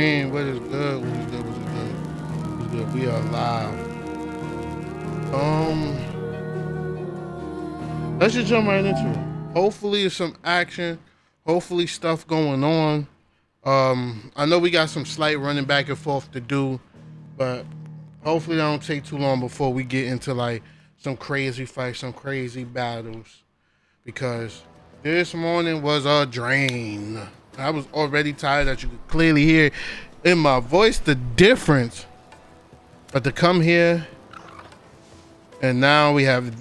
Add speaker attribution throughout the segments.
Speaker 1: stream? What is good? What is good? What is good? What is good? We are live. Let's just jump right into it. Hopefully, there's some action. Hopefully, stuff going on. I know we got some slight running back and forth to do, but hopefully, that don't take too long before we get into like some crazy fights, some crazy battles. Because this morning was a drain. I was already tired, as you could clearly hear in my voice the difference. But to come here and now we have,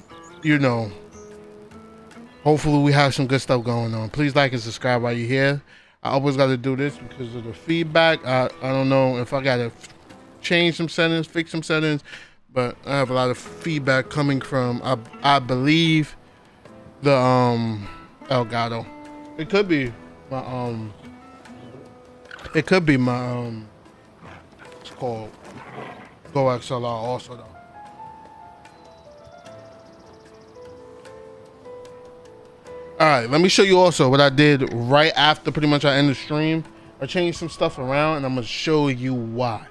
Speaker 1: hopefully we have some good stuff going on. Please like and subscribe while you're here. I always got to do this because of the feedback. I don't know if I got to change some settings, fix some settings, but I have a lot of feedback coming from, I believe, the Elgato. It could be my it's called Go XLR also though. All right, let me show you also what I did right after pretty much I end the stream. I changed some stuff around and I'm gonna show you why.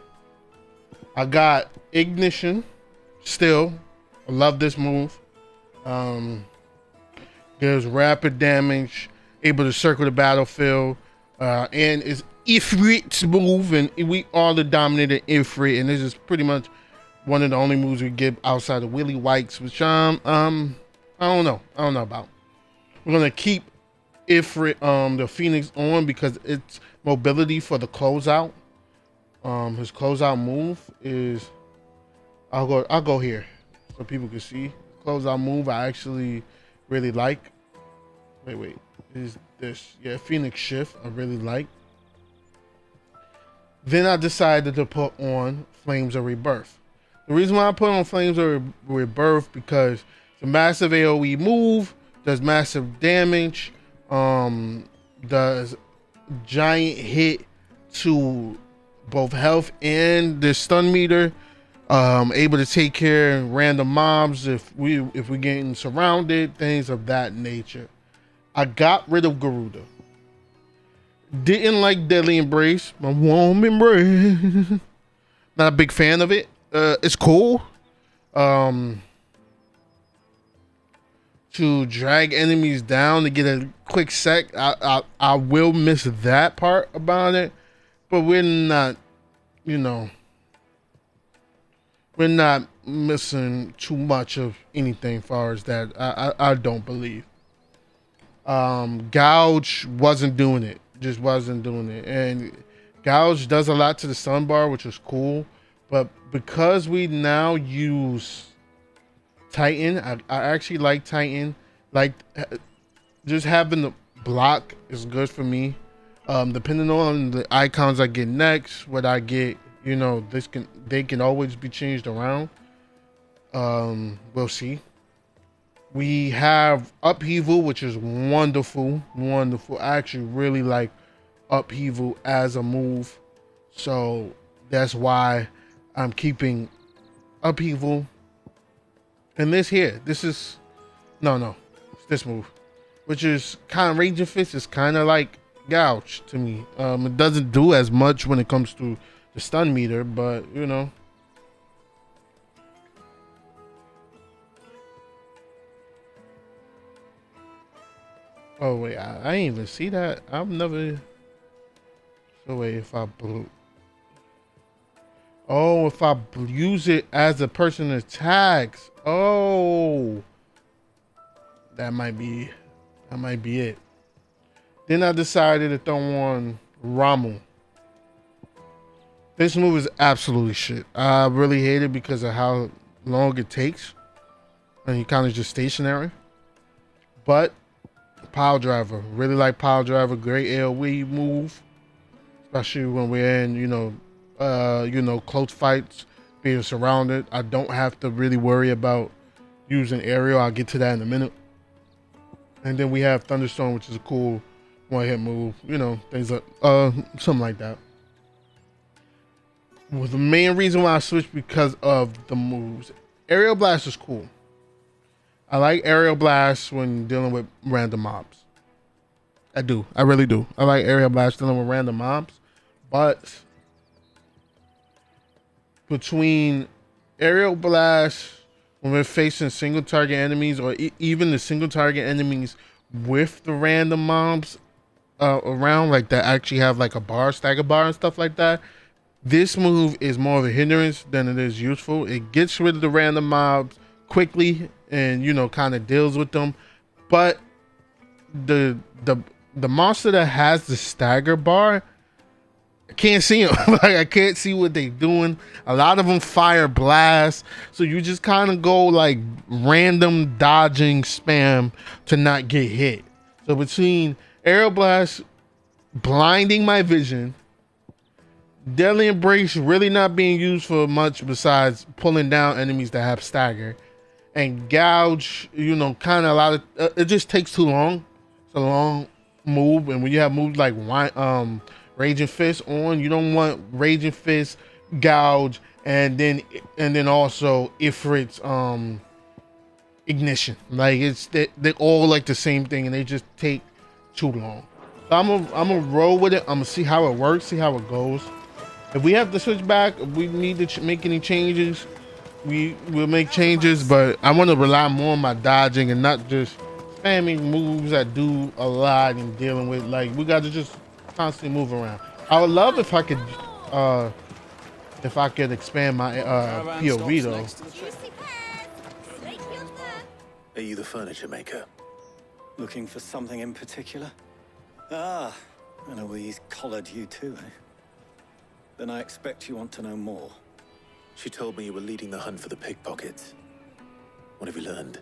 Speaker 1: I got ignition still. I love this move. There's rapid damage, able to circle the battlefield, and it's Ifrit's move, and we are the dominated Ifrit, and this is pretty much one of the only moves we get outside of Willy Wikes, which I don't know about. We're gonna keep Ifrit, the Phoenix on because it's mobility for the closeout. His closeout move is, I'll go here so people can see. Closeout move I actually really like. Wait, is this? Yeah, Phoenix Shift I really like. Then I decided to put on Flames of Rebirth. The reason why I put on Flames of Rebirth because it's a massive AoE move, does massive damage, does giant hit to both health and the stun meter. Able to take care of random mobs if we're getting surrounded, things of that nature. I got rid of Garuda. Didn't like Deadly Embrace, my warm embrace. Not a big fan of it. It's cool. To drag enemies down to get a quick sec. I will miss that part about it, but we're not, we're not missing too much of anything as far as that. I don't believe. Gouge wasn't doing it. Just wasn't doing it. And Gouge does a lot to the stun bar, which is cool. But because we now use Titan, I actually like Titan. Like just having the block is good for me. Depending on the icons I get next, what I get, they can always be changed around. We'll see. We have Upheaval, which is wonderful. I actually really like Upheaval as a move, so that's why I'm keeping Upheaval. And this is it's this move, which is kind of Raging Fist. Is kind of like Gouge to me. It doesn't do as much when it comes to the stun meter, but Oh wait, I ain't even see that. I've never. So wait, if I blew. Oh, if I use it as a person attacks. Oh, that might be it. Then I decided to throw on Ramu. This move is absolutely shit. I really hate it because of how long it takes, and he kind of just stationary. But Pile Driver, really like Pile Driver. Great AoE move, especially when we're in close fights, being surrounded. I don't have to really worry about using aerial. I'll get to that in a minute. And then we have Thunderstorm, which is a cool one-hit move. Things like something like that. Well, the main reason why I switched because of the moves. Aerial Blast is cool. I like Aerial Blast when dealing with random mobs. I do. I really do. I like Aerial Blast dealing with random mobs. But between aerial blast when we're facing single target enemies, or even the single target enemies with the random mobs around, like that actually have like a bar, stagger bar, and stuff like that. This move is more of a hindrance than it is useful. It gets rid of the random mobs quickly, and you know, kind of deals with them. But the monster that has the stagger bar, I can't see them. Like, I can't see what they're doing. A lot of them fire blast, so you just kind of go like random dodging spam to not get hit. So between aerial blast blinding my vision, deadly embrace really not being used for much besides pulling down enemies that have stagger, and gouge, you know, kind of a lot of it just takes too long. It's a long move, and when you have moves like Raging Fist on, you don't want Raging Fist, gouge, and then also Ifrit's ignition. Like, they're all like the same thing, and they just take too long. So I'm gonna roll with it. I'm gonna see how it works, see how it goes. If we have to switch back, if we need to make any changes, we will make changes. But I want to rely more on my dodging and not just spamming moves that do a lot and dealing with, like, we got to just constantly move around. I would love if I could expand my POV though.
Speaker 2: Are you the furniture maker?
Speaker 3: Looking for something in particular? Ah, Eloise collared you too, eh? Then I expect you want to know more.
Speaker 2: She told me you were leading the hunt for the pickpockets. What have you learned?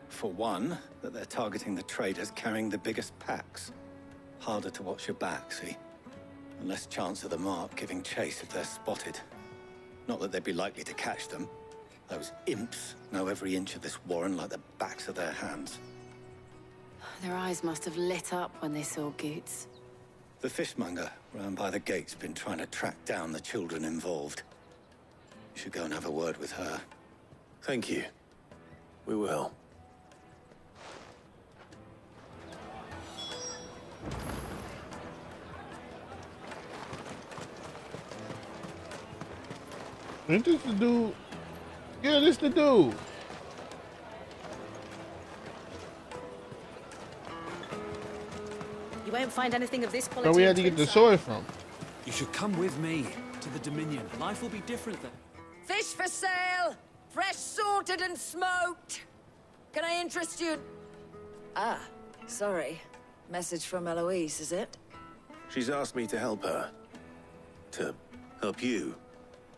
Speaker 3: For one, that they're targeting the traders carrying the biggest packs. Harder to watch your back, see? And less chance of the mark giving chase if they're spotted. Not that they'd be likely to catch them. Those imps know every inch of this warren like the backs of their hands.
Speaker 4: Their eyes must have lit up when they saw Goots.
Speaker 3: The fishmonger round by the gate's been trying to track down the children involved. You should go and have a word with her.
Speaker 2: Thank you. We will.
Speaker 1: Ain't this the dude? Yeah, this the dude.
Speaker 4: You won't find anything of this quality.
Speaker 1: Where we had to get the sword from?
Speaker 5: You should come with me to the Dominion. Life will be different then.
Speaker 6: Fish for sale! Fresh sorted and smoked! Can I interest you? Ah, sorry. Message from Eloise, is it?
Speaker 2: She's asked me to help her. To help you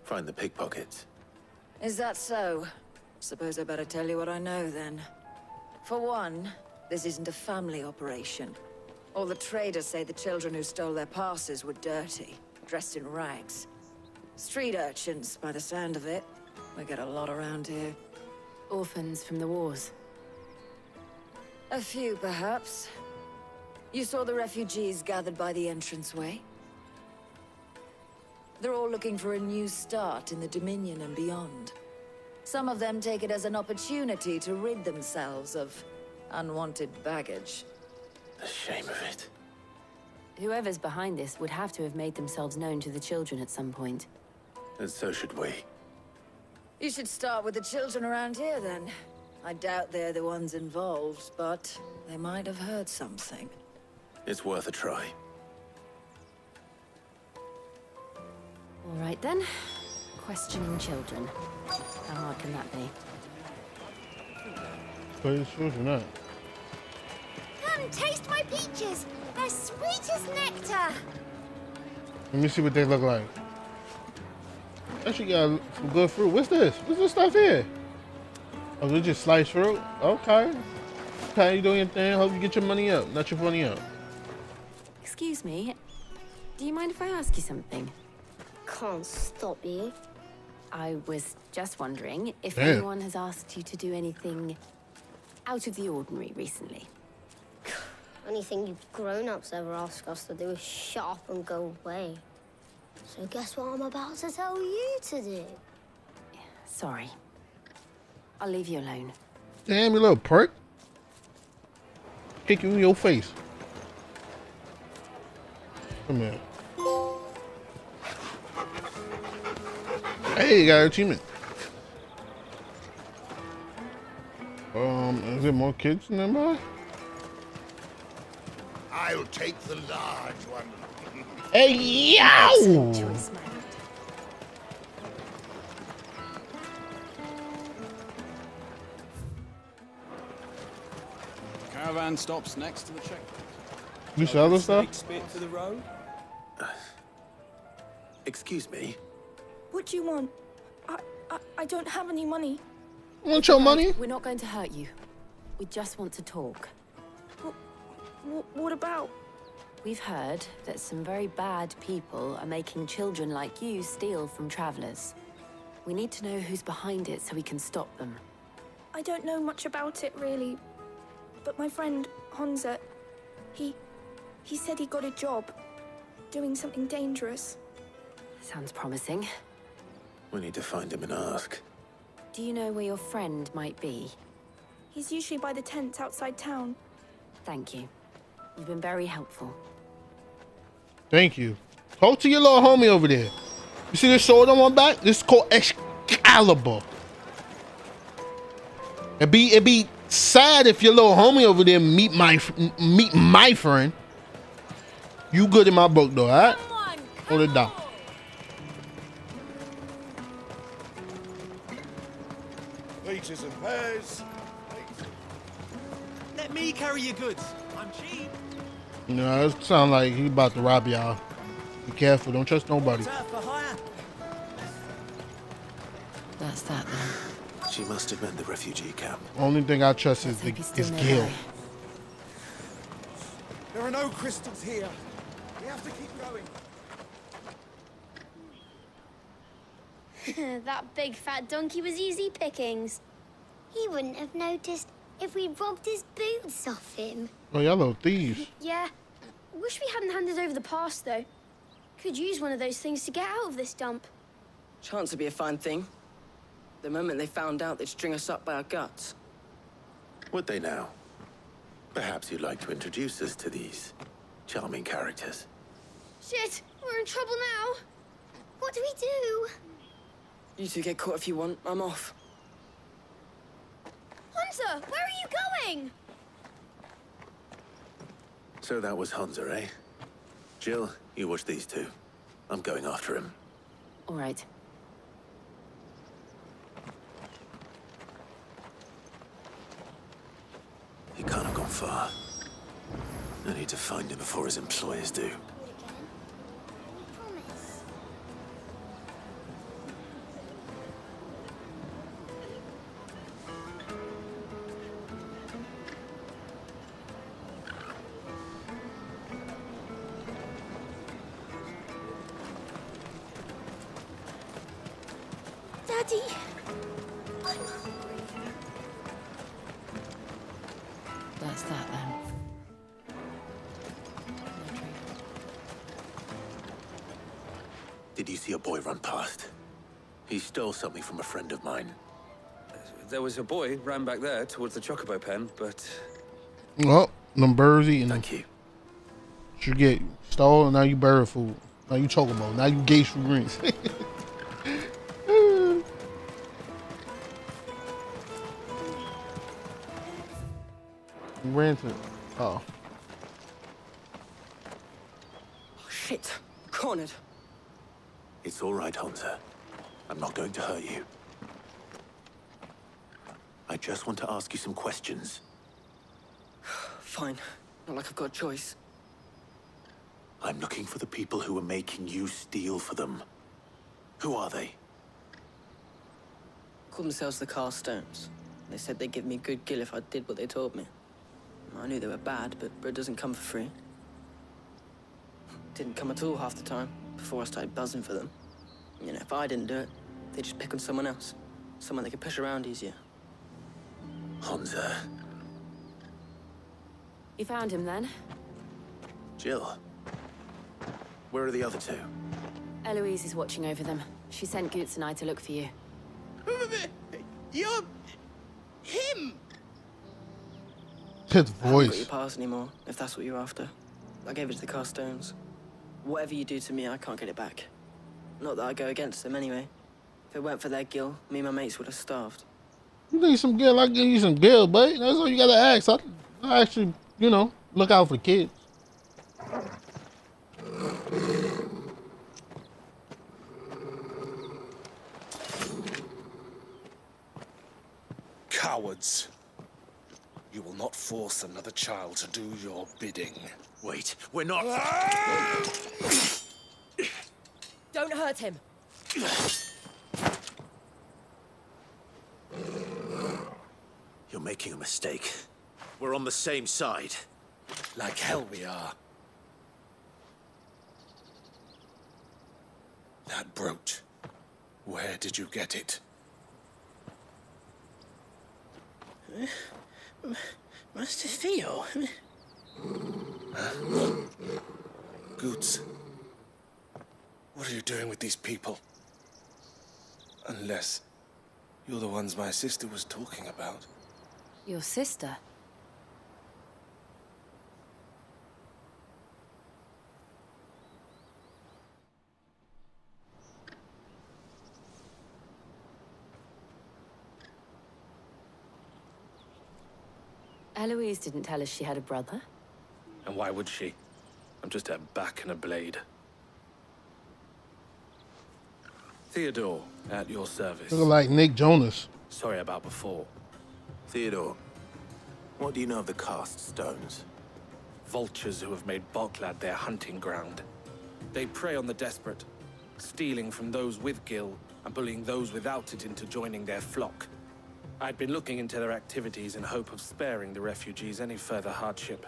Speaker 2: find the pickpockets.
Speaker 6: Is that so? Suppose I better tell you what I know then. For one, this isn't a family operation. All the traders say the children who stole their passes were dirty, dressed in rags. Street urchins, by the sound of it. We get a lot around here.
Speaker 4: Orphans from the wars.
Speaker 6: A few, perhaps. You saw the refugees gathered by the entranceway? They're all looking for a new start in the Dominion and beyond. Some of them take it as an opportunity to rid themselves of unwanted baggage.
Speaker 2: The shame of it.
Speaker 4: Whoever's behind this would have to have made themselves known to the children at some point.
Speaker 2: And so should we.
Speaker 6: You should start with the children around here, then. I doubt they're the ones involved, but they might have heard something.
Speaker 2: It's worth a try.
Speaker 4: All right, then. Questioning children. How hard can that be?
Speaker 1: But it's supposed to not.
Speaker 7: Come, taste my peaches. They're sweet as nectar.
Speaker 1: Let me see what they look like. Actually got some good fruit. What's this? What's this stuff here? Oh, they just sliced fruit? Okay. Okay, you doing your thing. Hope you get your money up, not your money up.
Speaker 4: Excuse me. Do you mind if I ask you something?
Speaker 7: Can't stop you.
Speaker 4: I was just wondering if
Speaker 1: Damn.
Speaker 4: anyone has asked you to do anything out of the ordinary recently.
Speaker 7: Anything you grown-ups ever ask us to do is shut up and go away. So guess what I'm about to tell you to do?
Speaker 4: Sorry. I'll leave you alone.
Speaker 1: Damn, you little prick. Kick you in your face. Come here. Hey, you got an achievement. Is there more kids in there?
Speaker 8: I'll take the large one.
Speaker 1: Hey, yo!
Speaker 4: Choice, my lord.
Speaker 5: Caravan stops next to the checkpoint.
Speaker 1: You sell this stuff?
Speaker 5: Spit for the road.
Speaker 2: Excuse me.
Speaker 9: What do you want? I don't have any money.
Speaker 1: Want your money?
Speaker 4: We're not going to hurt you. We just want to talk.
Speaker 9: What about?
Speaker 4: We've heard that some very bad people are making children like you steal from travelers. We need to know who's behind it so we can stop them.
Speaker 9: I don't know much about it, really. But my friend, Honza, he said he got a job doing something dangerous.
Speaker 4: Sounds promising.
Speaker 2: We need to find him and ask.
Speaker 4: Do you know where your friend might be?
Speaker 9: He's usually by the tents outside town.
Speaker 4: Thank you. You've been very helpful.
Speaker 1: Thank you. Talk to your little homie over there. You see this sword on my back? This is called Excalibur. It'd be sad if your little homie over there meet my friend. You good in my book though, alright? Hold it down.
Speaker 8: Peaches and pears.
Speaker 5: Let me carry your goods. I'm cheap.
Speaker 1: No, it sounds like he about to rob y'all. Be careful, don't trust nobody.
Speaker 5: Turf for hire.
Speaker 4: That's that then.
Speaker 2: She must have meant the refugee camp.
Speaker 1: Only thing I trust is
Speaker 4: Hope he's still
Speaker 1: Gil.
Speaker 4: nearby.
Speaker 8: There are no crystals here. We have to keep going.
Speaker 7: That big fat donkey was easy pickings. He wouldn't have noticed if we robbed his boots off him.
Speaker 1: Oh, y'all little thieves.
Speaker 7: Yeah. Wish we hadn't handed over the pass, though. Could use one of those things to get out of this dump.
Speaker 10: Chance would be a fine thing. The moment they found out, they'd string us up by our guts.
Speaker 2: Would they now? Perhaps you'd like to introduce us to these charming characters.
Speaker 7: Shit, we're in trouble now. What do we do?
Speaker 10: You two get caught if you want. I'm off.
Speaker 7: Hunter, where are you going?
Speaker 2: So that was Hunter, eh? Jill, you watch these two. I'm going after him.
Speaker 4: All right.
Speaker 2: He can't have gone far. I need to find him before his employers do.
Speaker 7: Promise.
Speaker 9: Daddy! I'm hungry.
Speaker 4: That's that then.
Speaker 2: Did you see a boy run past? He stole something from a friend of mine.
Speaker 11: There was a boy ran back there towards the chocobo pen, but
Speaker 1: Oh, them birds eating them.
Speaker 2: Thank you.
Speaker 1: You get stole, and now you bird food. Now you chocobo. Now you geisha greens. You ran to. Oh.
Speaker 10: Oh, shit. Cornered.
Speaker 2: It's all right, Hunter. I'm not going to hurt you. I just want to ask you some questions.
Speaker 10: Fine. Not like I've got a choice.
Speaker 2: I'm looking for the people who are making you steal for them. Who are they?
Speaker 10: Called themselves the Carstones. They said they'd give me good gill if I did what they told me. I knew they were bad, but bread doesn't come for free. Didn't come at all half the time, before I started buzzing for them. You know, if I didn't do it, they'd just pick on someone else. Someone they could push around easier.
Speaker 2: Hunter.
Speaker 4: You found him then?
Speaker 2: Jill. Where are the other two?
Speaker 4: Eloise is watching over them. She sent Goots and I to look for you.
Speaker 8: You're... him!
Speaker 1: His
Speaker 10: I haven't got
Speaker 1: voice.
Speaker 10: your pass anymore, if that's what you're after. I gave it to the Carstones. Whatever you do to me, I can't get it back. Not that I go against them anyway. If it weren't for their gill, me and my mates would have starved.
Speaker 1: You need some gill, I'll give you some gill, but that's all you gotta ask. I actually, you know, look out for the kids.
Speaker 12: Cowards. You will not force another child to do your bidding.
Speaker 2: Wait, we're not...
Speaker 13: Don't hurt him.
Speaker 2: You're making a mistake. We're on the same side.
Speaker 12: Like hell we are. That brooch. Where did you get it?
Speaker 10: Master Theo.
Speaker 12: Goots. What are you doing with these people? Unless you're the ones my sister was talking about.
Speaker 4: Your sister? Eloise didn't tell us she had a brother.
Speaker 11: And why would she? I'm just her back and a blade. Theodore, at your service.
Speaker 1: Look like Nick Jonas.
Speaker 11: Sorry about before.
Speaker 2: Theodore, what do you know of the cast stones?
Speaker 11: Vultures who have made Boklad their hunting ground. They prey on the desperate, stealing from those with gil and bullying those without it into joining their flock. I'd been looking into their activities in hope of sparing the refugees any further hardship.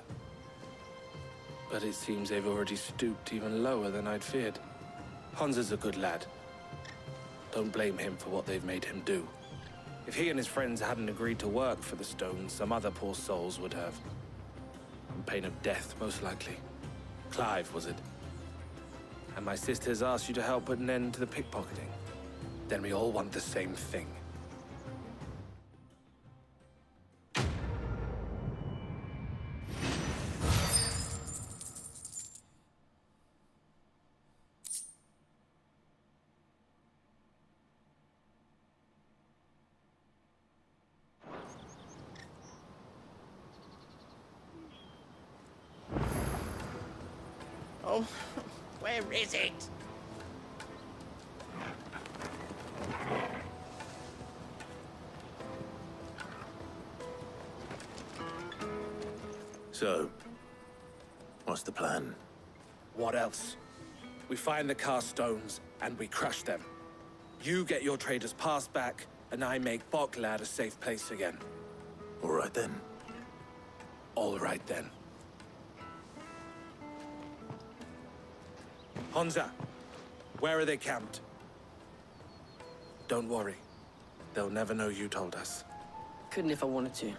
Speaker 11: But it seems they've already stooped even lower than I'd feared. Hans is a good lad. Don't blame him for what they've made him do. If he and his friends hadn't agreed to work for the stones, some other poor souls would have. On pain of death, most likely. Clive, was it? And my sisters asked you to help put an end to the pickpocketing. Then we all want the same thing.
Speaker 14: Oh, where is it?
Speaker 2: So, what's the plan?
Speaker 11: What else? We find the cast stones and we crush them. You get your trader's pass back, and I make Boklad a safe place again.
Speaker 2: All right then.
Speaker 11: All right then. Honza, where are they camped? Don't worry. They'll never know you told us.
Speaker 10: Couldn't if I wanted to.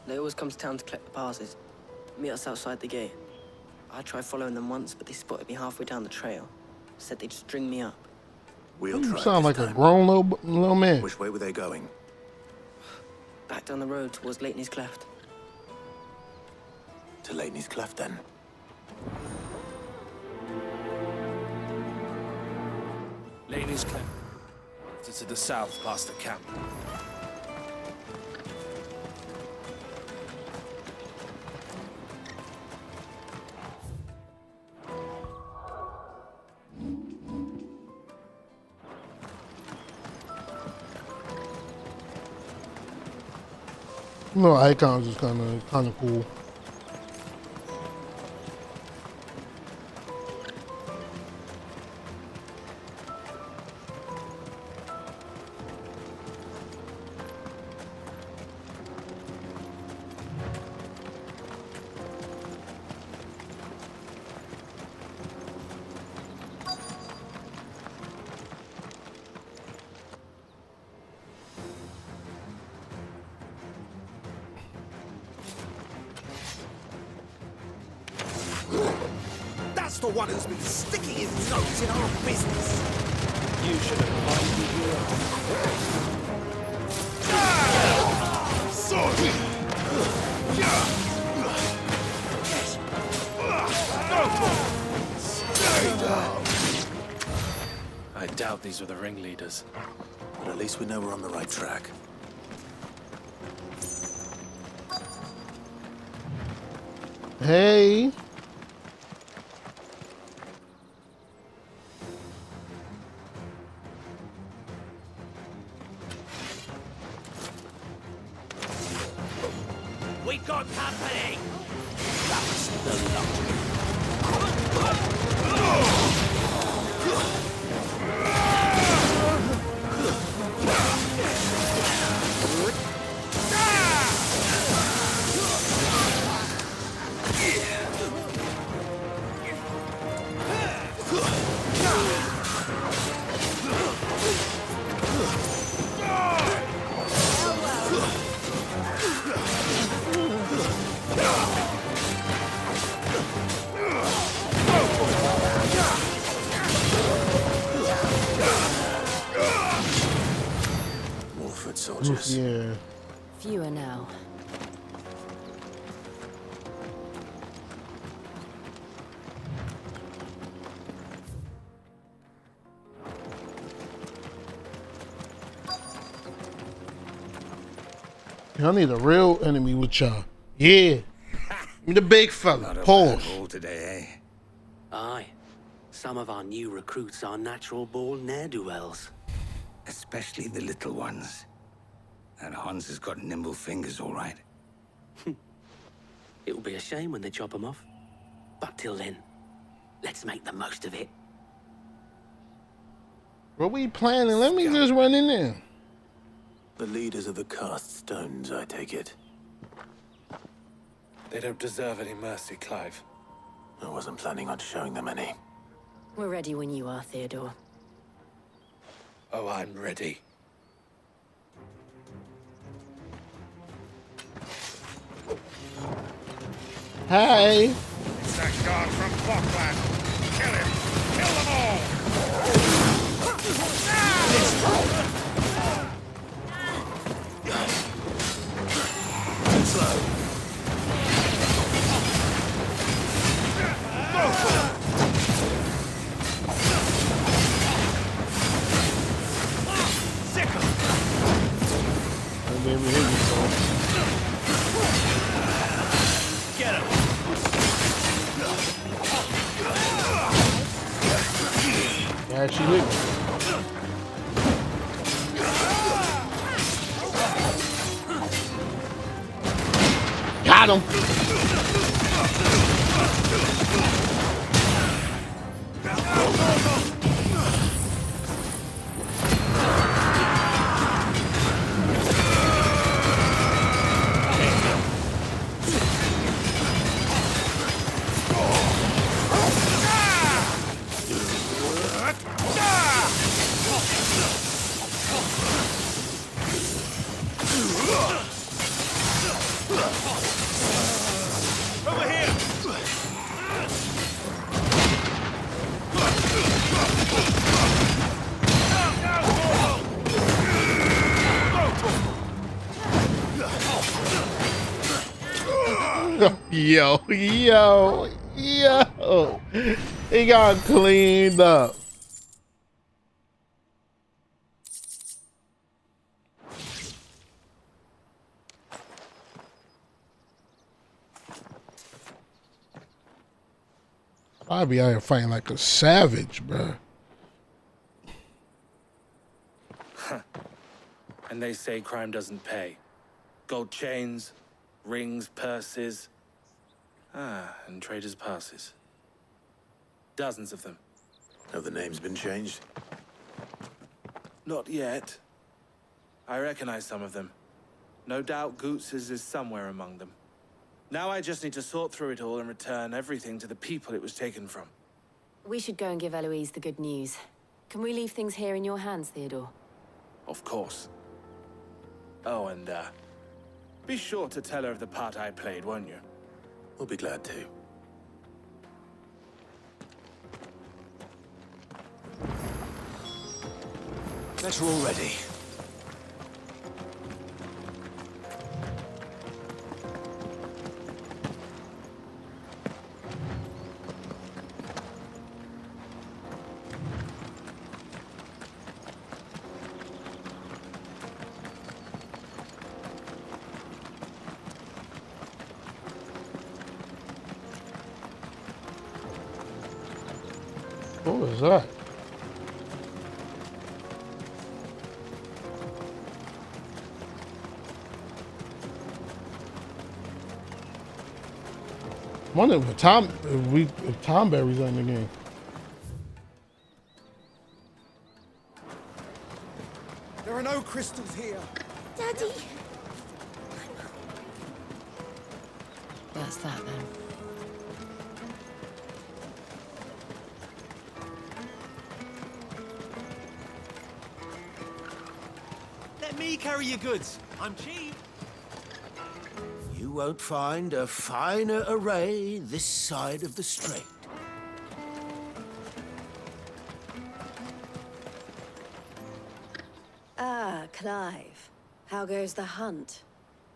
Speaker 10: They always come to town to collect the passes. Meet us outside the gate. I tried following them once, but they spotted me halfway down the trail. Said they'd string me up.
Speaker 2: We'll
Speaker 1: You
Speaker 2: try
Speaker 1: sound
Speaker 2: this
Speaker 1: like a
Speaker 2: time.
Speaker 1: grown little man.
Speaker 2: Which way were they going?
Speaker 10: Back down the road towards Leighton's Cleft.
Speaker 2: To Leighton's Cleft, then.
Speaker 11: Ladies' Cleft. It's to the south past the camp.
Speaker 1: Little icons is kind of cool.
Speaker 8: That's the one who's been sticking his nose in our business.
Speaker 11: You should have minded your
Speaker 8: Sorry.
Speaker 11: I doubt these were the ringleaders.
Speaker 2: But at least we know we're on the right track.
Speaker 1: Hey.
Speaker 14: We got company! That was the luck.
Speaker 2: Soldiers.
Speaker 1: Yeah.
Speaker 4: Fewer now.
Speaker 1: Y'all need a real enemy with y'all. Yeah. The big fella. Pause.
Speaker 15: All today, eh?
Speaker 16: Aye. Some of our new recruits are natural-born ne'er-do-wells.
Speaker 15: Especially the little ones. And Hans has got nimble fingers, all right.
Speaker 16: It will be a shame when they chop them off. But till then, let's make the most of it.
Speaker 1: What we planning? Let me just run in there.
Speaker 2: The leaders of the cast stones, I take it.
Speaker 11: They don't deserve any mercy, Clive.
Speaker 2: I wasn't planning on showing them any.
Speaker 4: We're ready when you are, Theodore.
Speaker 11: Oh, I'm ready.
Speaker 1: Hi.
Speaker 8: It's that guard from Falkland. Kill him. Kill them all.
Speaker 2: Slow.
Speaker 8: Get him.
Speaker 1: Yeah, she lit. Got him.
Speaker 8: Over here.
Speaker 1: Yo. He got cleaned up. I'd be out here fighting like a savage, bruh.
Speaker 11: And they say crime doesn't pay. Gold chains, rings, purses. And traders' passes. Dozens of them.
Speaker 2: Have the names been changed?
Speaker 11: Not yet. I recognize some of them. No doubt Goots's is somewhere among them. Now I just need to sort through it all and return everything to the people it was taken from.
Speaker 4: We should go and give Eloise the good news. Can we leave things here in your hands, Theodore?
Speaker 11: Of course. Oh, and, be sure to tell her of the part I played, won't you?
Speaker 2: We'll be glad to.
Speaker 8: Better already.
Speaker 1: What was that? I wonder if Tom Berry's on the game.
Speaker 8: There are no crystals here.
Speaker 9: Daddy!
Speaker 4: That's that then.
Speaker 5: Let me carry your goods. I'm cheap.
Speaker 14: You won't find a finer array this side of the strait.
Speaker 4: Ah, Clive. How goes the hunt?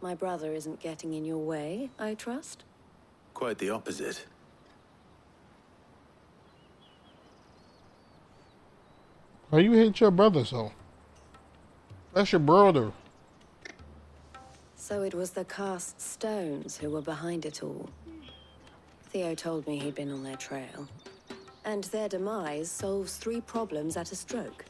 Speaker 4: My brother isn't getting in your way, I trust?
Speaker 2: Quite the opposite.
Speaker 1: Why you hate your brother so? That's your brother.
Speaker 4: So it was the cast stones who were behind it all. Theo told me he'd been on their trail. And their demise solves 3 problems at a stroke.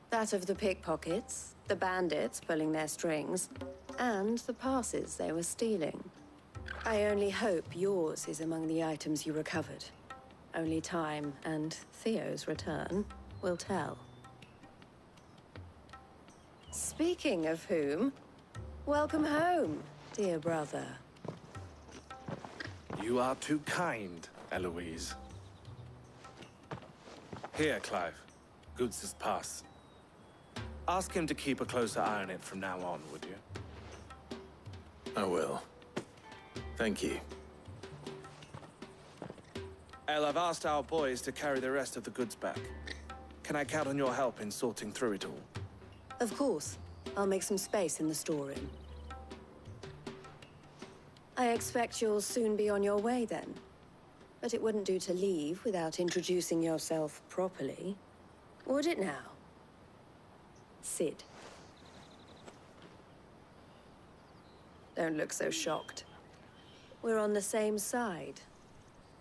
Speaker 4: That of the pickpockets, the bandits pulling their strings, and the passes they were stealing. I only hope yours is among the items you recovered. Only time and Theo's return will tell. Speaking of whom, welcome home, dear brother.
Speaker 11: You are too kind, Eloise. Here, Clive. Goods' pass. Ask him to keep a closer eye on it from now on, would you?
Speaker 2: I will. Thank you.
Speaker 11: El, I've asked our boys to carry the rest of the goods back. Can I count on your help in sorting through it all?
Speaker 4: Of course. I'll make some space in the storeroom. I expect you'll soon be on your way then. But it wouldn't do to leave without introducing yourself properly. Would it now? Sid. Don't look so shocked. We're on the same side.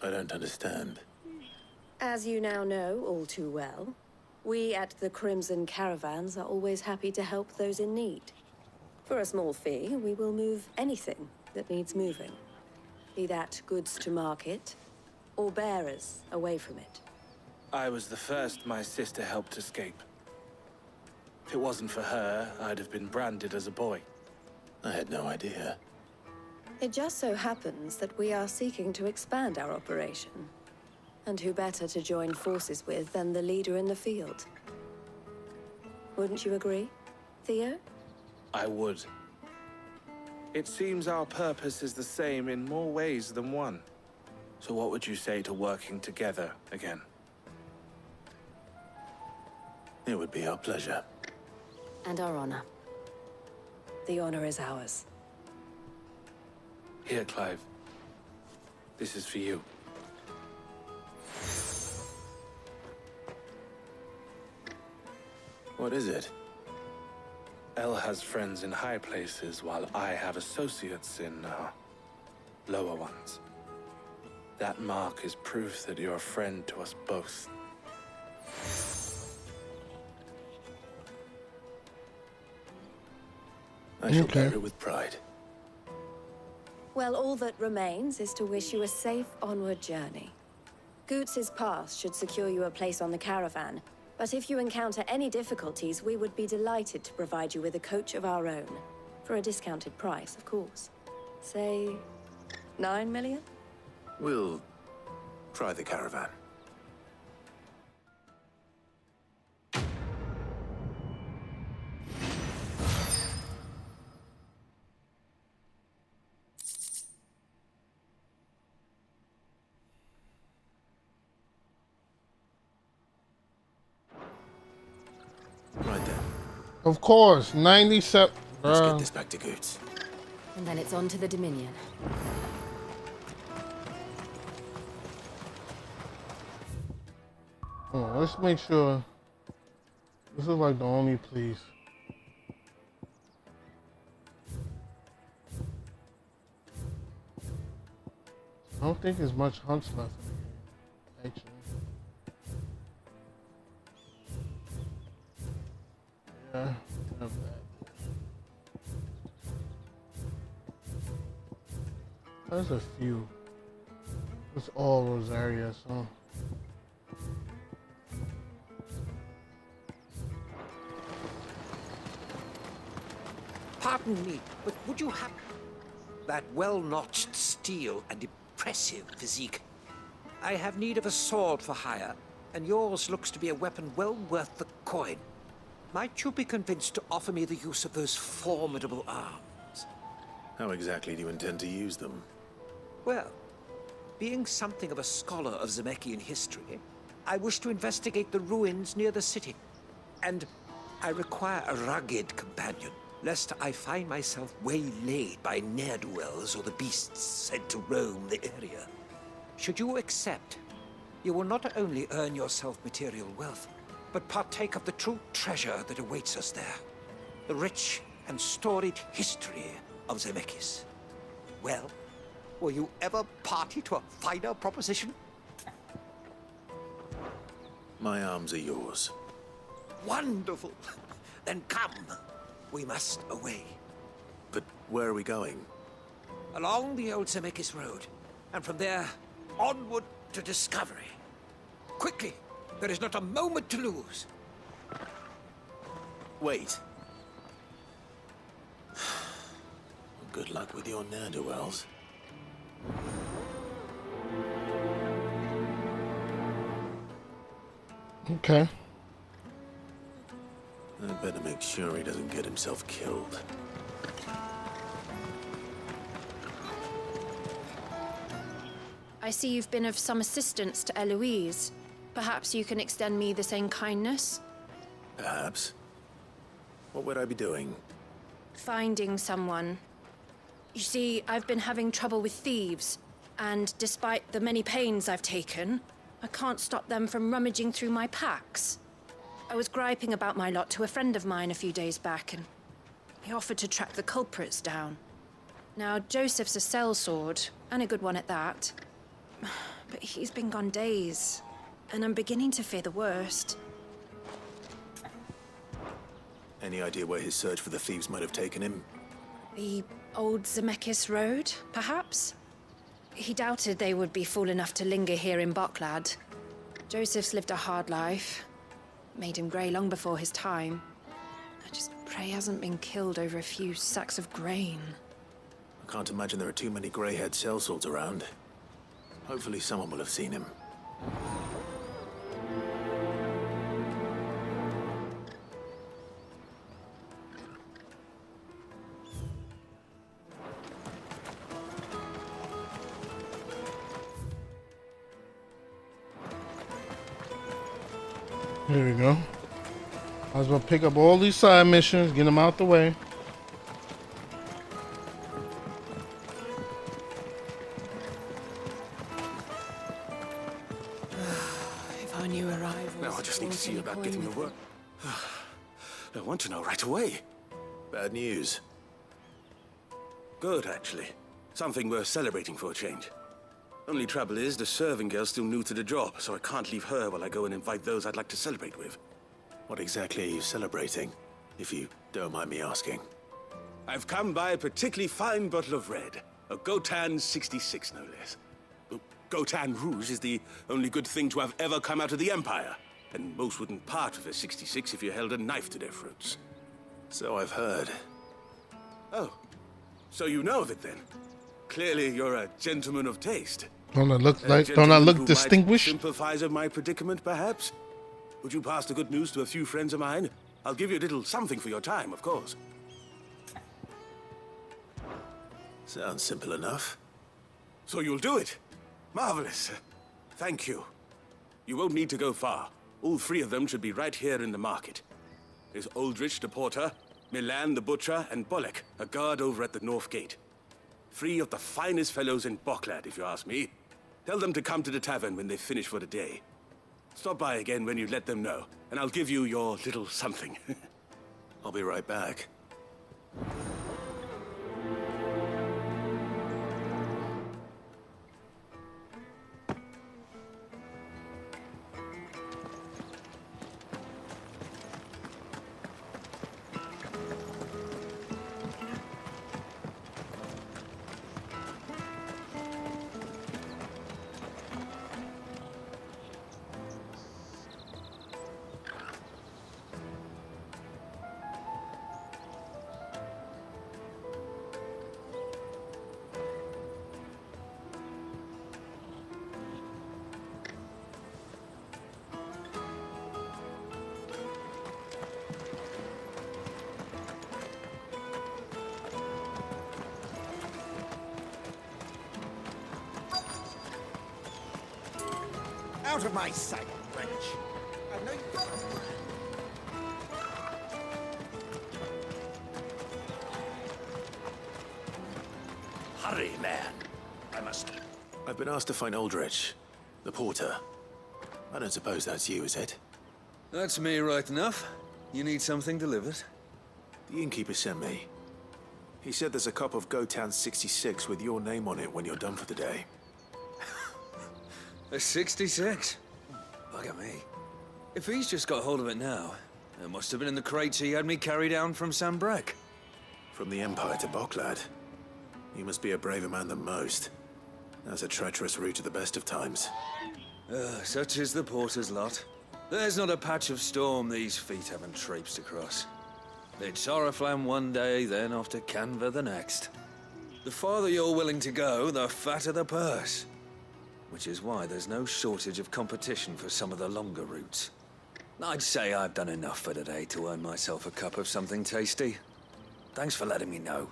Speaker 2: I don't understand.
Speaker 4: As you now know all too well, we at the Crimson Caravans are always happy to help those in need. For a small fee, we will move anything that needs moving. Be that goods to market, or bearers away from it.
Speaker 11: I was the first my sister helped escape. If it wasn't for her, I'd have been branded as a boy.
Speaker 2: I had no idea.
Speaker 4: It just so happens that we are seeking to expand our operation. And who better to join forces with than the leader in the field? Wouldn't you agree, Theo?
Speaker 11: I would. It seems our purpose is the same in more ways than one. So what would you say to working together again?
Speaker 2: It would be our pleasure.
Speaker 4: And our honor. The honor is ours.
Speaker 11: Here, Clive. This is for you.
Speaker 2: What is it?
Speaker 11: El has friends in high places, while I have associates in, lower ones. That mark is proof that you're a friend to us both.
Speaker 2: I shall bear it with pride.
Speaker 4: Well, all that remains is to wish you a safe onward journey. Goots' pass should secure you a place on the caravan, but if you encounter any difficulties, we would be delighted to provide you with a coach of our own. For a discounted price, of course. Say, 9 million?
Speaker 2: We'll try the caravan. Right then.
Speaker 1: Of course, 97.
Speaker 2: Let's get this back to Goots.
Speaker 4: And then it's on to the Dominion.
Speaker 1: Oh, let's make sure. This is like the only place. I don't think there's much hunts left in the game, actually. There's a few. It's all those areas, huh?
Speaker 8: Pardon me, but would you have that well-notched steel and impressive physique? I have need of a sword for hire, and yours looks to be a weapon well worth the coin. Might you be convinced to offer me the use of those formidable arms?
Speaker 2: How exactly do you intend to use them?
Speaker 8: Well, being something of a scholar of Zemeckis history, I wish to investigate the ruins near the city. And I require a rugged companion, lest I find myself waylaid by ne'er-do-wells or the beasts sent to roam the area. Should you accept, you will not only earn yourself material wealth, but partake of the true treasure that awaits us there. The rich and storied history of Zemeckis. Well, will you ever party to a finer proposition?
Speaker 2: My arms are yours.
Speaker 8: Wonderful. Then come. We must away.
Speaker 2: But where are we going?
Speaker 8: Along the old Zemeckis Road, and from there, onward to discovery. Quickly! There is not a moment to lose.
Speaker 2: Wait. Good luck with your ne'er-do-wells.
Speaker 1: Okay.
Speaker 2: I better make sure he doesn't get himself killed.
Speaker 9: I see you've been of some assistance to Eloise. Perhaps you can extend me the same kindness?
Speaker 2: Perhaps. What would I be doing?
Speaker 9: Finding someone. You see, I've been having trouble with thieves, and despite the many pains I've taken, I can't stop them from rummaging through my packs. I was griping about my lot to a friend of mine a few days back, and he offered to track the culprits down. Now, Joseph's a sellsword, and a good one at that. But he's been gone days, and I'm beginning to fear the worst.
Speaker 2: Any idea where his search for the thieves might have taken him?
Speaker 9: The old Zemeckis Road, perhaps? He doubted they would be fool enough to linger here in Boklad. Joseph's lived a hard life. Made him grey long before his time. I just pray he hasn't been killed over a few sacks of grain.
Speaker 2: I can't imagine there are too many grey-haired sellswords around. Hopefully someone will have seen him.
Speaker 1: Here we go. Might as well pick up all these side missions, get them out the way.
Speaker 10: If I knew arrivals...
Speaker 12: Now I just need to see about getting the work. I want to know right away.
Speaker 2: Bad news.
Speaker 12: Good, actually. Something worth celebrating for a change. Only trouble is, the serving girl's still new to the job, so I can't leave her while I go and invite those I'd like to celebrate with.
Speaker 2: What exactly are you celebrating, if you don't mind me asking?
Speaker 12: I've come by a particularly fine bottle of red. A Gotan 66, no less. Gotan Rouge is the only good thing to have ever come out of the Empire. And most wouldn't part with a 66 if you held a knife to their throats.
Speaker 2: So I've heard.
Speaker 12: Oh, so you know of it then? Clearly you're a gentleman of taste.
Speaker 1: Don't I look distinguished?
Speaker 12: Sympathize with my predicament, perhaps? Would you pass the good news to a few friends of mine? I'll give you a little something for your time, of course.
Speaker 2: Sounds simple enough.
Speaker 12: So you'll do it? Marvelous. Thank you. You won't need to go far. All three of them should be right here in the market. There's Aldrich the porter, Milan the butcher, and Bolek, a guard over at the north gate. Three of the finest fellows in Boklad, if you ask me. Tell them to come to the tavern when they finish for the day. Stop by again when you let them know, and I'll give you your little something.
Speaker 2: I'll be right back.
Speaker 14: Out of my sight, wretch! I know you...
Speaker 12: Hurry, man. I must...
Speaker 2: I've been asked to find Aldrich, the porter. I don't suppose that's you, is it?
Speaker 17: That's me right enough. You need something delivered?
Speaker 2: The innkeeper sent me. He said there's a cup of Gotown 66 with your name on it when you're done for the day.
Speaker 17: A 66? Bugger me. If he's just got hold of it now, it must have been in the crates he had me carry down from Sambrek.
Speaker 2: From the Empire to Boklad. You must be a braver man than most. That's a treacherous route at the best of times.
Speaker 17: Such is the porter's lot. There's not a patch of storm these feet haven't traipsed across. It's Oriflamme one day, then off to Canva the next. The farther you're willing to go, the fatter the purse. Which is why there's no shortage of competition for some of the longer routes. I'd say I've done enough for today to earn myself a cup of something tasty. Thanks for letting me know.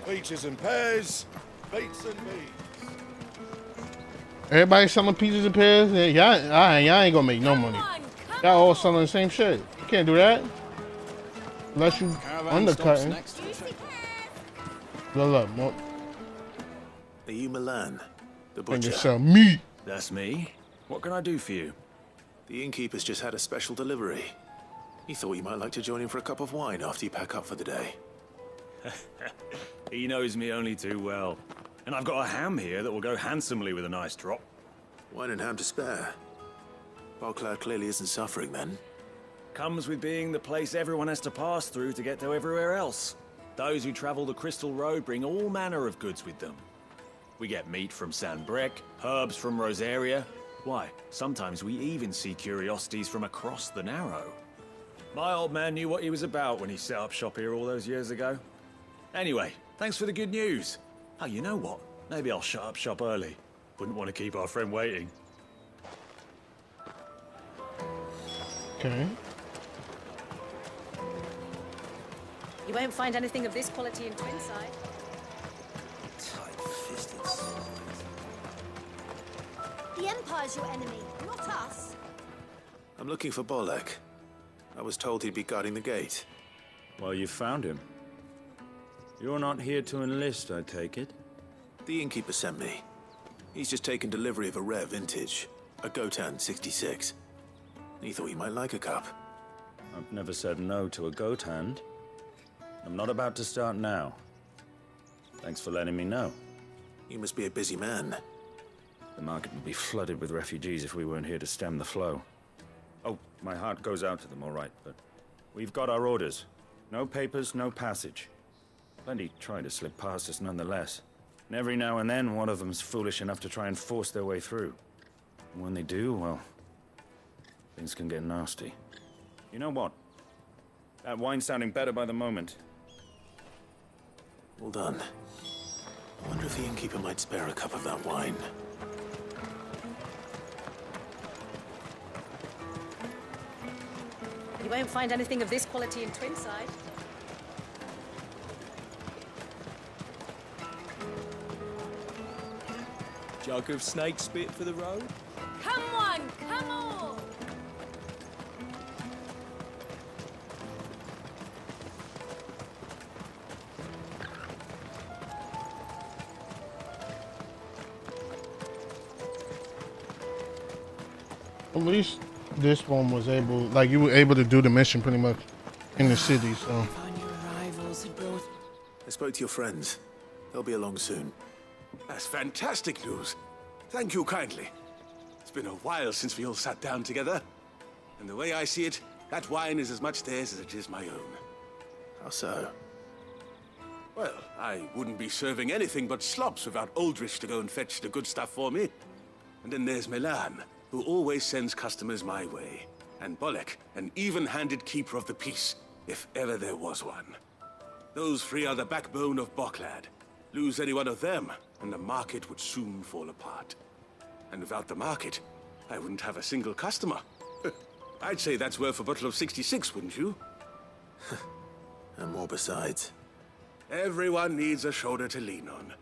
Speaker 14: Peaches and pears, beets and beans.
Speaker 1: Everybody selling peaches and pears. Yeah, y'all ain't gonna make no money. Y'all all selling the same shit. You can't do that unless you undercutting. Look, more.
Speaker 2: Are you Milan, the
Speaker 1: And
Speaker 2: butcher?
Speaker 1: you sell meat.
Speaker 18: That's me. What can I do for you?
Speaker 2: The innkeeper's just had a special delivery. He thought you might like to join him for a cup of wine after you pack up for the day.
Speaker 18: He knows me only too well. And I've got a ham here that will go handsomely with a nice drop.
Speaker 2: Wine and ham to spare. Boklad clearly isn't suffering then.
Speaker 18: Comes with being the place everyone has to pass through to get to everywhere else. Those who travel the Crystal Road bring all manner of goods with them. We get meat from Sanbrek, herbs from Rosaria. Why, sometimes we even see curiosities from across the Narrow. My old man knew what he was about when he set up shop here all those years ago. Anyway, thanks for the good news. Oh, you know what? Maybe I'll shut up shop early. Wouldn't want to keep our friend waiting.
Speaker 1: Okay.
Speaker 9: You won't find anything of this quality in Twinside.
Speaker 14: Tight-fisted.
Speaker 7: The Empire's your enemy, not us.
Speaker 2: I'm looking for Bolek. I was told he'd be guarding the gate.
Speaker 18: Well, you found him. You're not here to enlist, I take it?
Speaker 2: The innkeeper sent me. He's just taken delivery of a rare vintage, a Gotown 66. He thought you might like a cup.
Speaker 18: I've never said no to a goat hand. I'm not about to start now. Thanks for letting me know.
Speaker 2: You must be a busy man.
Speaker 18: The market would be flooded with refugees if we weren't here to stem the flow. Oh, my heart goes out to them, all right, but we've got our orders. No papers, no passage. Plenty try to slip past us nonetheless. And every now and then, one of them's foolish enough to try and force their way through. And when they do, well, things can get nasty. You know what? That wine's sounding better by the moment.
Speaker 2: Well done. I wonder if the innkeeper might spare a cup of that wine.
Speaker 9: You won't find anything of this quality in Twinside.
Speaker 19: Jug of snake spit for the road?
Speaker 13: Come on, come on!
Speaker 1: At least this one was able, like you were able to do the mission pretty much in the city, so.
Speaker 2: I spoke to your friends. They'll be along soon.
Speaker 12: That's fantastic news. Thank you kindly. It's been a while since we all sat down together. And the way I see it, that wine is as much theirs as it is my own.
Speaker 2: How so?
Speaker 12: Well, I wouldn't be serving anything but slops without Aldrich to go and fetch the good stuff for me. And then there's Milan, who always sends customers my way. And Bolek, an even-handed keeper of the peace, if ever there was one. Those three are the backbone of Boklad. Lose any one of them, and the market would soon fall apart. And without the market, I wouldn't have a single customer. I'd say that's worth a bottle of 66, wouldn't you?
Speaker 2: And more besides.
Speaker 12: Everyone needs a shoulder to lean on.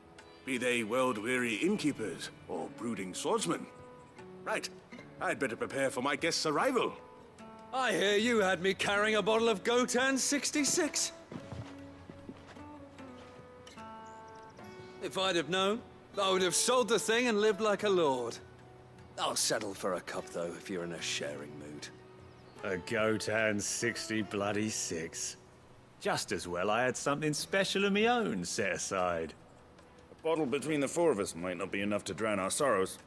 Speaker 12: Be they world-weary innkeepers or brooding swordsmen. Right. I'd better prepare for my guest's arrival.
Speaker 17: I hear you had me carrying a bottle of Gotan 66. If I'd have known, I would have sold the thing and lived like a lord. I'll settle for a cup, though, if you're in a sharing mood.
Speaker 18: A Gotan 66. Just as well I had something special of my own set aside.
Speaker 20: A bottle between the four of us might not be enough to drown our sorrows,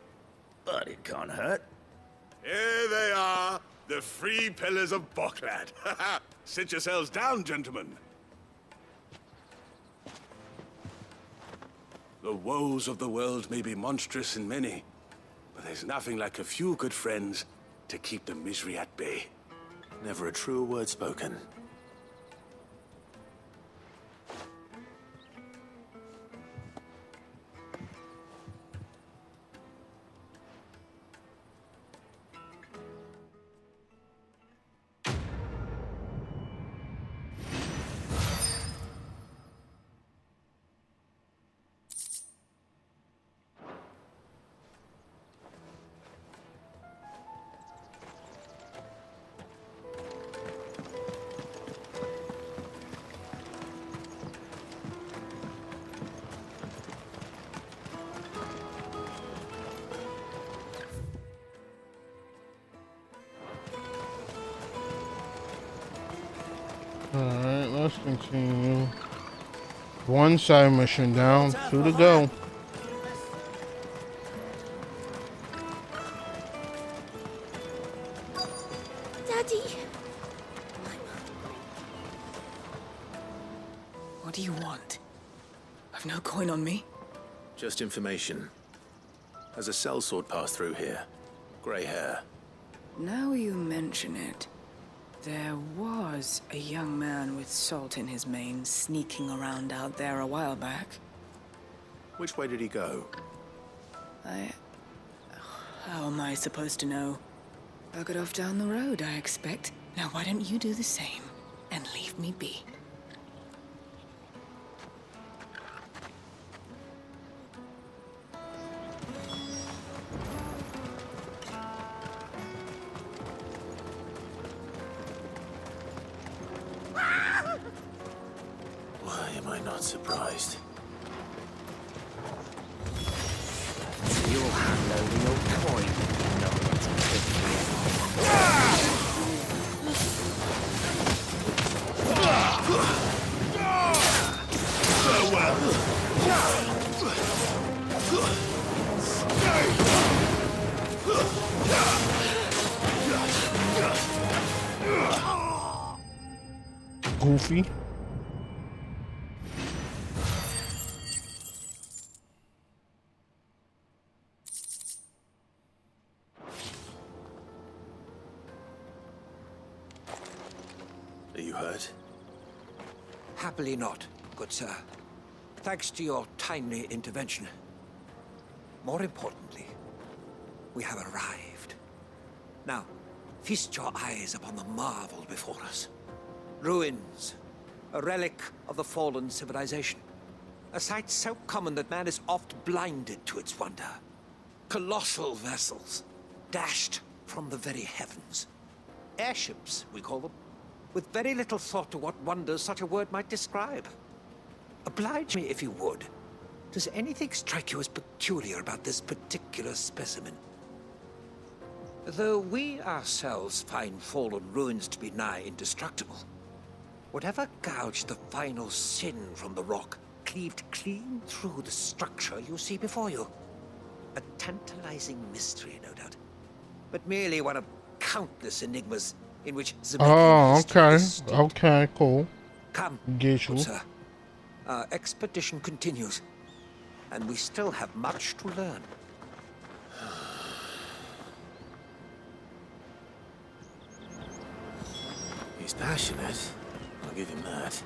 Speaker 20: but it can't hurt.
Speaker 12: Here they are, the three pillars of Boklad. Sit yourselves down, gentlemen. The woes of the world may be monstrous and many, but there's nothing like a few good friends to keep the misery at bay.
Speaker 2: Never a truer word spoken.
Speaker 1: Alright, let's continue. One side mission down, 2 to go.
Speaker 6: Daddy! What do you want? I've no coin on me.
Speaker 2: Just information. Has a sellsword passed through here? Grey hair.
Speaker 6: Now you mention it. There was a young man with salt in his mane sneaking around out there a while back.
Speaker 2: Which way did he go?
Speaker 6: How am I supposed to know? Buggered off down the road, I expect. Now why don't you do the same and leave me be?
Speaker 2: Why am I not surprised?
Speaker 14: You'll hand over your coin. No, that's
Speaker 1: Goofy.
Speaker 2: Are you hurt?
Speaker 8: Happily not, good sir. Thanks to your timely intervention. More importantly, we have arrived. Now, feast your eyes upon the marvel before us. Ruins, a relic of the fallen civilization. A sight so common that man is oft blinded to its wonder. Colossal vessels, dashed from the very heavens. Airships, we call them, with very little thought to what wonders such a word might describe. Oblige me if you would. Does anything strike you as peculiar about this particular specimen? Though we ourselves find fallen ruins to be nigh indestructible, whatever gouged the final sin from the rock cleaved clean through the structure you see before you. A tantalizing mystery, no doubt, but merely one of countless enigmas in which
Speaker 1: Oh, okay. Okay, cool.
Speaker 8: Come,
Speaker 1: Get you.
Speaker 8: good sir. Our expedition continues, and we still have much to learn.
Speaker 2: He's passionate. I'll give him that.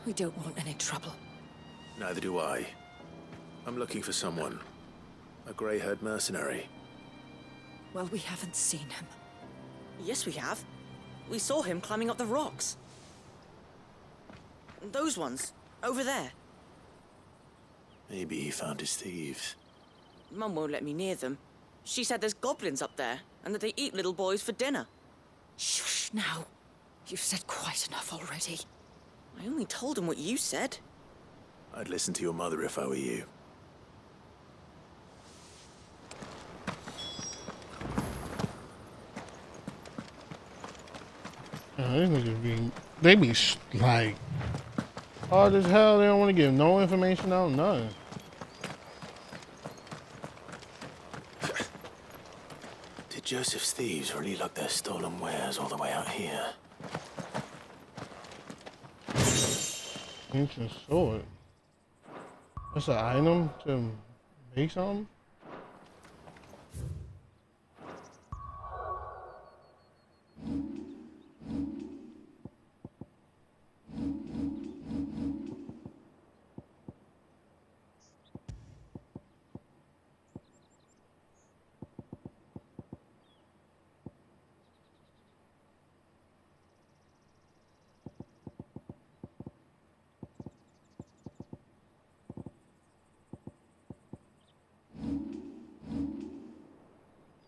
Speaker 6: We don't want any trouble.
Speaker 2: Neither do I. I'm looking for someone. A grey-haired mercenary.
Speaker 6: Well, we haven't seen him.
Speaker 10: Yes, we have. We saw him climbing up the rocks. Those ones, over there.
Speaker 2: Maybe he found his thieves.
Speaker 10: Mum won't let me near them. She said there's goblins up there, and that they eat little boys for dinner.
Speaker 6: Shush now. You've said quite enough already.
Speaker 10: I only told him what you said.
Speaker 2: I'd listen to your mother if I were you.
Speaker 1: These niggas they be like hard as hell. They don't want to give no information out, nothing.
Speaker 2: Did Joseph's thieves really lug their stolen wares all the way out here?
Speaker 1: Ancient sword. That's an item to make something?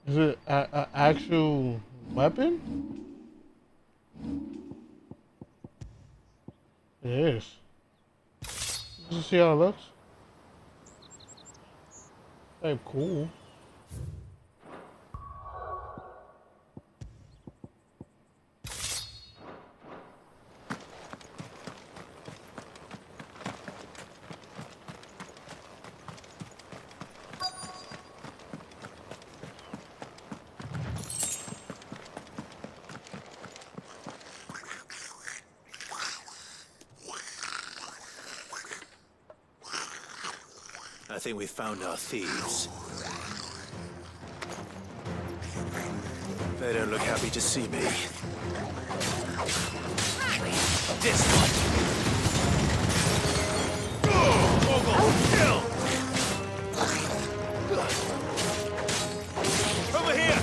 Speaker 1: Is it an actual weapon? It is. Let's see how it looks. Type cool.
Speaker 2: I think we've found our thieves. They don't look happy to see me. This one! Kill! Over here!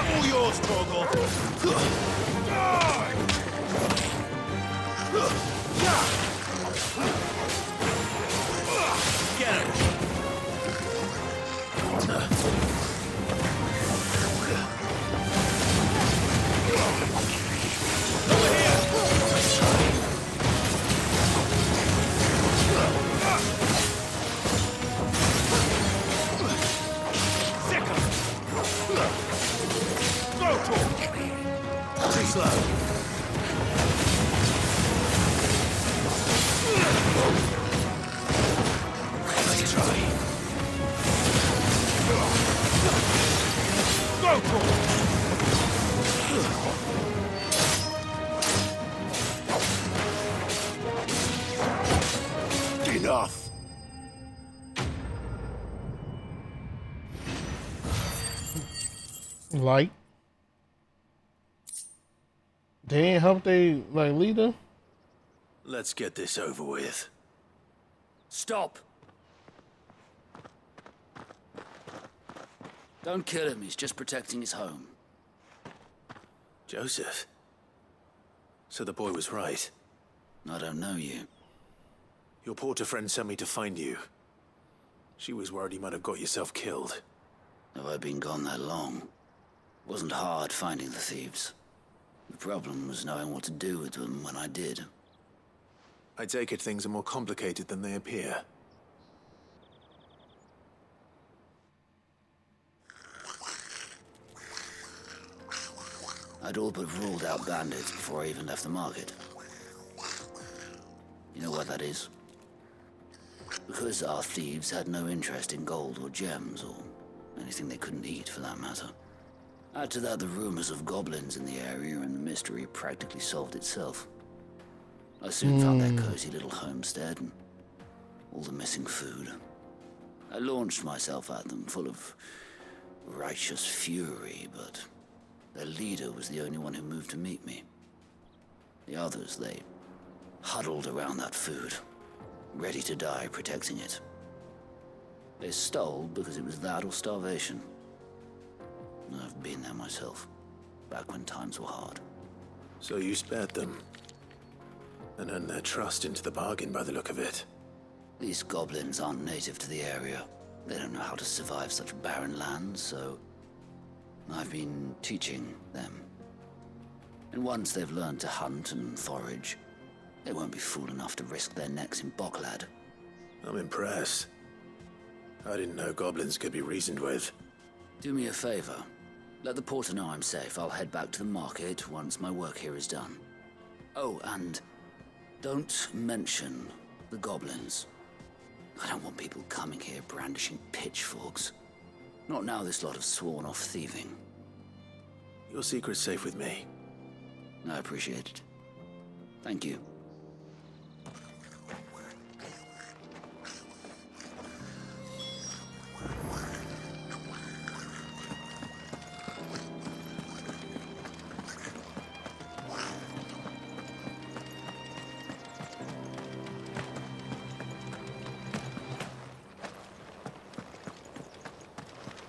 Speaker 2: All yours, Torgal. Get him. Over here. Too slow. Let's try. Go for it. Enough.
Speaker 1: Light. They ain't help they like leader.
Speaker 2: Let's get this over with.
Speaker 21: Stop. Don't kill him, he's just protecting his home.
Speaker 2: Joseph? So the boy was right.
Speaker 21: I don't know you.
Speaker 2: Your porter friend sent me to find you. She was worried you might have got yourself killed.
Speaker 21: Have I been gone that long? It wasn't hard finding the thieves. The problem was knowing what to do with them when I did.
Speaker 2: I take it things are more complicated than they appear.
Speaker 21: I'd all but ruled out bandits before I even left the market. You know what that is? Because our thieves had no interest in gold or gems, or anything they couldn't eat for that matter. Add to that the rumors of goblins in the area, and the mystery practically solved itself. I soon found their cozy little homestead and all the missing food. I launched myself at them, full of righteous fury, but their leader was the only one who moved to meet me. The others, they huddled around that food, ready to die protecting it. They stole because it was that or starvation. I've been there myself, back when times were hard.
Speaker 2: So you spared them, and earned their trust into the bargain by the look of it.
Speaker 21: These goblins aren't native to the area. They don't know how to survive such barren lands, so I've been teaching them. And once they've learned to hunt and forage, they won't be fool enough to risk their necks in Boklad.
Speaker 2: I'm impressed. I didn't know goblins could be reasoned with.
Speaker 21: Do me a favor. Let the porter know I'm safe. I'll head back to the market once my work here is done. Oh, and don't mention the goblins. I don't want people coming here brandishing pitchforks. Not now this lot have sworn off thieving.
Speaker 2: Your secret's safe with me.
Speaker 21: I appreciate it. Thank you.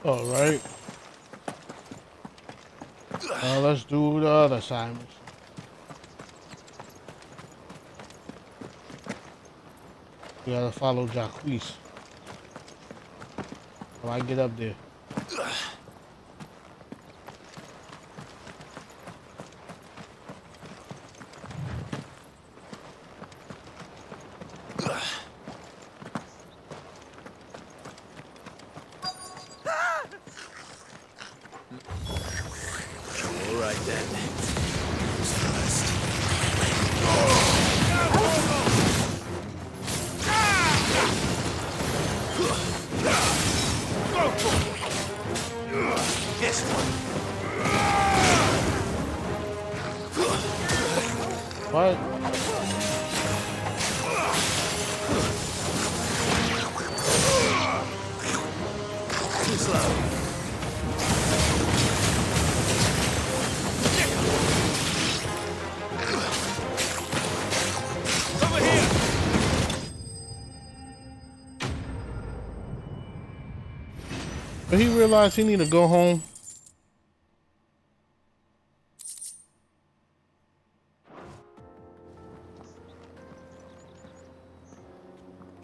Speaker 1: All right. Let's do the other assignments. We gotta follow Jacques. How I get up there? What?
Speaker 2: Too slow. Over here.
Speaker 1: But he realized he need to go home.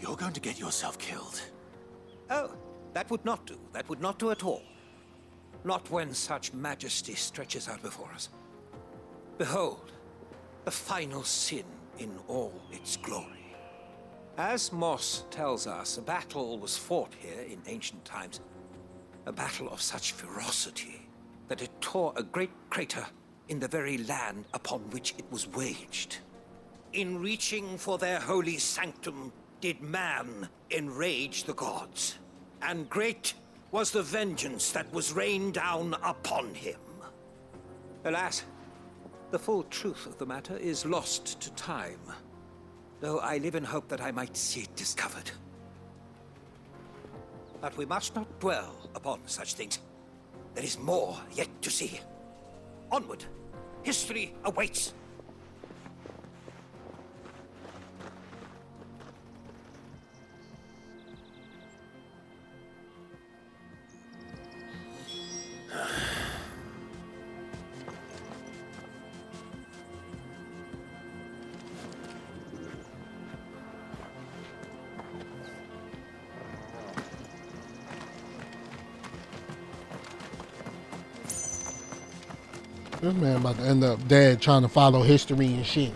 Speaker 8: You're going to get yourself killed. Oh, that would not do. That would not do at all. Not when such majesty stretches out before us. Behold, the final sin in all its glory. As Moss tells us, a battle was fought here in ancient times. A battle of such ferocity that it tore a great crater in the very land upon which it was waged. In reaching for their holy sanctum, did man enrage the gods, and great was the vengeance that was rained down upon him. Alas, the full truth of the matter is lost to time, though I live in hope that I might see it discovered. But we must not dwell upon such things. There is more yet to see. Onward! History awaits!
Speaker 1: This man about to end up dead trying to follow history and shit.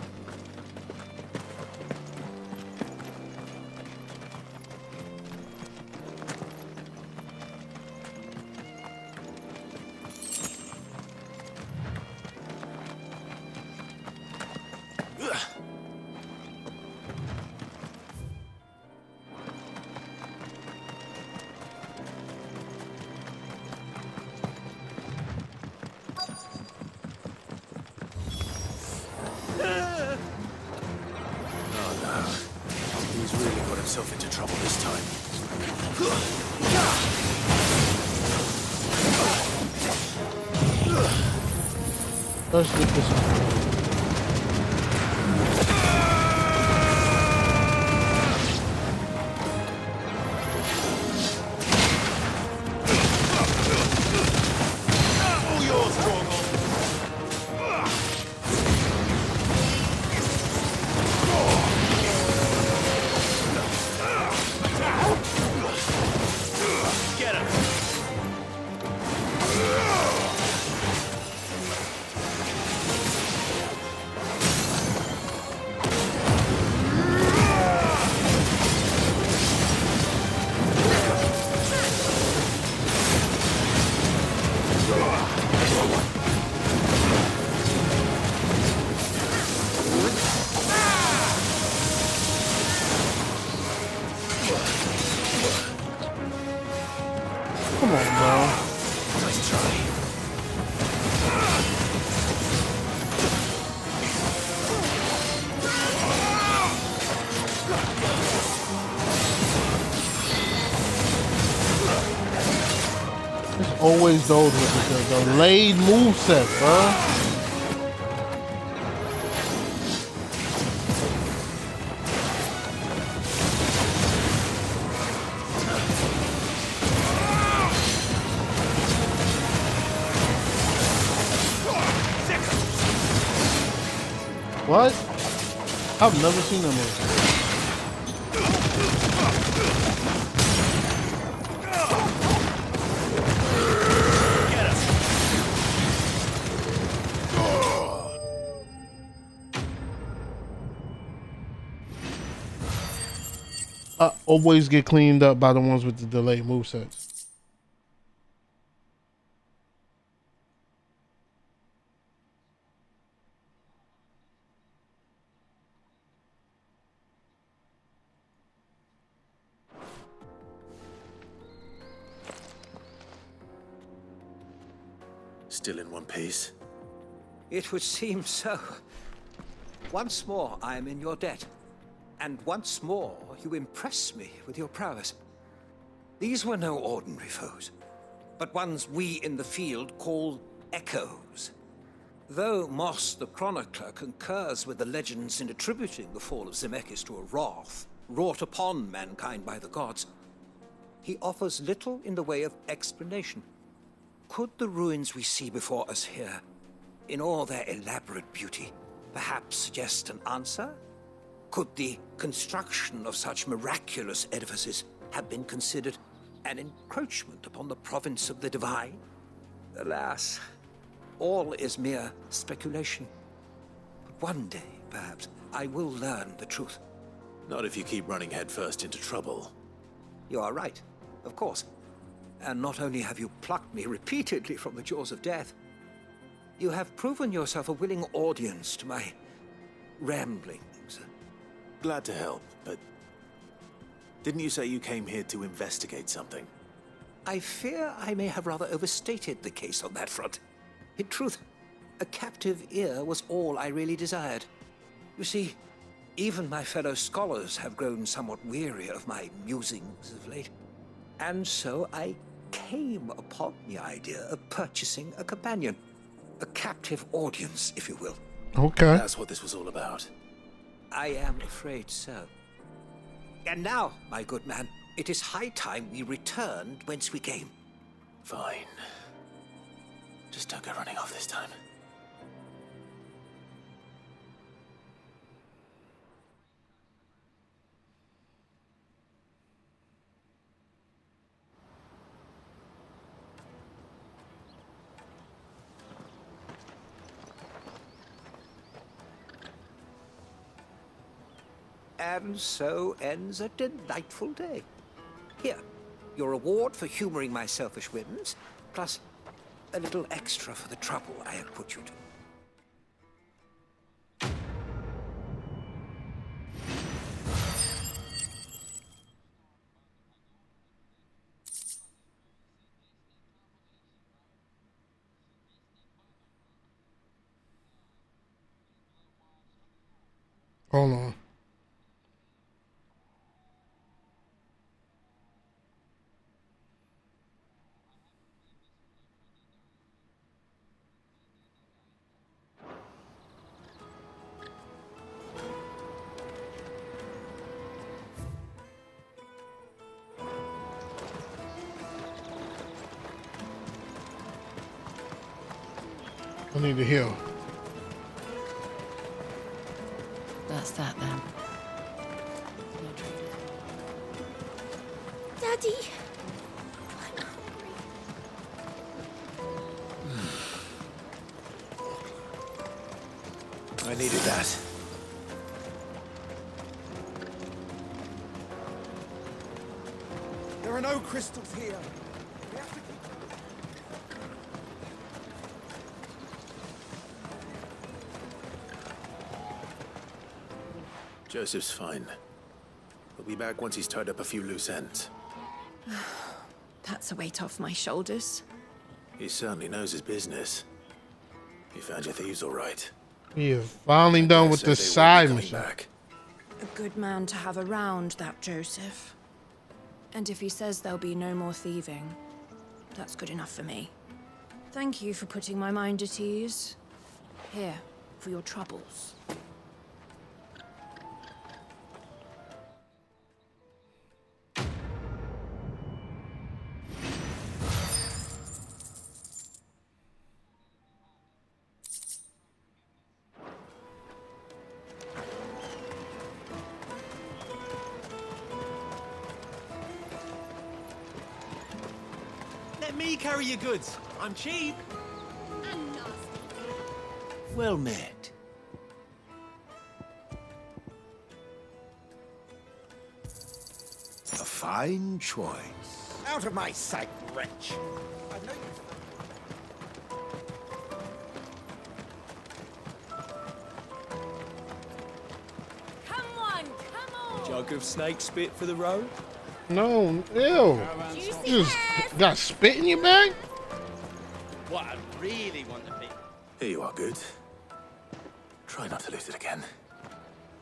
Speaker 2: himself into trouble this time.
Speaker 1: Let's get this one. Come on, bro.
Speaker 2: Nice try.
Speaker 1: It's always those with the delayed moveset, bro. What? I've never seen that movie. I always get cleaned up by the ones with the delayed movesets.
Speaker 2: Still in one piece.
Speaker 8: It would seem so. Once more I am in your debt. And once more you impress me with your prowess. These were no ordinary foes, but ones we in the field call echoes. Though Moss the Chronicler concurs with the legends in attributing the fall of Zemeckis to a wrath wrought upon mankind by the gods, he offers little in the way of explanation. Could the ruins we see before us here, in all their elaborate beauty, perhaps suggest an answer? Could the construction of such miraculous edifices have been considered an encroachment upon the province of the divine? Alas, all is mere speculation. But one day, perhaps, I will learn the truth.
Speaker 2: Not if you keep running headfirst into trouble.
Speaker 8: You are right, of course. And not only have you plucked me repeatedly from the jaws of death, you have proven yourself a willing audience to my ramblings.
Speaker 2: Glad to help, but didn't you say you came here to investigate something?
Speaker 8: I fear I may have rather overstated the case on that front. In truth, a captive ear was all I really desired. You see, even my fellow scholars have grown somewhat weary of my musings of late. And so I came upon the idea of purchasing a companion. A captive audience, if you will.
Speaker 1: Okay.
Speaker 2: That's what this was all about.
Speaker 8: I am afraid so. And now, my good man, it is high time we returned whence we came.
Speaker 2: Fine. Just don't go running off this time.
Speaker 8: And so ends a delightful day. Here, your reward for humoring my selfish whims, plus a little extra for the trouble I have put you to.
Speaker 1: Hold on. I need to heal.
Speaker 4: That's that then.
Speaker 13: Daddy!
Speaker 8: I needed that.
Speaker 5: There are no crystals here. We have to keep...
Speaker 2: Joseph's fine. He'll be back once he's tied up a few loose ends.
Speaker 9: That's a weight off my shoulders.
Speaker 2: He certainly knows his business. You found your thieves all right.
Speaker 1: We have finally done with the side mission.
Speaker 9: A good man to have around, that Joseph. And if he says there'll be no more thieving, that's good enough for me. Thank you for putting my mind at ease. Here, for your troubles.
Speaker 5: Let me carry your goods. I'm cheap.
Speaker 14: Well met. A fine choice.
Speaker 5: Out of my sight, wretch. I know
Speaker 13: Come on!
Speaker 19: Jug of snake spit for the road?
Speaker 1: No, ew. You just got spit in your bag?
Speaker 3: What I really want to be.
Speaker 2: Here you are, good. Try not to lose it again.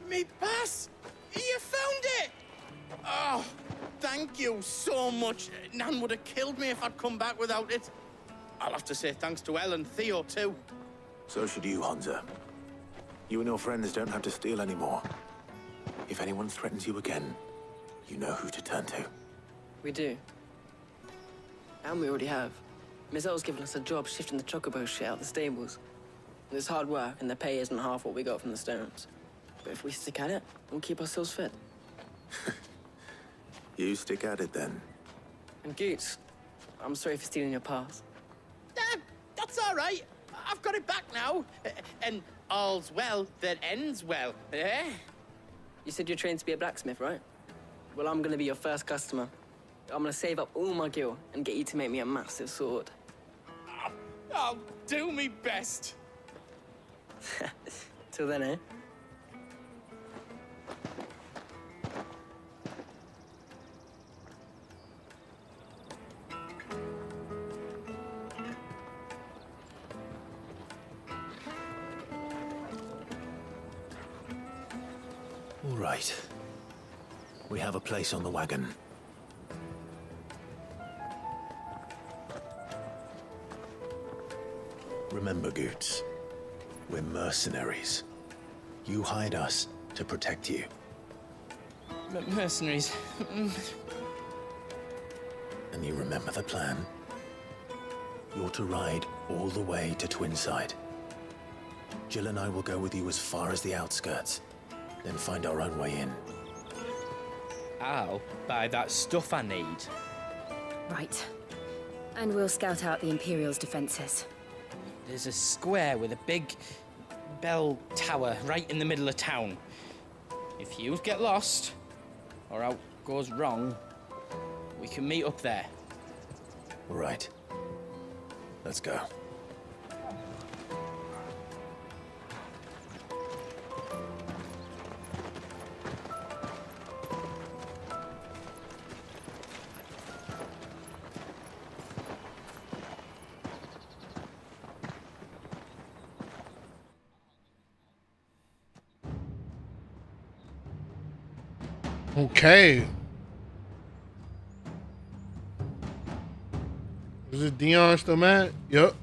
Speaker 3: Me pass! You found it! Oh, thank you so much. Nan would have killed me if I'd come back without it. I'll have to say thanks to Elle and Theo, too.
Speaker 2: So should you, Hansa. You and your friends don't have to steal anymore. If anyone threatens you again, you know who to turn to.
Speaker 10: We do. And we already have. Miss Elle's given us a job shifting the chocobo shit out the stables. It's hard work, and the pay isn't half what we got from the Stones. But if we stick at it, we'll keep ourselves fit.
Speaker 2: You stick at it, then.
Speaker 10: And Goots, I'm sorry for stealing your pass.
Speaker 3: That's all right. I've got it back now. And all's well that ends well, eh?
Speaker 10: You said you're trained to be a blacksmith, right? Well, I'm gonna be your first customer. I'm gonna save up all my gil and get you to make me a massive sword.
Speaker 3: I'll do me best.
Speaker 10: Till then, eh?
Speaker 2: All right. We have a place on the wagon. Remember, Goots, we're mercenaries. You hired us to protect you.
Speaker 3: Mercenaries.
Speaker 2: And you remember the plan? You're to ride all the way to Twinside. Jill and I will go with you as far as the outskirts, then find our own way in.
Speaker 22: I'll buy that stuff I need.
Speaker 23: Right. And we'll scout out the Imperial's defenses.
Speaker 22: There's a square with a big bell tower right in the middle of town. If you get lost, or out goes wrong, we can meet up there.
Speaker 2: All right. Let's go.
Speaker 1: Okay. Is it Dion still mad? Yep.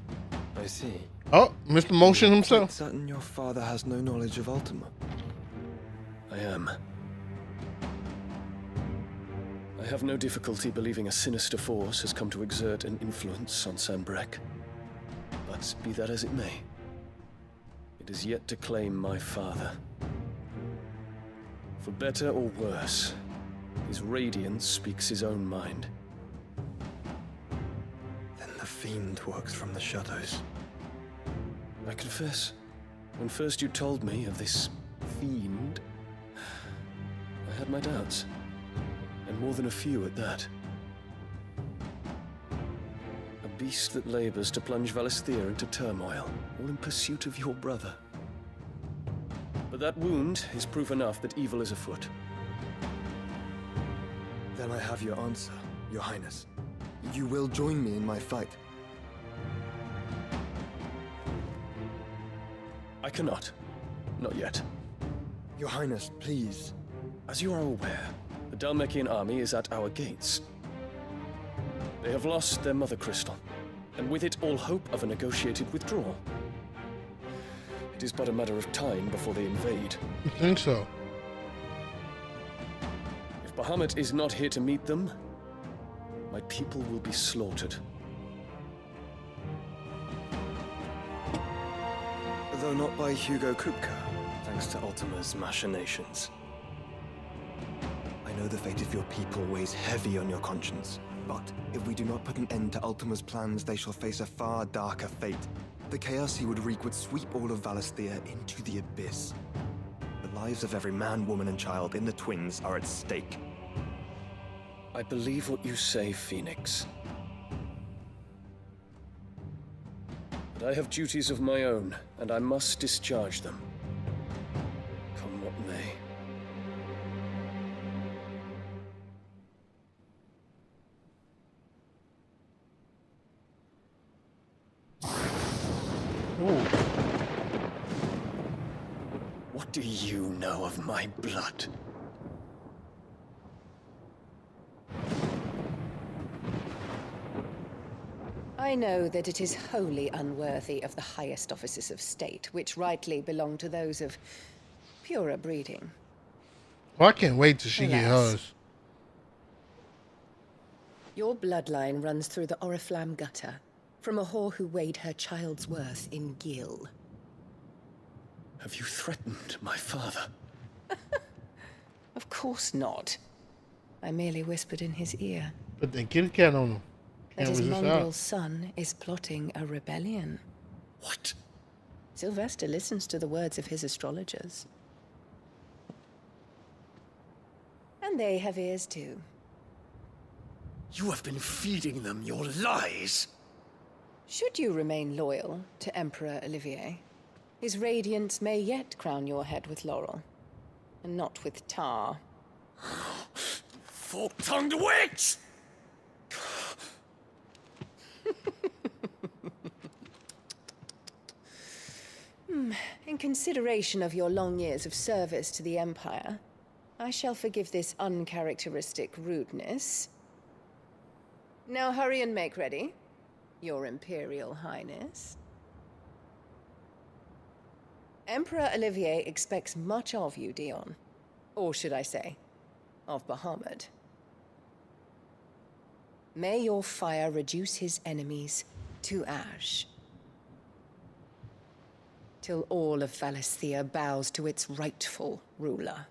Speaker 24: I see.
Speaker 1: Oh, Mr. Motion himself.
Speaker 24: Certain your father has no knowledge of Ultima.
Speaker 25: I am. I have no difficulty believing a sinister force has come to exert an influence on Sanbreque. But be that as it may, It is yet to claim my father. For better or worse, his radiance speaks his own mind.
Speaker 24: Then the fiend works from the shadows.
Speaker 25: I confess, when first you told me of this fiend, I had my doubts, and more than a few at that. A beast that labors to plunge Valisthea into turmoil, all in pursuit of your brother. But that wound is proof enough that evil is afoot.
Speaker 24: Then I have your answer, Your Highness. You will join me in my fight.
Speaker 25: I cannot. Not yet.
Speaker 24: Your Highness, please.
Speaker 25: As you are aware, the Dhalmekian army is at our gates. They have lost their mother crystal, and with it all hope of a negotiated withdrawal. It is but a matter of time before they invade.
Speaker 1: You think so?
Speaker 25: If Bahamut is not here to meet them, my people will be slaughtered.
Speaker 24: Though not by Hugo Kupka, thanks to Ultima's machinations. I know the fate of your people weighs heavy on your conscience, but if we do not put an end to Ultima's plans, they shall face a far darker fate. The chaos he would wreak would sweep all of Valisthea into the abyss. The lives of every man, woman, and child in the Twins are at stake.
Speaker 25: I believe what you say, Phoenix. But I have duties of my own, and I must discharge them. Come what may. What do you know of my blood?
Speaker 7: I know that it is wholly unworthy of the highest offices of state, which rightly belong to those of purer breeding.
Speaker 1: Well, I can't wait till she get hers.
Speaker 7: Your bloodline runs through the Oriflamme gutter, from a whore who weighed her child's worth in gil.
Speaker 25: Have you threatened my father?
Speaker 7: Of course not. I merely whispered in his ear.
Speaker 1: But they get a cat on him.
Speaker 7: That his mongrel son is plotting a rebellion.
Speaker 25: What?
Speaker 7: Sylvester listens to the words of his astrologers. And they have ears too.
Speaker 25: You have been feeding them your lies.
Speaker 7: Should you remain loyal to Emperor Olivier, his radiance may yet crown your head with laurel, and not with tar.
Speaker 25: Fork-tongued witch!
Speaker 7: In consideration of your long years of service to the Empire, I shall forgive this uncharacteristic rudeness. Now hurry and make ready, Your Imperial Highness. Emperor Olivier expects much of you, Dion. Or should I say, of Bahamut. May your fire reduce his enemies to ash, till all of Valisthea bows to its rightful ruler.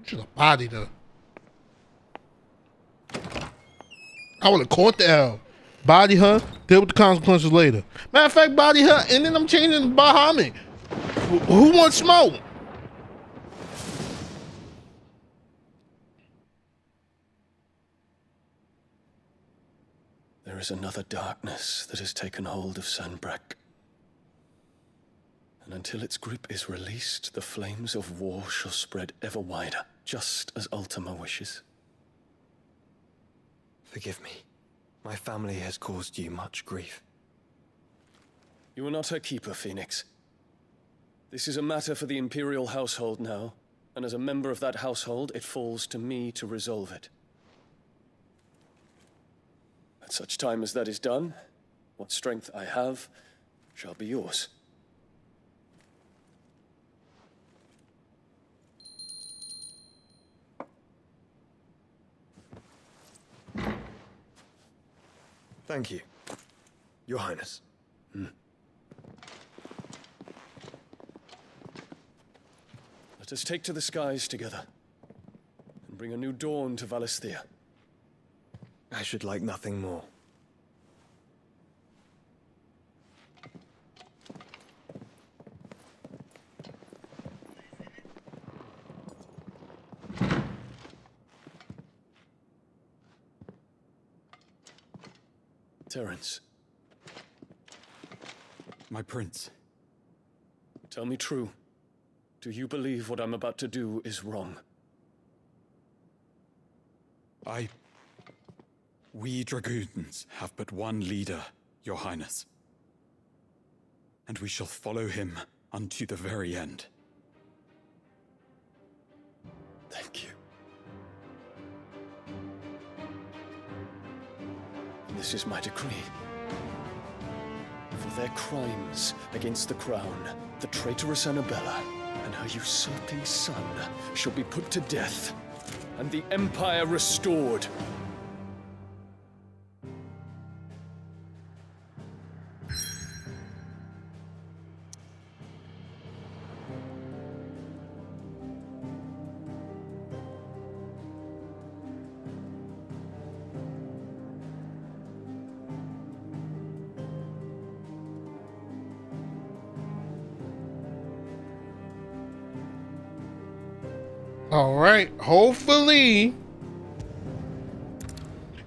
Speaker 1: Should have bodied her. I would have caught the L. Body her, deal with the consequences later. Matter of fact, body her, and then I'm changing to Bahamut. Who wants smoke?
Speaker 25: There is another darkness that has taken hold of Sanbreque. And until its grip is released, the flames of war shall spread ever wider, just as Ultima wishes.
Speaker 24: Forgive me. My family has caused you much grief.
Speaker 25: You are not her keeper, Phoenix. This is a matter for the Imperial household now, and as a member of that household, it falls to me to resolve it. At such time as that is done, what strength I have shall be yours.
Speaker 24: Thank you, Your Highness.
Speaker 25: Let us take to the skies together and bring a new dawn to Valisthea.
Speaker 24: I should like nothing more.
Speaker 25: Terence.
Speaker 11: My prince.
Speaker 25: Tell me true. Do you believe what I'm about to do is wrong?
Speaker 11: We dragoons have but one leader, Your Highness. And we shall follow him unto the very end.
Speaker 25: Thank you. This is my decree. For their crimes against the crown, the traitorous Annabella and her usurping son shall be put to death, and the Empire restored.
Speaker 1: All right. Hopefully,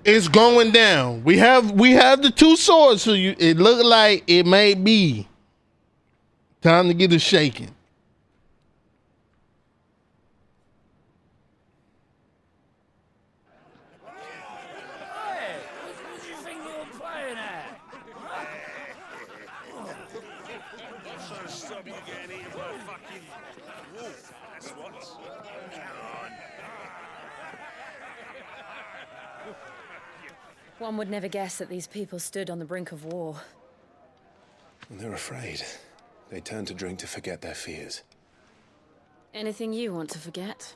Speaker 1: it's going down. We have the two swords, so it looked like it may be time to get it shaken.
Speaker 23: One would never guess that these people stood on the brink of war.
Speaker 2: They're afraid. They turn to drink to forget their fears.
Speaker 23: Anything you want to forget?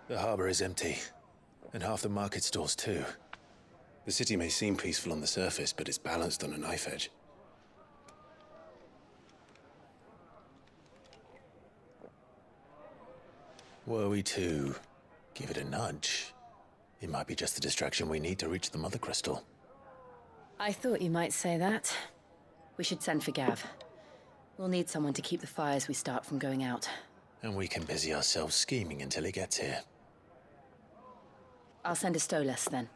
Speaker 2: The harbor is empty, and half the market stalls too. The city may seem peaceful on the surface, but it's balanced on a knife edge. Were we to give it a nudge, it might be just the distraction we need to reach the Mother Crystal.
Speaker 23: I thought you might say that. We should send for Gav. We'll need someone to keep the fires we start from going out.
Speaker 2: And we can busy ourselves scheming until he gets here.
Speaker 23: I'll send a Stolas then.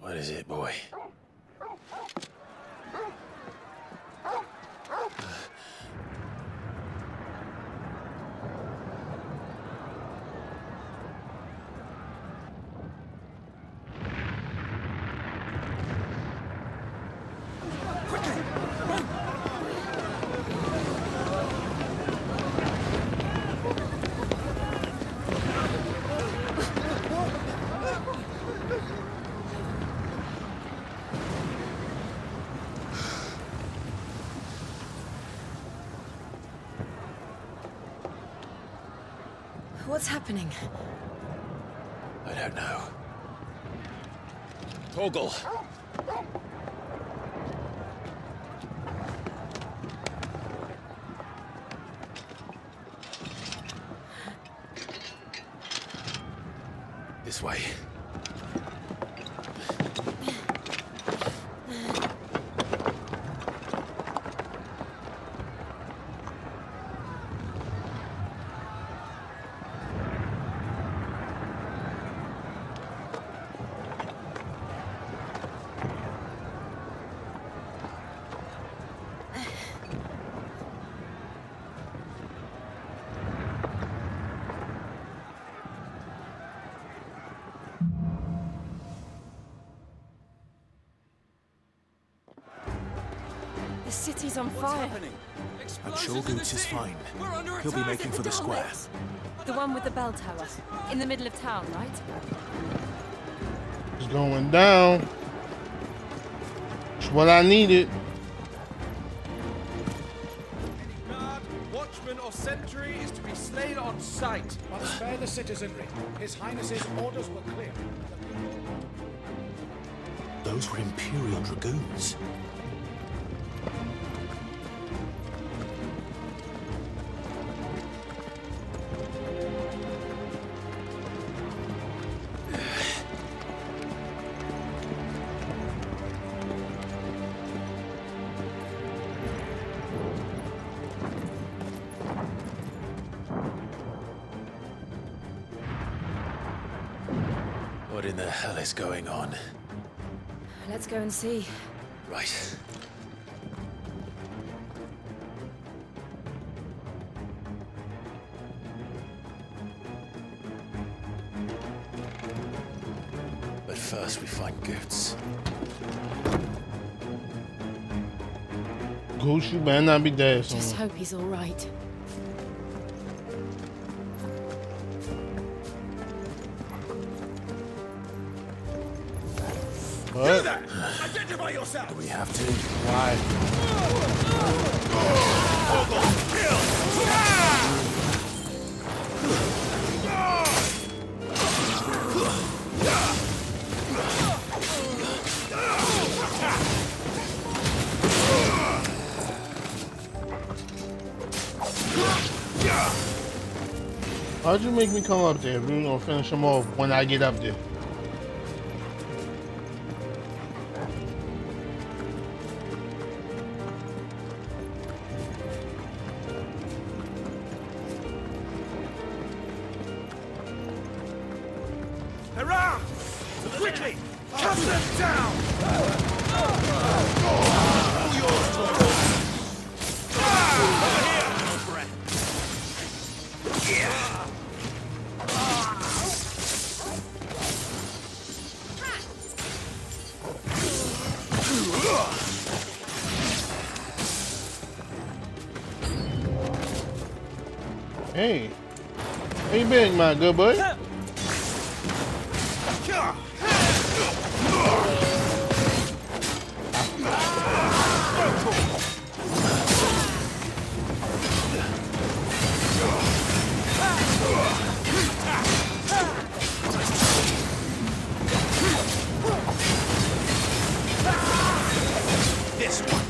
Speaker 2: What is it, boy?
Speaker 23: What's happening?
Speaker 2: I don't know.
Speaker 20: Torgal!
Speaker 2: This way.
Speaker 13: The city's on fire.
Speaker 2: I'm sure Goots is fine. He'll be making for the square.
Speaker 13: The one with the bell tower. In the middle of town, right?
Speaker 1: It's going down. It's what I needed.
Speaker 12: Guard, watchman, or sentry is to be slain on sight.
Speaker 15: But spare the citizenry. His Highness's orders were clear.
Speaker 2: Those were Imperial Dragoons. What in the hell is going on?
Speaker 13: Let's go and see.
Speaker 2: Right. But first we find Goots.
Speaker 1: Goose, you better not be dead.
Speaker 13: Just hope he's all right.
Speaker 1: What?
Speaker 12: Identify yourself!
Speaker 2: Do we have to?
Speaker 1: Why? Why'd you make me come up there? We're gonna finish them off when I get up there.
Speaker 12: Around! Quickly! Cut them down! All yours, Torgo! Over here!
Speaker 1: Hey, how you been, my good boy?
Speaker 12: This one.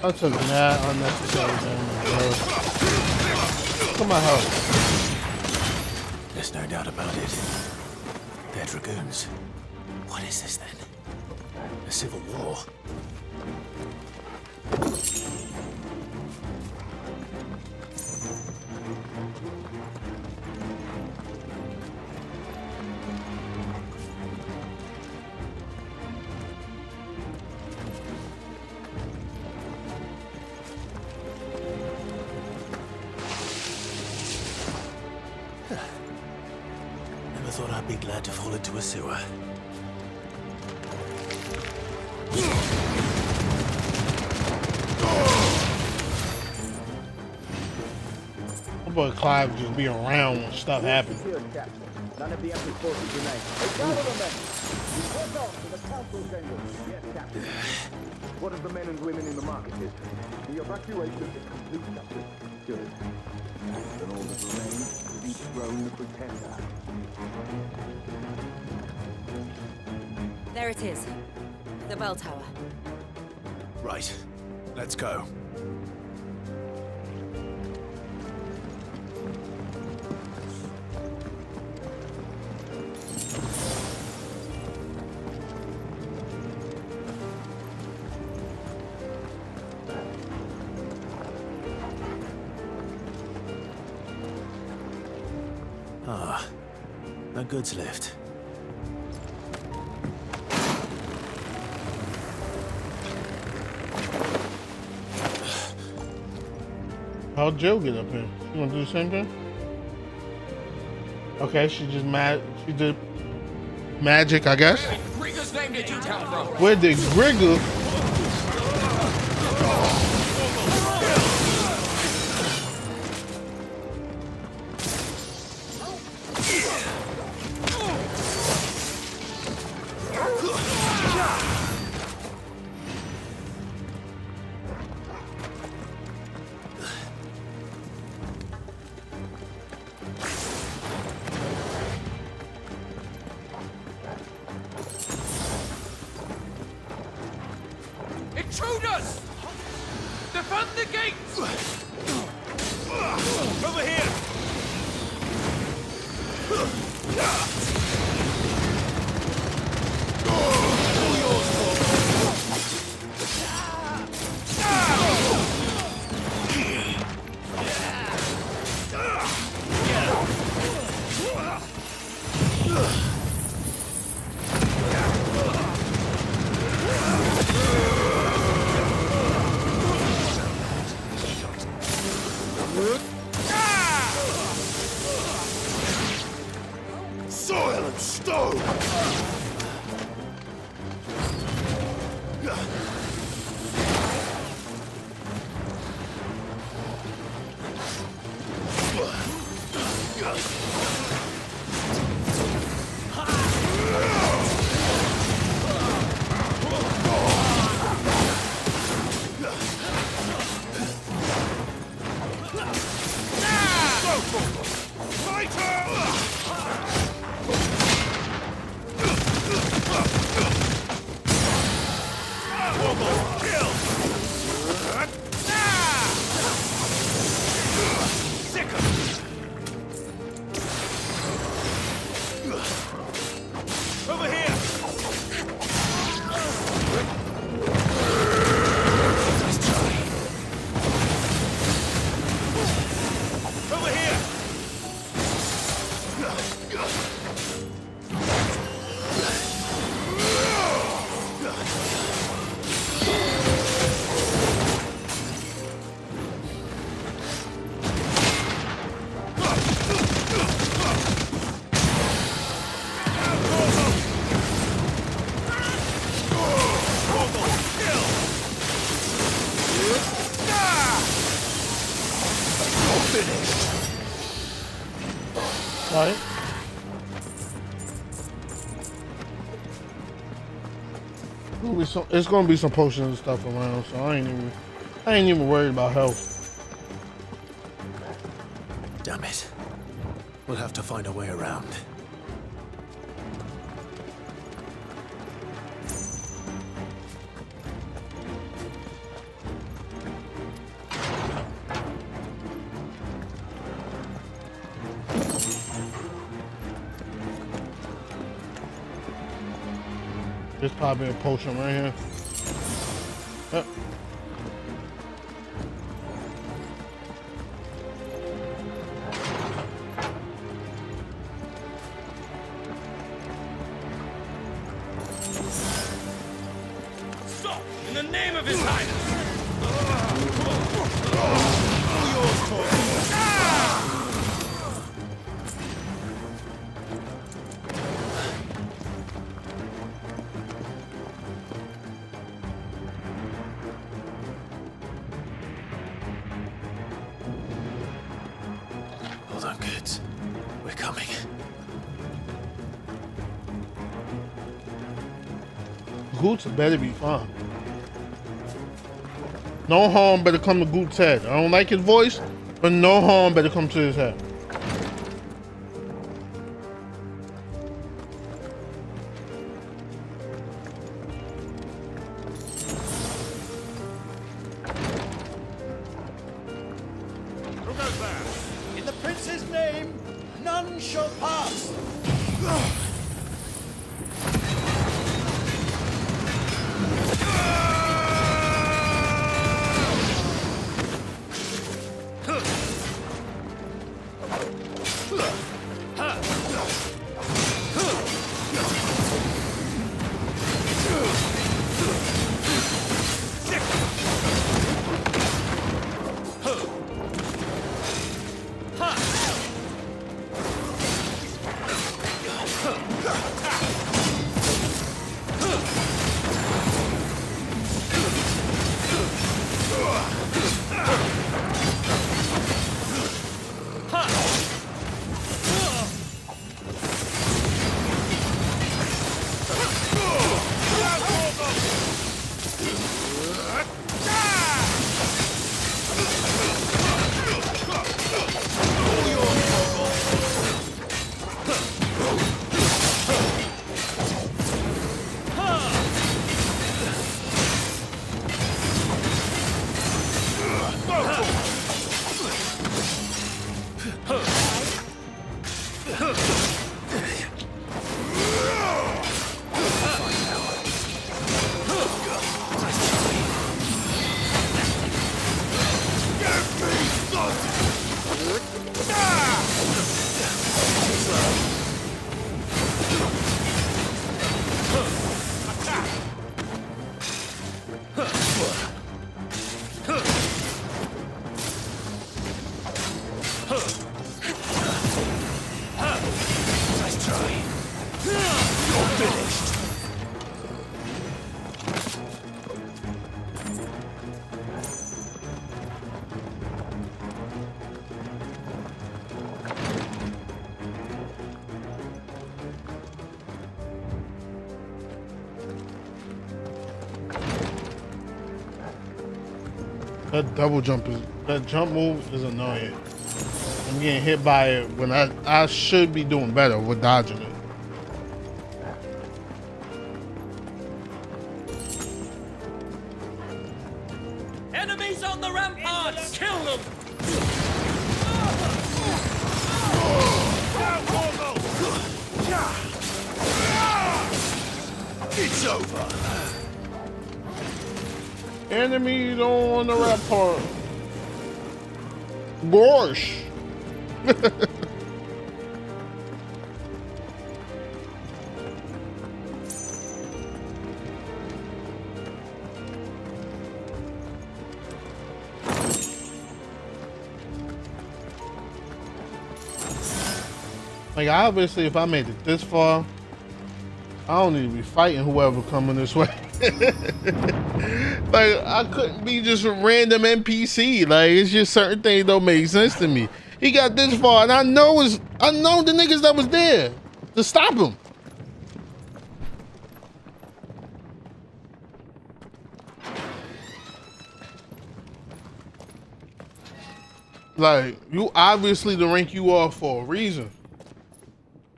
Speaker 1: I took that unnecessary damage, bro. Come on, help.
Speaker 2: There's no doubt about it. They're dragoons. What is this then? A civil war? Never thought I'd be glad to fall into a sewer.
Speaker 1: My boy Clive just be around when stuff happens.
Speaker 6: None of the Emperor's forces remain. Gather the men. Report on to the council chambers. Yes, Captain. What of the men and women in the market district? The evacuation is complete, Captain. Good. Then all that remains is to dethrone the Pretender.
Speaker 13: There it is. The bell tower.
Speaker 2: Right. Let's go. Ah, the goods lift.
Speaker 1: How'd Jill get up here? You wanna do the same thing? Okay, she just she did magic, I guess.
Speaker 16: Grigger's name did you come from?
Speaker 1: Where did Grigger?
Speaker 16: Intruders! Defend the gates! Over here!
Speaker 14: Soil and stone!
Speaker 16: Over here! Over here!
Speaker 1: Alright. It's gonna be some potions and stuff around, so I ain't even worried about health.
Speaker 2: Damn it. We'll have to find a way around.
Speaker 1: There's probably a potion right here. Yep.
Speaker 16: Stop! In the name of His Highness!
Speaker 2: Hold on, kids. We're coming.
Speaker 1: Goots better be fine. No harm better come to Goot's head. I don't like his voice, but no harm better come to his head.
Speaker 15: Who goes there? In the prince's name, none shall pass.
Speaker 1: That double jump is, that jump move is annoying. I'm getting hit by it when I should be doing better with dodging it.
Speaker 16: Enemies on the ramparts! Kill them!
Speaker 15: It's over.
Speaker 1: Enemies on the rampart. Gosh. Like, obviously, if I made it this far, I don't need to be fighting whoever coming this way. Like, I couldn't be just a random NPC. Like, it's just certain things don't make sense to me. He got this far, and I know the niggas that was there to stop him. Like, you obviously to rank you off for a reason.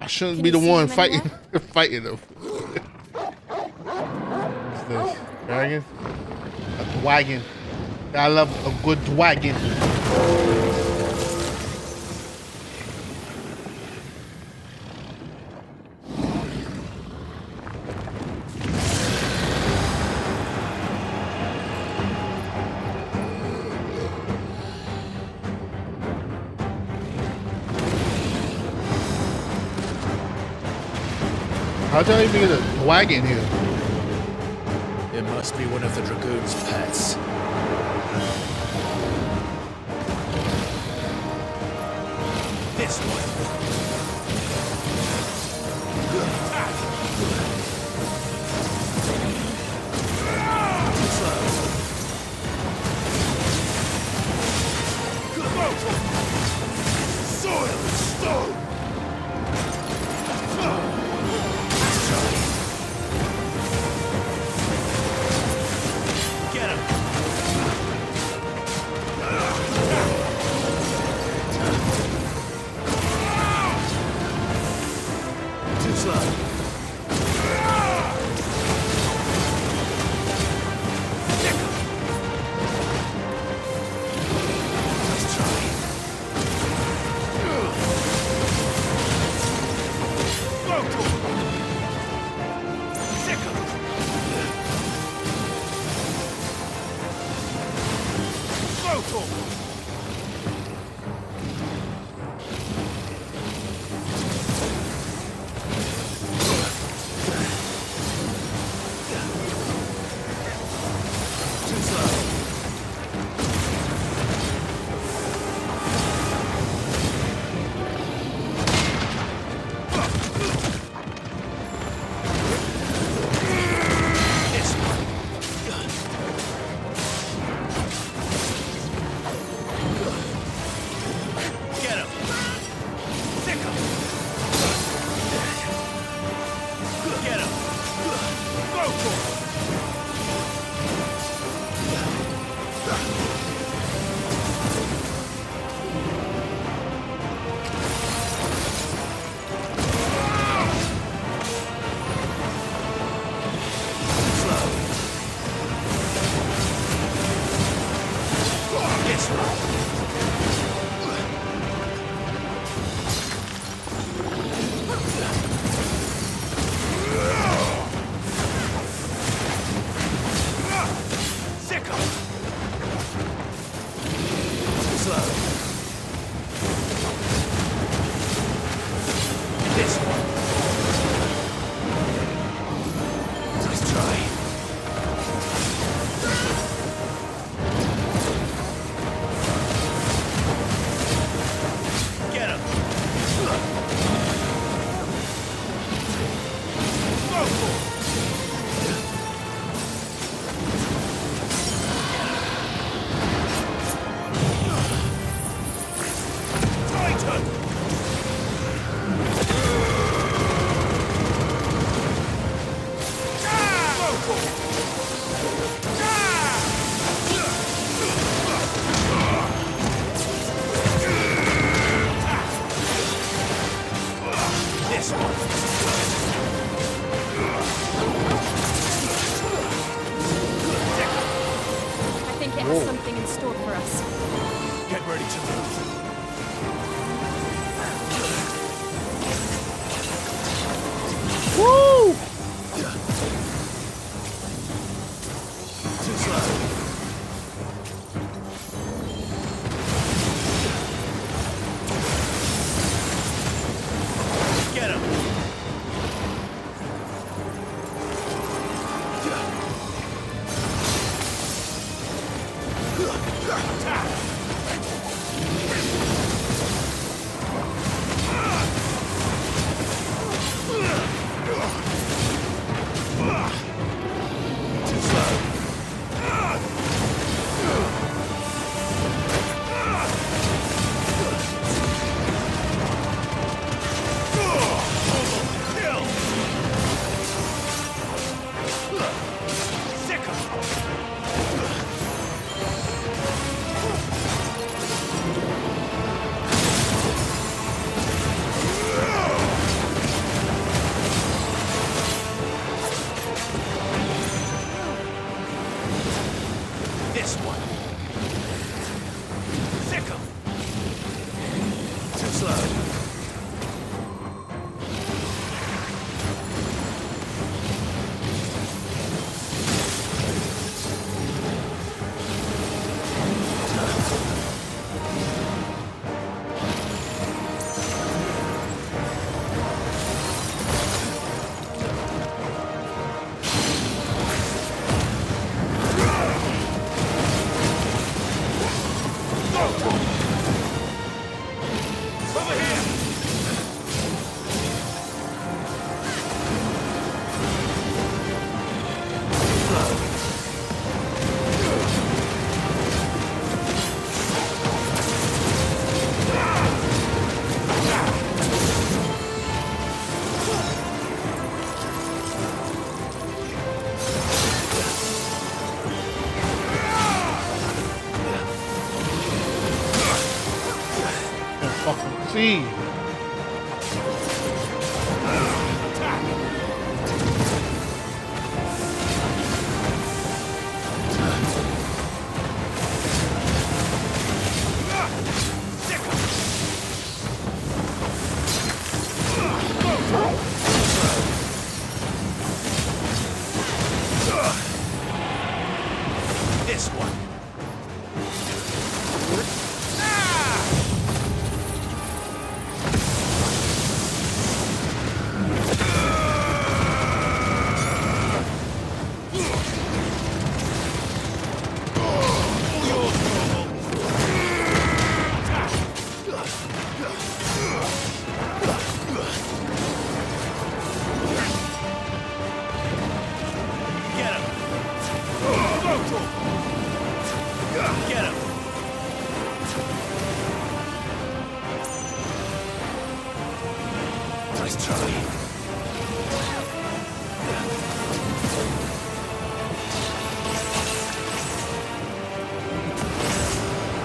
Speaker 1: I shouldn't be the one fighting fighting them. What's this? Dragon? A dwagon. I love a good dwagon. How'd y'all even get a wagon here?
Speaker 2: It must be one of the Dragoon's pets.
Speaker 15: This one. Soil and stone. Get him. Too slow. Let's try.
Speaker 1: see.
Speaker 15: This one. Get him! Get him! Nice try.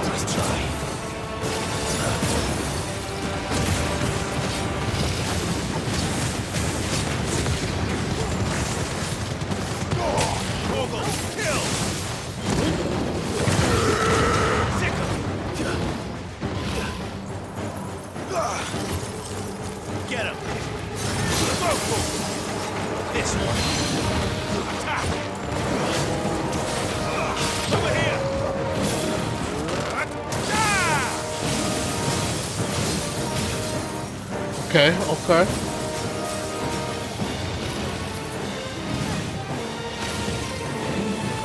Speaker 15: Nice try. Vogel, kill! Sick Get him! Vogel! This one. Attack! Over here!
Speaker 1: Okay, okay.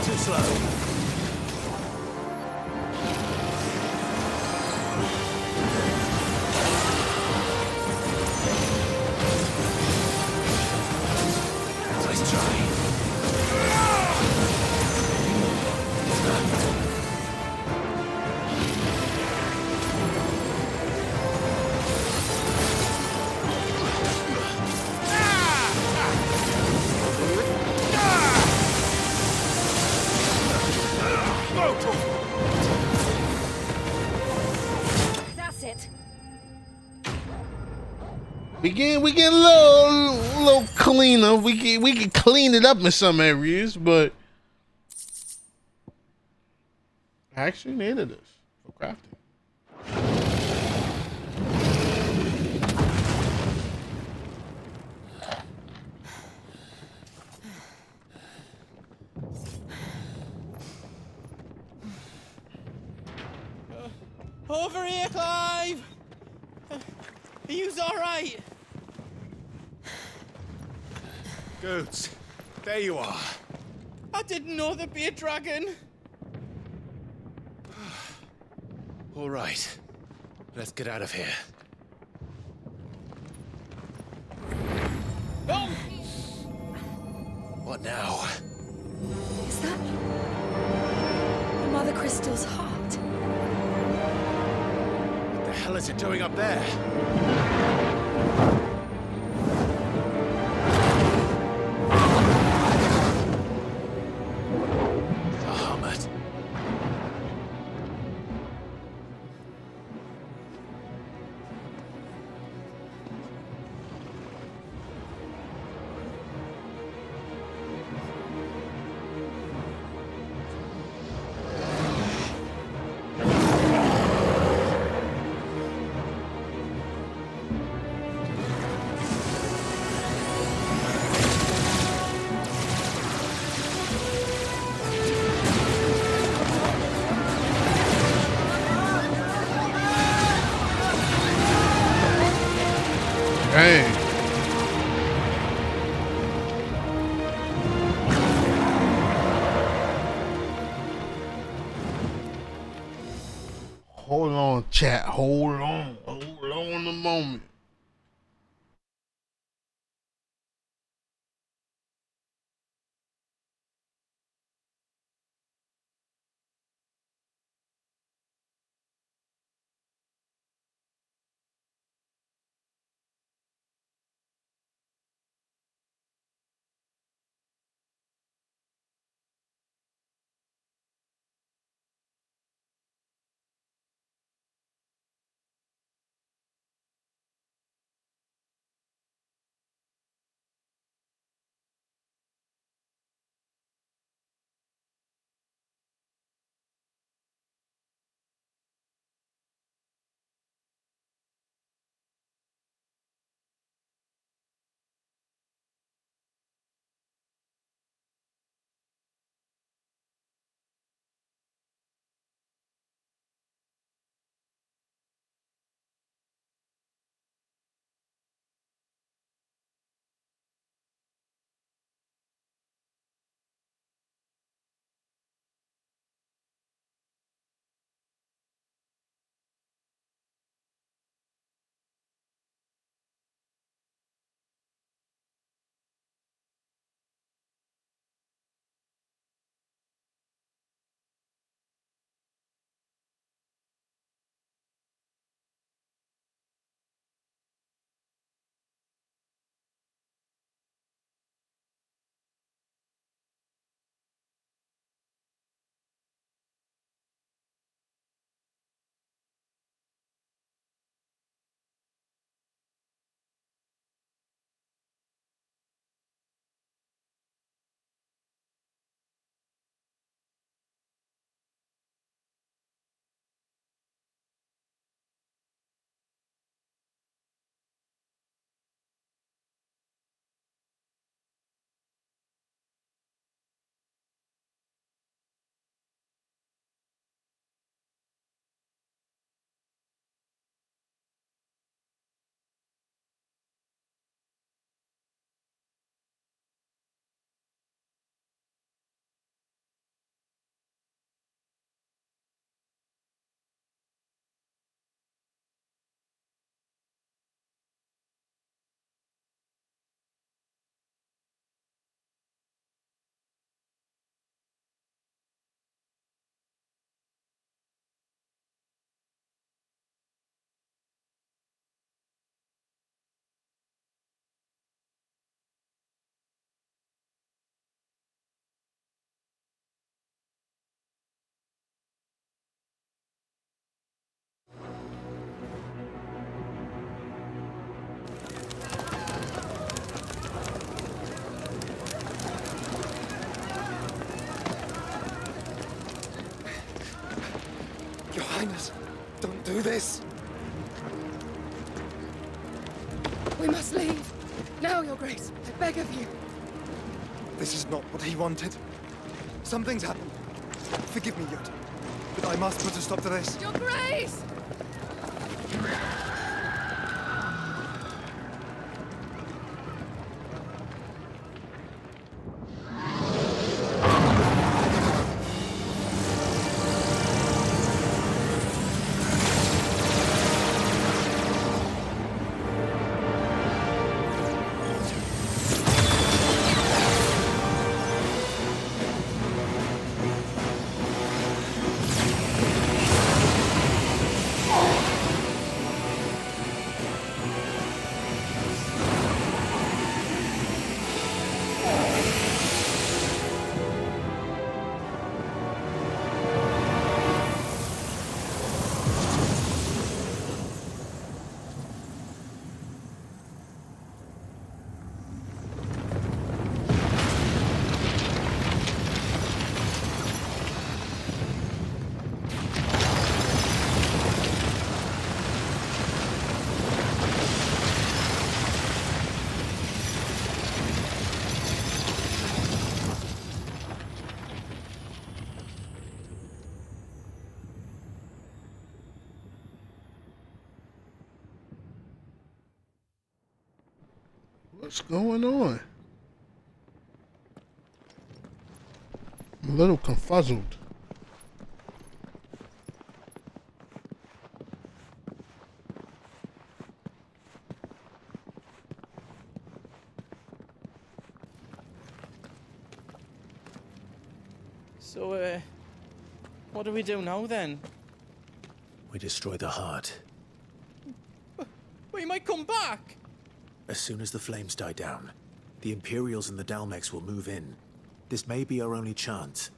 Speaker 15: Too slow. Nice try.
Speaker 13: That's it.
Speaker 1: We get a little cleaner. We can clean it up in some areas, but I actually needed this for crafting.
Speaker 3: Over here, Clive! Are you alright?
Speaker 15: Goods, there you are.
Speaker 3: I didn't know there'd be a dragon.
Speaker 15: All right, let's get out of here.
Speaker 3: Oh!
Speaker 15: What now?
Speaker 13: Is that Mother Crystal's heart?
Speaker 15: What the hell is it doing up there? Bahamut.
Speaker 1: Hey. Hold on, chat. Hold on. Hold on a moment.
Speaker 4: do this.
Speaker 8: We must leave. Now, Your Grace. I beg of you.
Speaker 4: This is not what he wanted. Something's happened. Forgive me, Yod, but I must put a stop to this.
Speaker 8: Your Grace!
Speaker 1: What's going on? I'm a little confuzzled.
Speaker 22: So, what do we do now then?
Speaker 2: We destroy the heart.
Speaker 22: We might come back!
Speaker 2: As soon as the flames die down, the Imperials and the Dalmex will move in. This may be our only chance.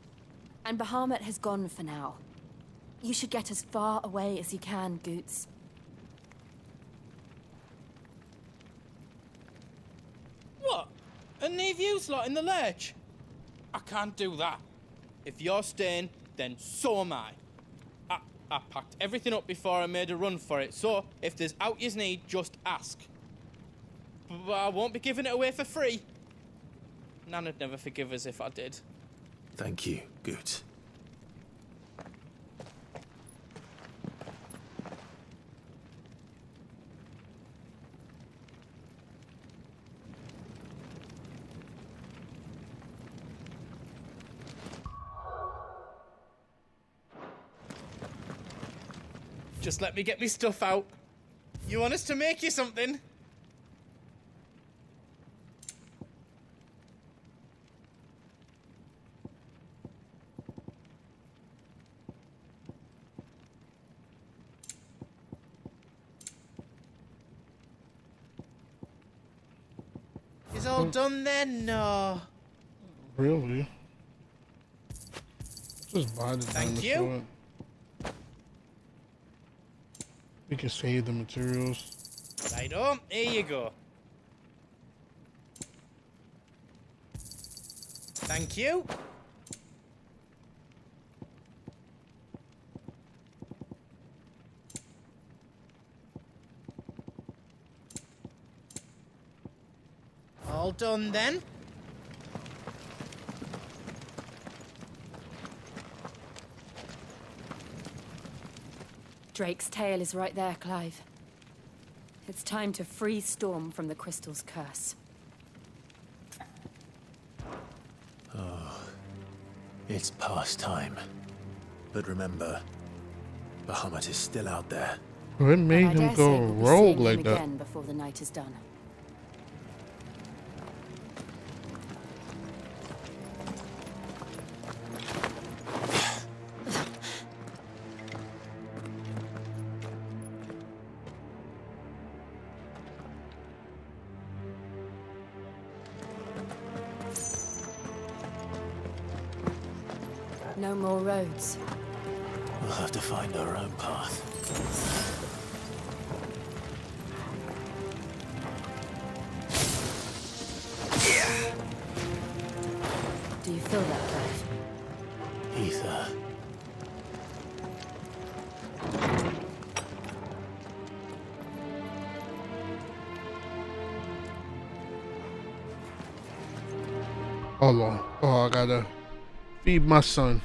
Speaker 13: And Bahamut has gone for now. You should get as far away as you can, Goots.
Speaker 22: What? And leave you lot in the lurch? I can't do that. If you're staying, then so am I. I packed everything up before I made a run for it, so if there's out yous need, just ask. But I won't be giving it away for free. Nan'd never forgive us if I did.
Speaker 2: Thank you, Goots.
Speaker 22: Just let me get me stuff out. You want us to make you something? Is all done then? No.
Speaker 1: Really? Just buy the
Speaker 22: Thank you.
Speaker 1: dinosaur. We can save the materials.
Speaker 22: Right on, here you go. Thank you. All done then.
Speaker 13: Drake's tail is right there, Clive. It's time to free Storm from the crystal's curse.
Speaker 2: Oh, it's past time. But remember, Bahamut is still out there.
Speaker 1: What made
Speaker 13: And I
Speaker 1: him
Speaker 13: dare
Speaker 1: go
Speaker 13: say we'll be
Speaker 1: rogue
Speaker 13: seeing him
Speaker 1: like that?
Speaker 13: again before the night is done. No more roads.
Speaker 2: We'll have to find our own path.
Speaker 13: Do you feel that, Clive?
Speaker 2: Ether.
Speaker 1: Hold on. Oh, I gotta feed my son.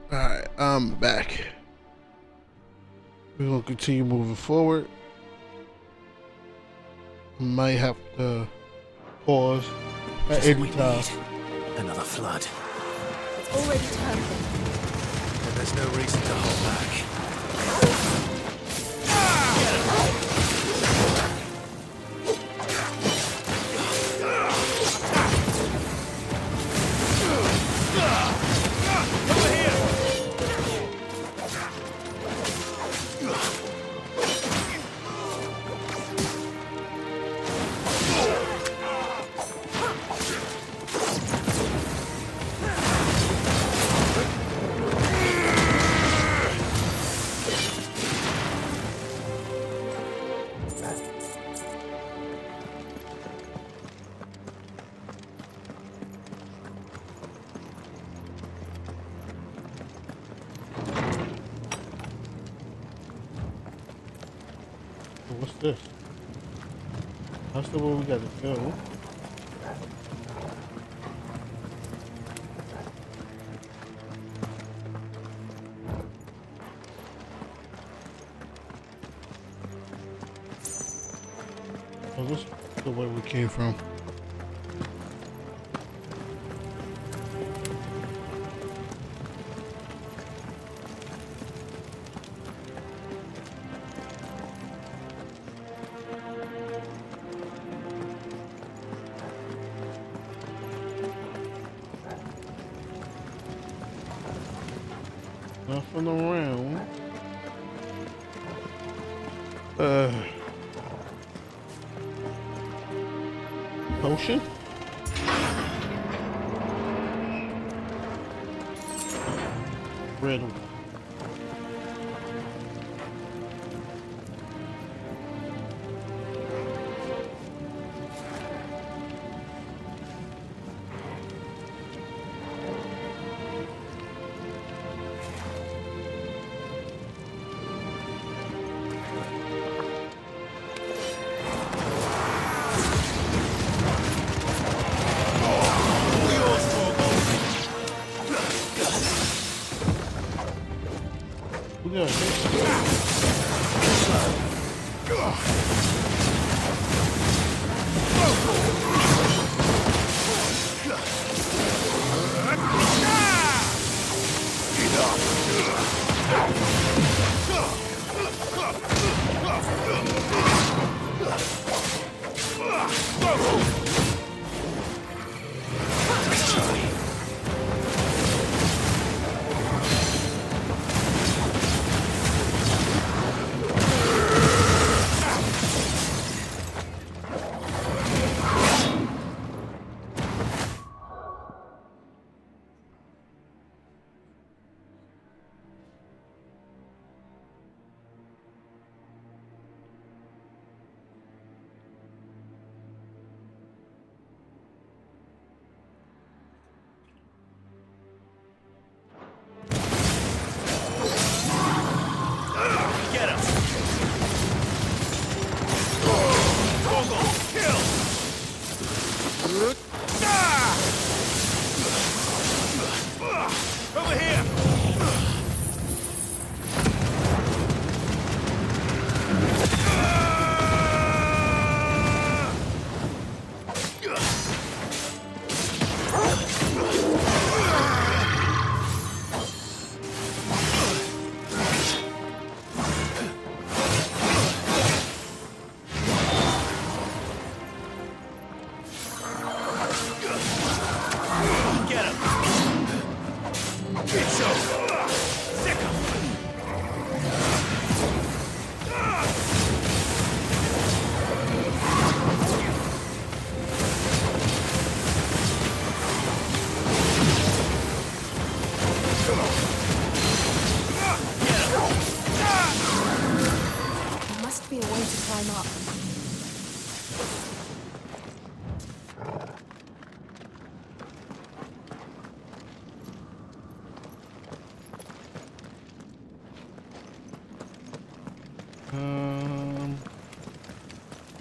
Speaker 1: Alright, I'm back. We're gonna continue moving forward. Might have to pause at any time.
Speaker 2: Another flood.
Speaker 13: It's already turned.
Speaker 2: Then there's no reason to hold back.
Speaker 1: What's this? That's the way we gotta go. Oh, this is the way we came from. Nothing around. Potion? Riddle.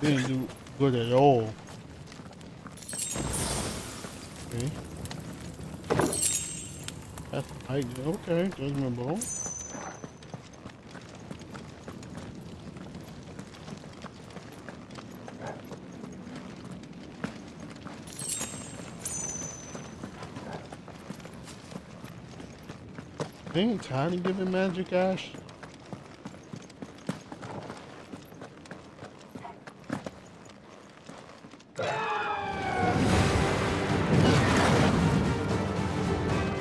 Speaker 1: Didn't do good at all. Okay. That's Okay, judgment ball. They ain't tired of giving magic ash.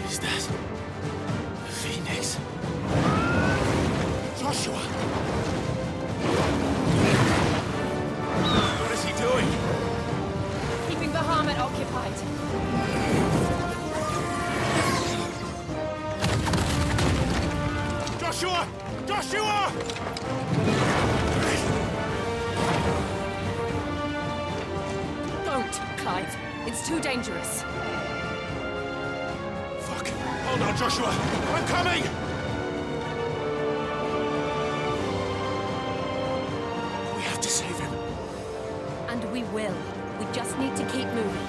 Speaker 2: Is that the Phoenix? Joshua! What is he doing?
Speaker 13: Keeping Bahamut occupied.
Speaker 15: Joshua! Joshua!
Speaker 13: Don't, Clive. It's too dangerous.
Speaker 15: Fuck! Hold on, Joshua! I'm coming!
Speaker 2: We have to save him.
Speaker 13: And we will. We just need to keep moving.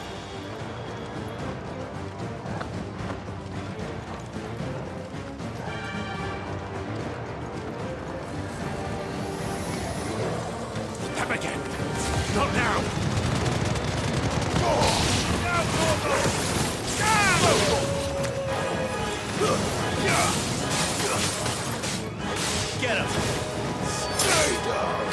Speaker 15: Them again! Not now!
Speaker 2: Get him! Stay down!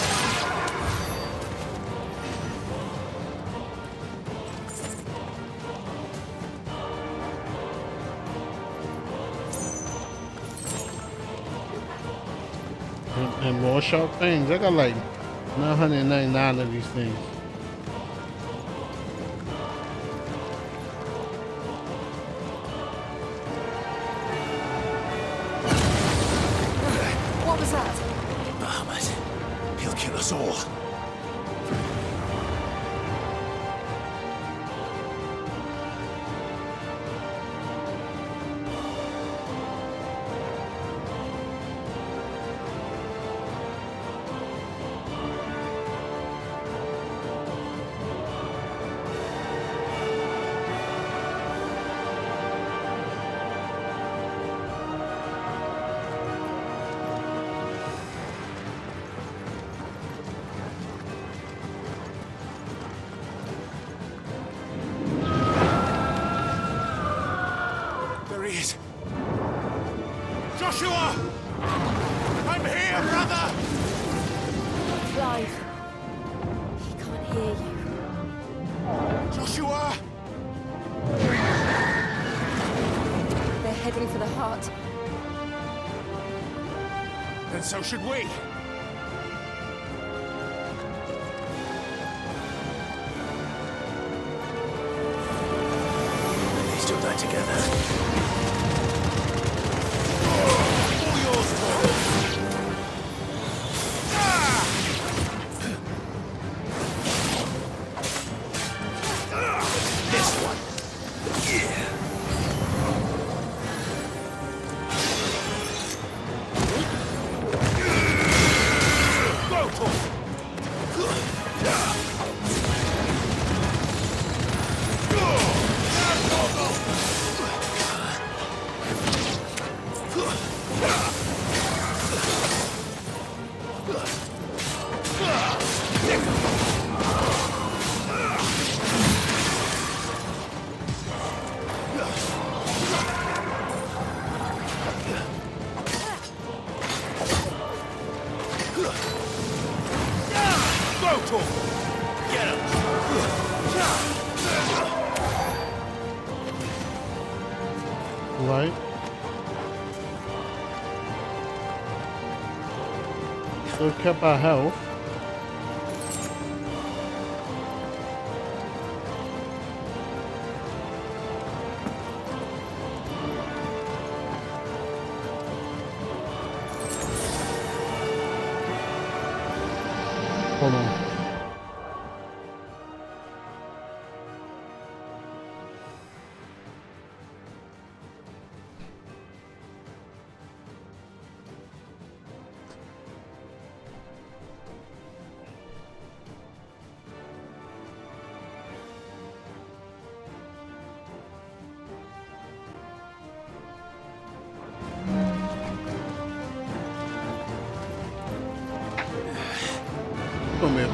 Speaker 1: And more sharp things. I got like 999 of these things.
Speaker 13: What was that?
Speaker 2: Bahamut. He'll kill us all. There he is.
Speaker 15: Joshua! I'm here, brother!
Speaker 13: Clive. He can't hear you.
Speaker 15: Joshua!
Speaker 13: They're heading for the heart.
Speaker 15: Then so should we.
Speaker 2: They still die together.
Speaker 15: All yours, Paul!
Speaker 2: This one. Yeah.
Speaker 15: Go, Paul! Go, Paul!
Speaker 2: Get him!
Speaker 1: Right. Still kept our health. Hold on.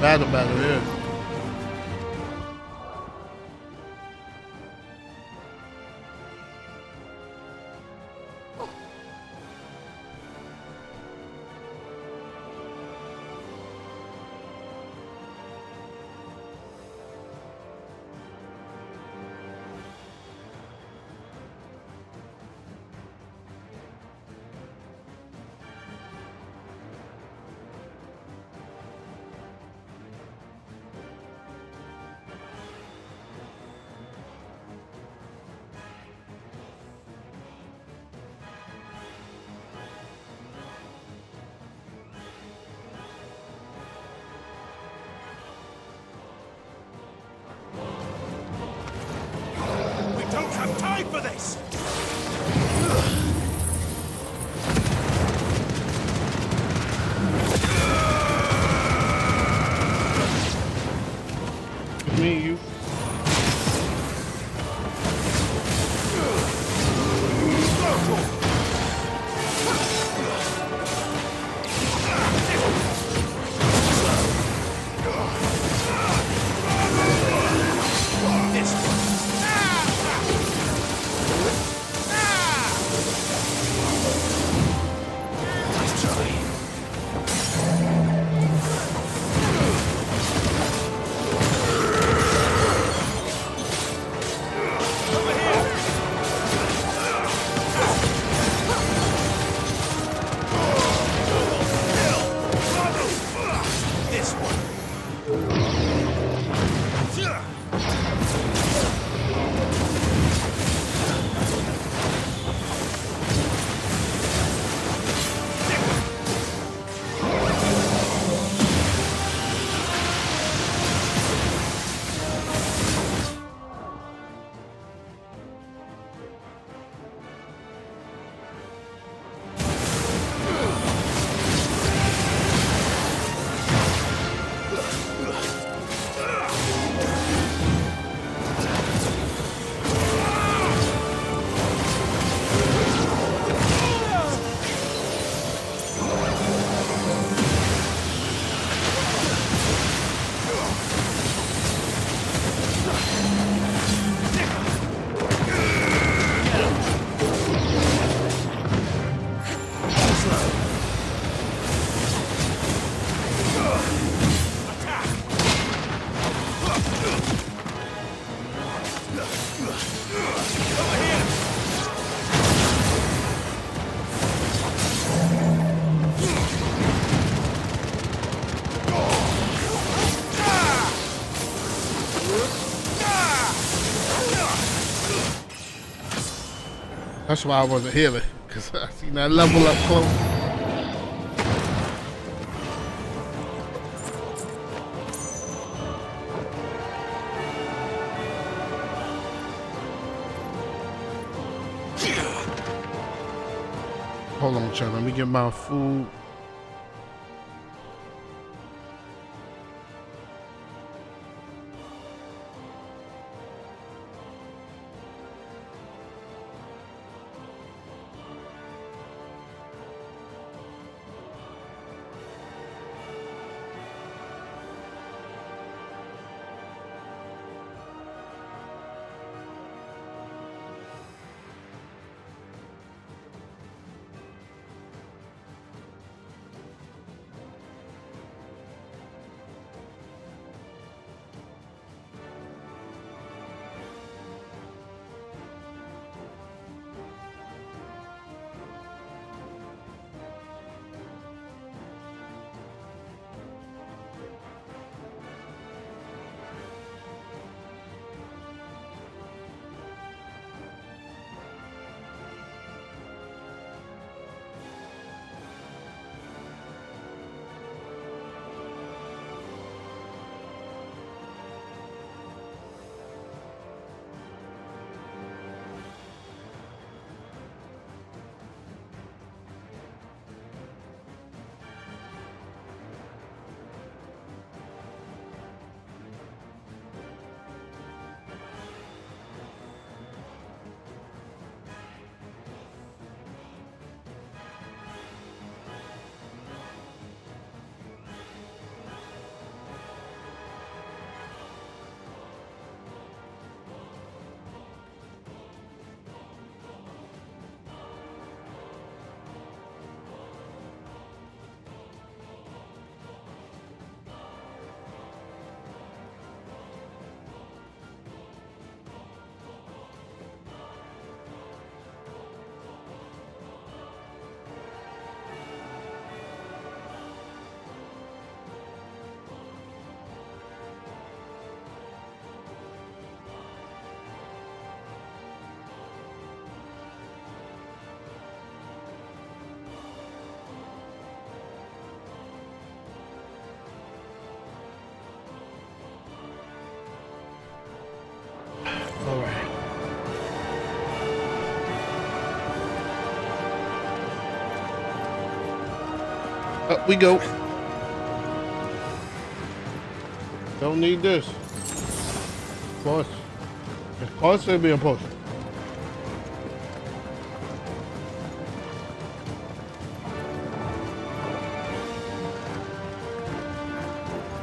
Speaker 1: Battle, yeah.
Speaker 15: Don't have time for this!
Speaker 1: Me and you. That's why I wasn't healing, because I seen that level up close. Hold on, child. Let me get my food. Up we go. Don't need this. Of course. Of course there'll be a potion.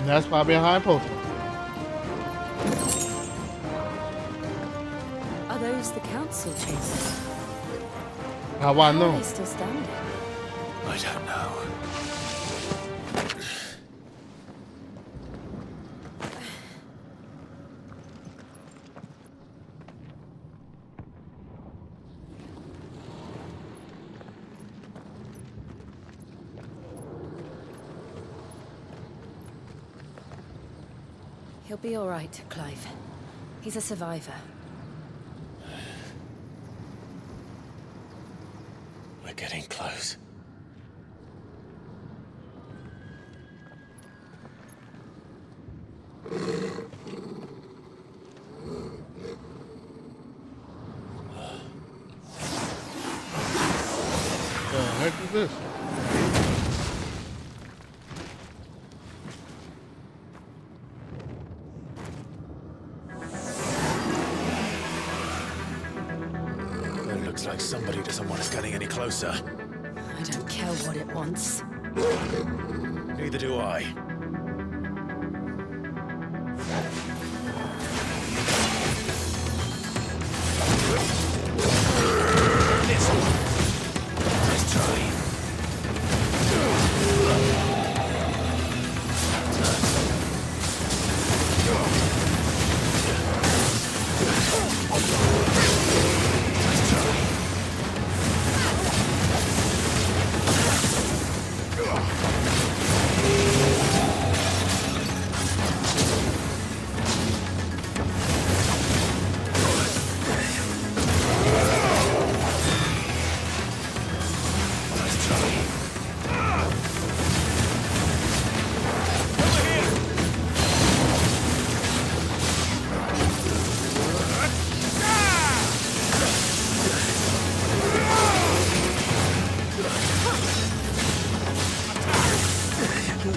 Speaker 1: And that's probably a high potion.
Speaker 13: Are those the council chasers?
Speaker 1: How I
Speaker 13: How
Speaker 1: know?
Speaker 13: are they still standing?
Speaker 2: I don't know.
Speaker 13: He'll be all right, Clive. He's a survivor.
Speaker 2: We're getting close.
Speaker 1: The heck is this?
Speaker 2: It looks like somebody doesn't want us getting any closer.
Speaker 13: I don't care what it wants.
Speaker 2: Neither do I. This one. Nice try.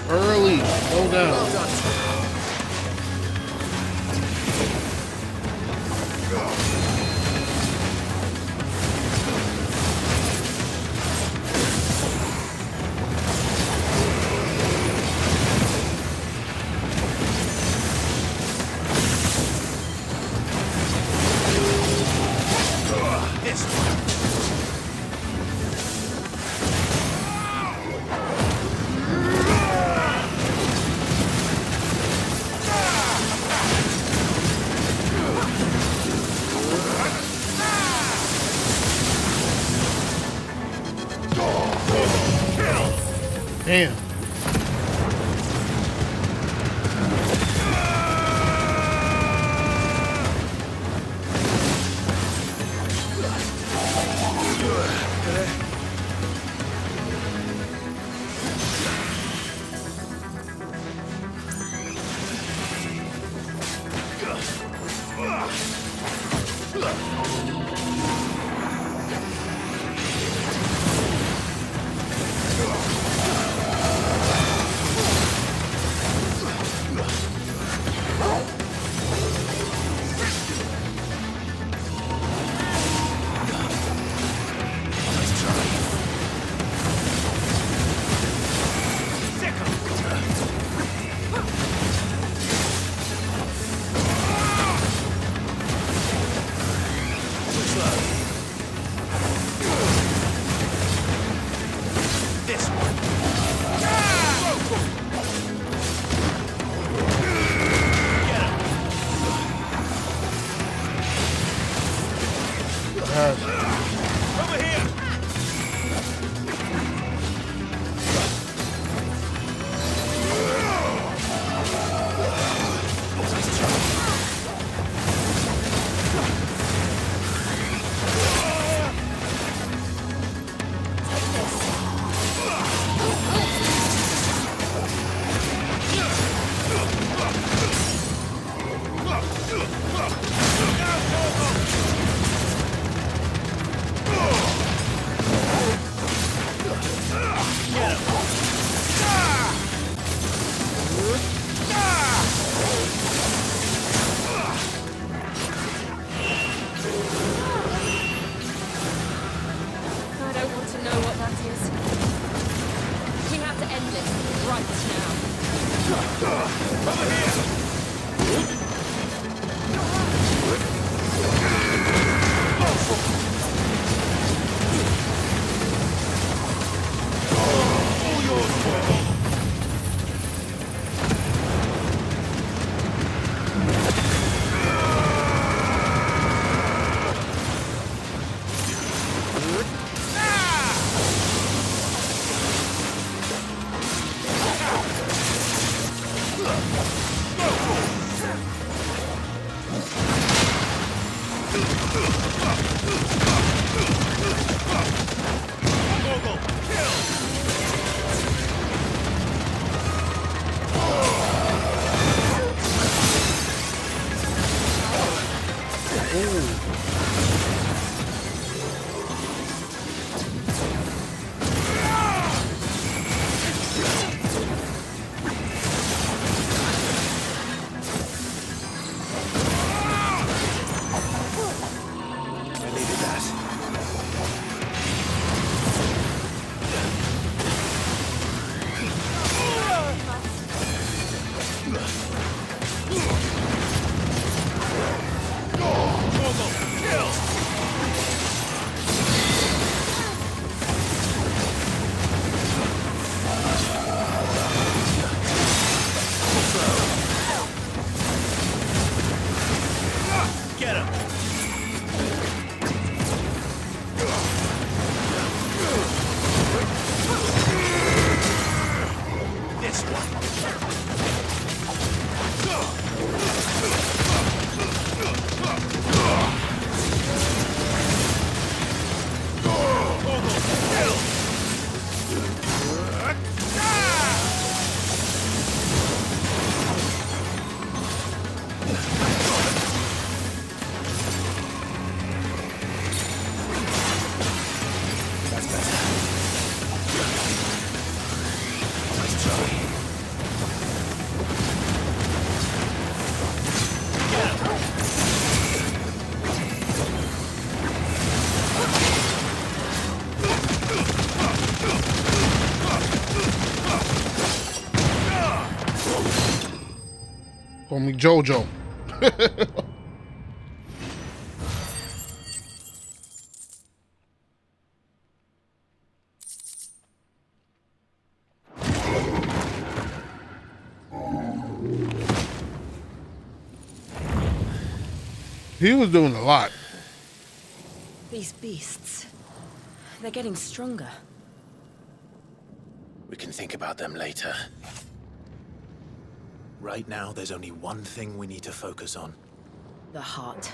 Speaker 1: Early. Slow down.
Speaker 2: This one.
Speaker 1: Damn.
Speaker 15: Get him! This one.
Speaker 1: Call me JoJo. He was doing a lot.
Speaker 23: These beasts, they're getting stronger.
Speaker 2: We can think about them later. Right now, there's only one thing we need to focus on.
Speaker 23: The heart.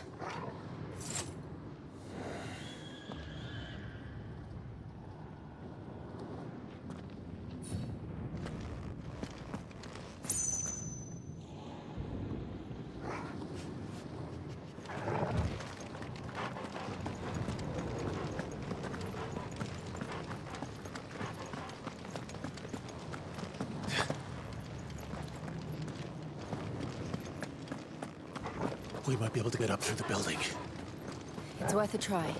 Speaker 2: We might be able to get up through the building.
Speaker 23: It's worth a try.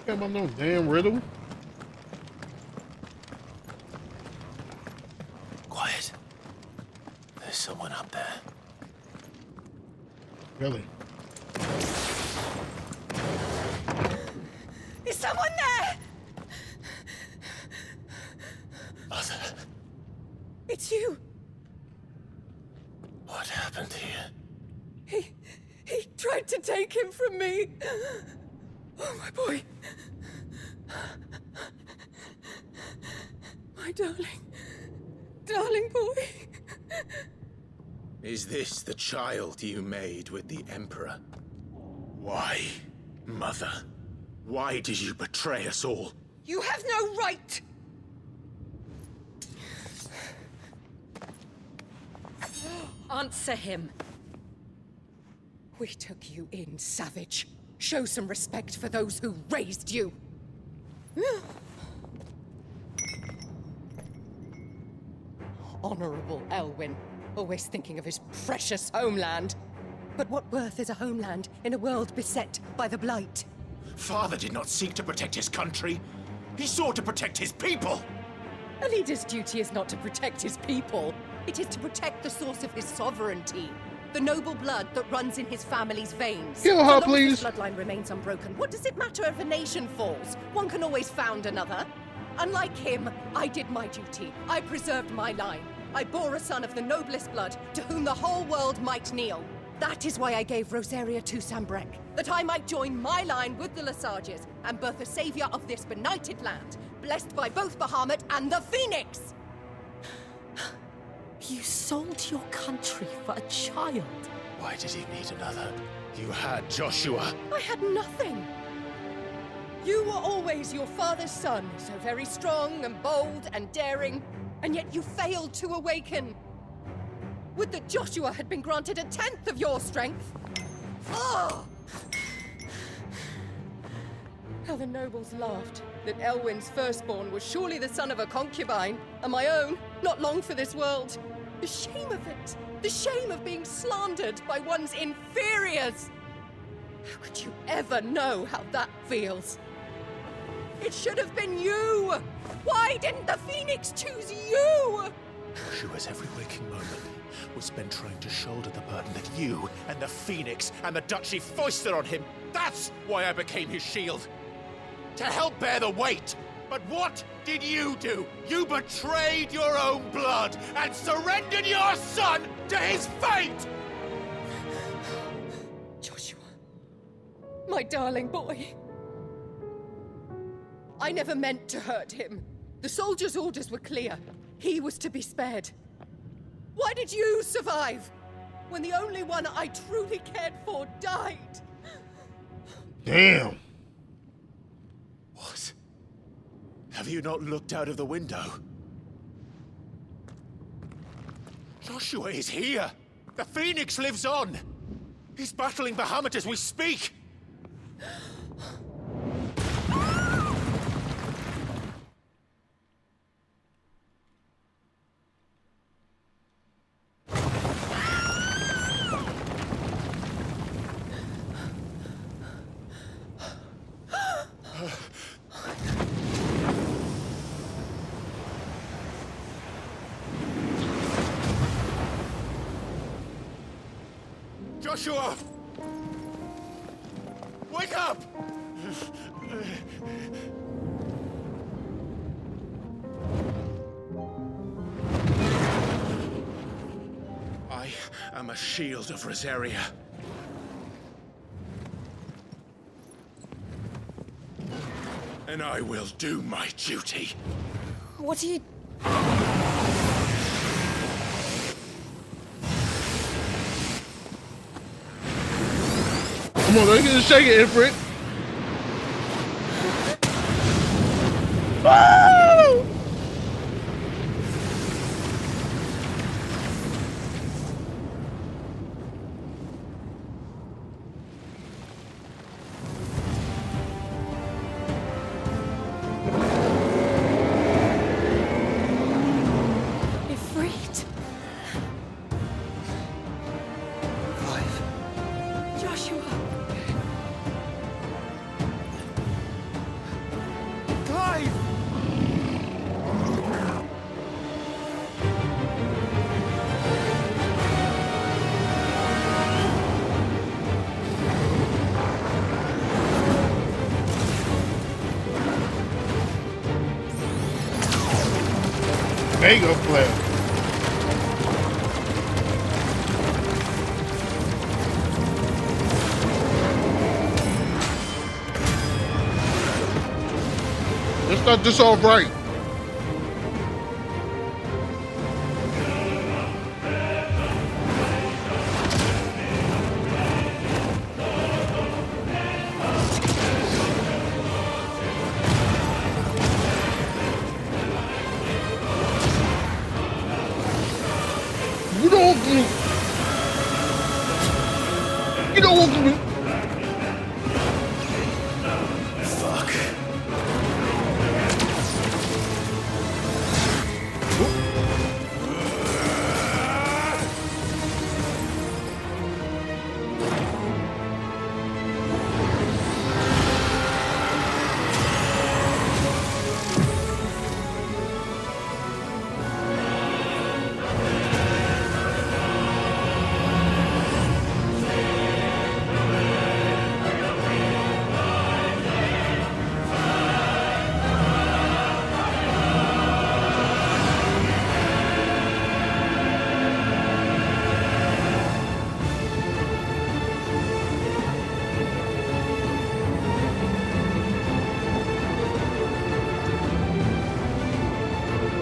Speaker 1: Care about no damn riddle.
Speaker 2: Quiet. There's someone up there.
Speaker 1: Really?
Speaker 8: Is someone there?
Speaker 2: Mother.
Speaker 8: It's you.
Speaker 2: What happened here?
Speaker 8: He tried to take him from me. Oh, my boy. My darling boy.
Speaker 2: Is this the child you made with the Emperor? Why, Mother? Why did you betray us all?
Speaker 8: You have no right.
Speaker 23: Answer him.
Speaker 8: We took you in, savage. Show some respect for those who raised you. Honorable Elwyn, always thinking of his precious homeland. But what worth is a homeland in a world beset by the Blight?
Speaker 2: Father did not seek to protect his country. He sought to protect his people.
Speaker 8: A leader's duty is not to protect his people. It is to protect the source of his sovereignty. The noble blood that runs in his family's veins.
Speaker 1: Kill her, please.
Speaker 8: So long as the bloodline remains unbroken, what does it matter if a nation falls? One can always found another. Unlike him, I did my duty. I preserved my line. I bore a son of the noblest blood, to whom the whole world might kneel. That is why I gave Rosaria to Sambrek, that I might join my line with the Lesages and birth a savior of this benighted land, blessed by both Bahamut and the Phoenix!
Speaker 5: sold your country for a child.
Speaker 2: Why did he need another? You had Joshua.
Speaker 8: I had nothing. You were always your father's son, so very strong and bold and daring, and yet you failed to awaken. Would that Joshua had been granted 1/10 of your strength. Oh! How the nobles laughed that Elwyn's firstborn was surely the son of a concubine, and my own, not long for this world. The shame of it! The shame of being slandered by one's inferiors! How could you ever know how that feels? It should have been you! Why didn't the Phoenix choose you?
Speaker 2: Joshua's every waking moment was spent trying to shoulder the burden that you and the Phoenix and the Duchy foisted on him. That's why I became his shield. To help bear the weight. But what did you do? You betrayed your own blood and surrendered your son to his fate!
Speaker 8: Joshua, my darling boy. I never meant to hurt him. The soldiers' orders were clear. He was to be spared. Why did you survive when the only one I truly cared for died?
Speaker 1: Damn.
Speaker 2: What? Have you not looked out of the window? Joshua is here! The Phoenix lives on! He's battling Bahamut as we speak! Joshua! Wake up! I am a shield of Rosaria. And I will do my duty.
Speaker 8: What are you...
Speaker 1: Come on, let's get shake it, Ifrit. Woo!
Speaker 8: Ifrit. Joshua.
Speaker 1: Mega flare. Let's start this off right. You don't want me.
Speaker 2: Fuck.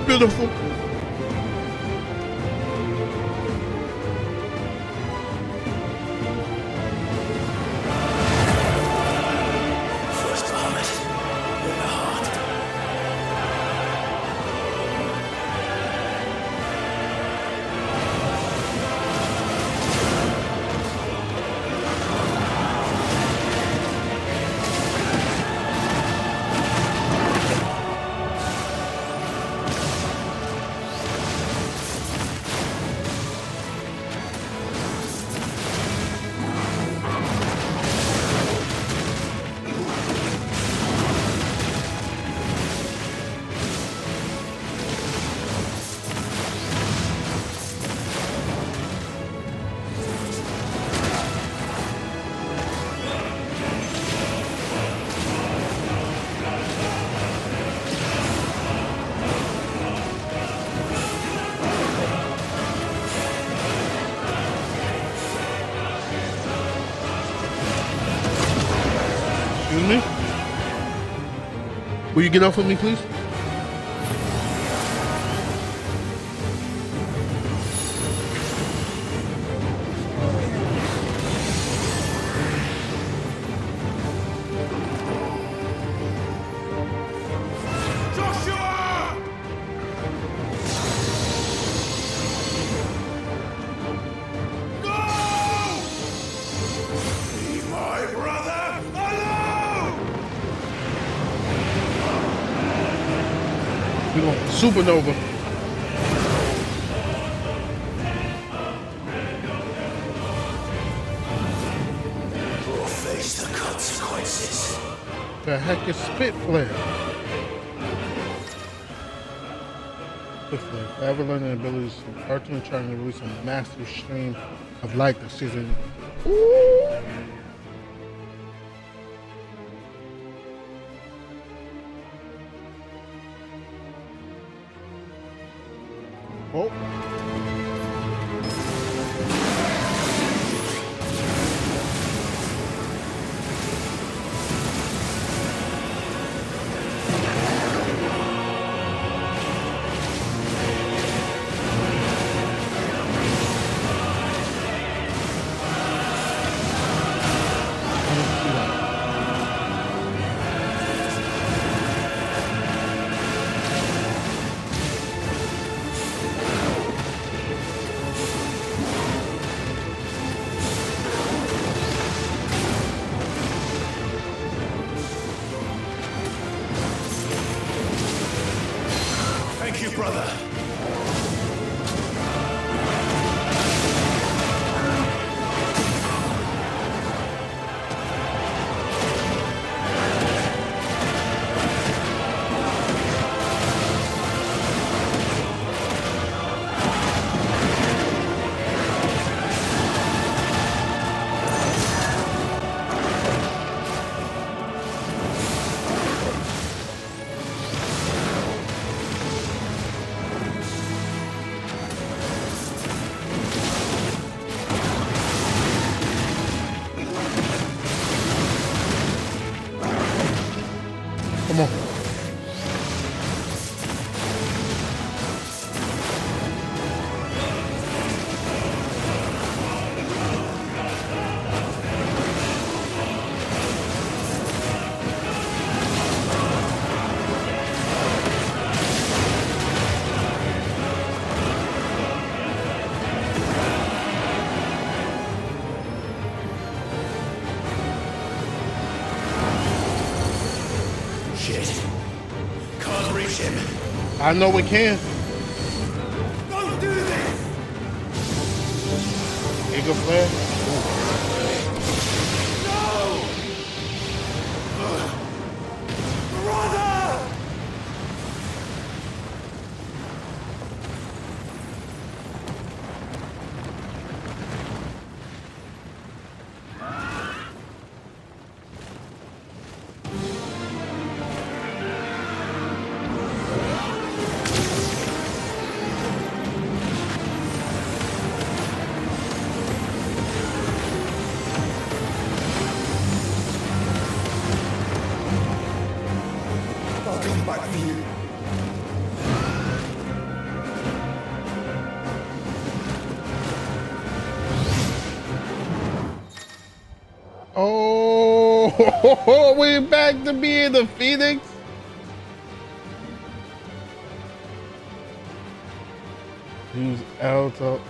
Speaker 1: Beautiful. Will you get off with me, please? We're going supernova.
Speaker 14: Or face the consequences.
Speaker 1: The heck is Spit Flare? Spit Flare. Forever learning abilities from cartoon trying to release a massive stream of light this season. Ooh. Oh.
Speaker 14: Thank you, brother.
Speaker 1: Come on.
Speaker 14: Shit. Can't reach him.
Speaker 1: I know we can.
Speaker 14: Don't do this!
Speaker 1: Eagle Flare.
Speaker 14: No! Brother! I'll come back for you.
Speaker 1: Oh, we're back to being the Phoenix. Use L to.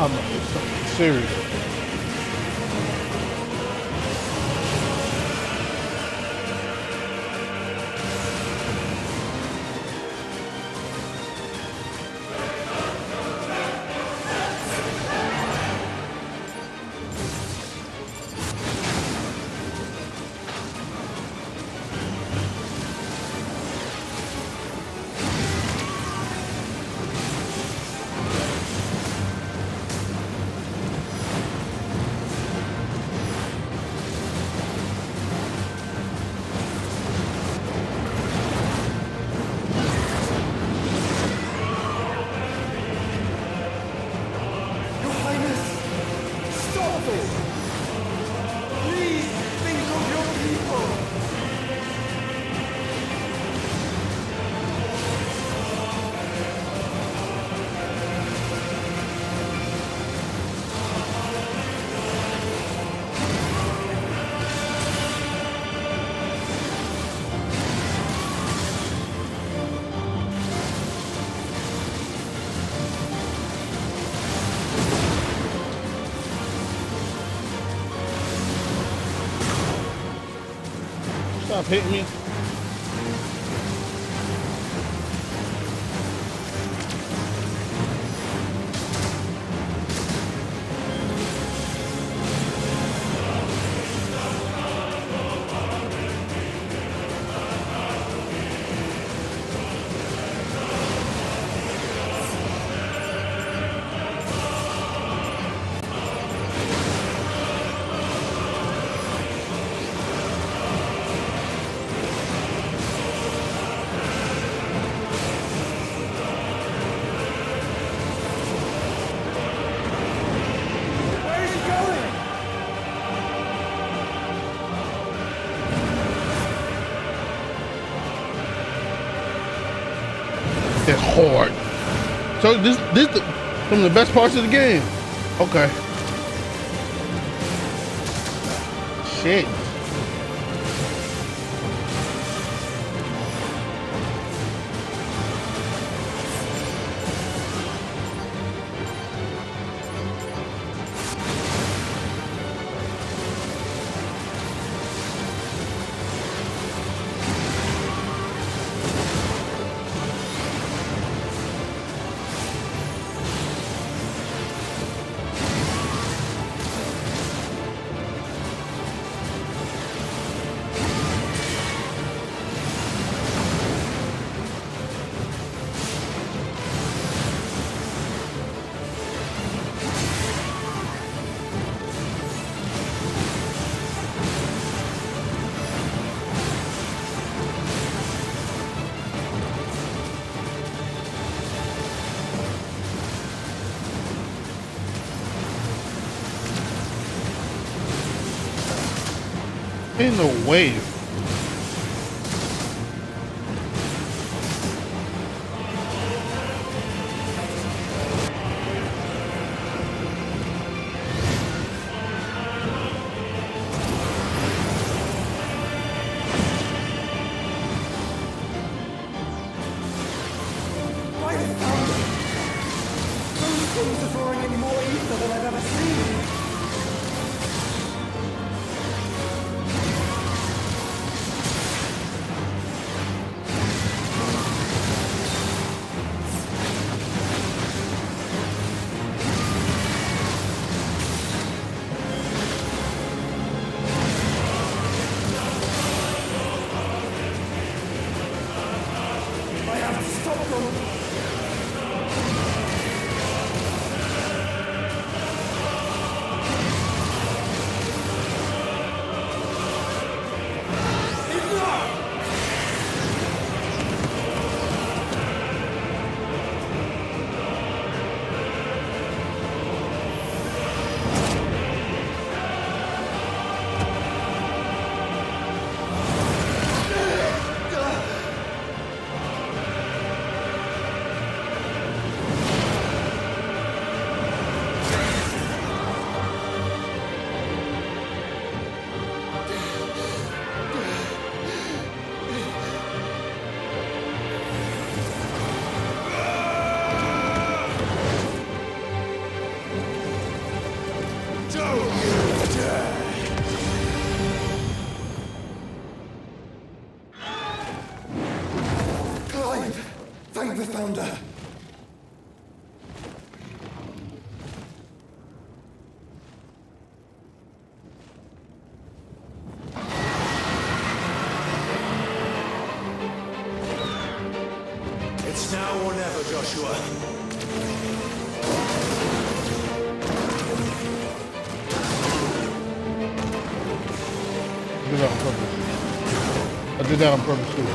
Speaker 1: It's serious.
Speaker 4: nothing. Please think of your people.
Speaker 1: Stop hitting me. They're hard. So this some of the best parts of the game. Okay. Shit. In the way.
Speaker 4: By the thunder! Those things are drawing in more ether than I've ever seen. I have to stop them. Clive, thank the Founder.
Speaker 15: It's now or never, Joshua.
Speaker 1: I did that on purpose. I did that on purpose too.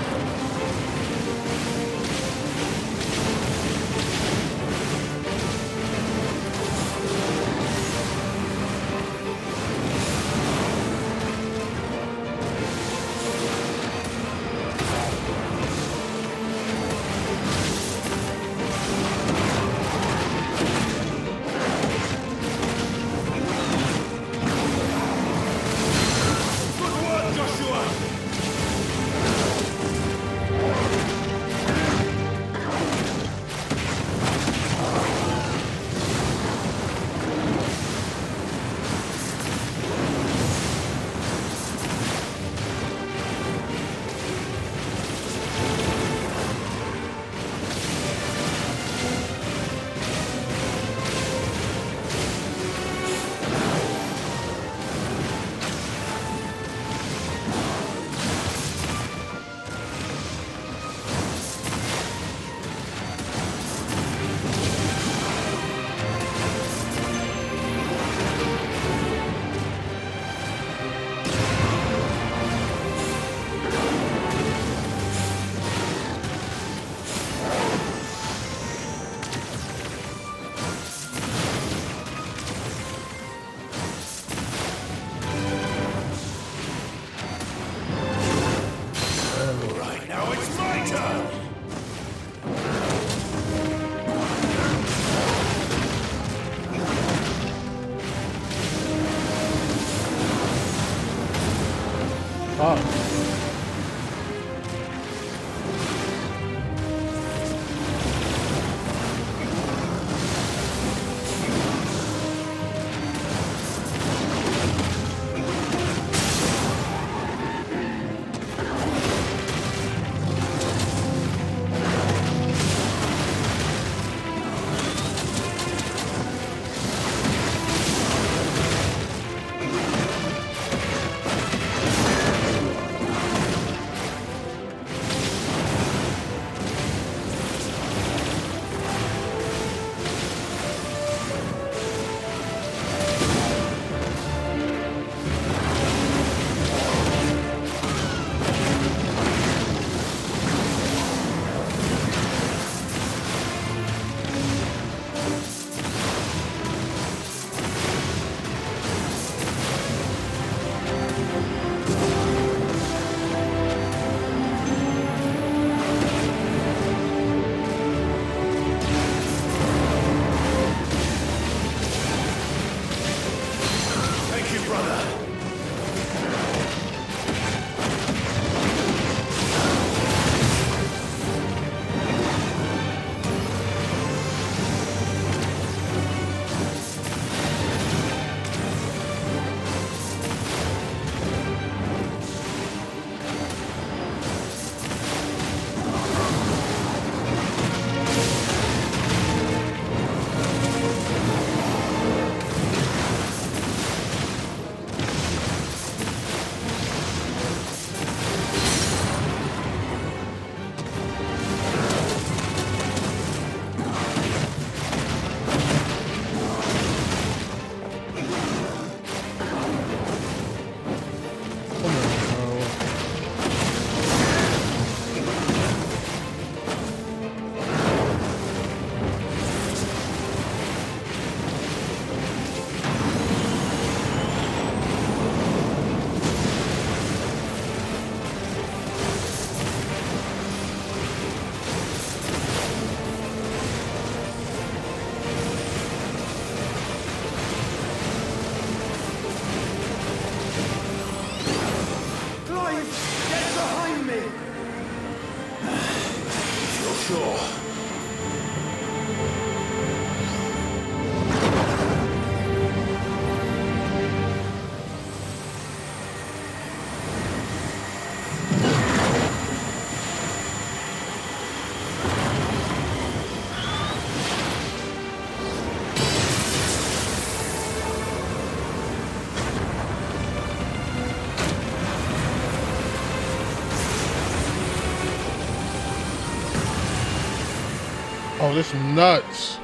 Speaker 1: Fuck. Oh, this is nuts.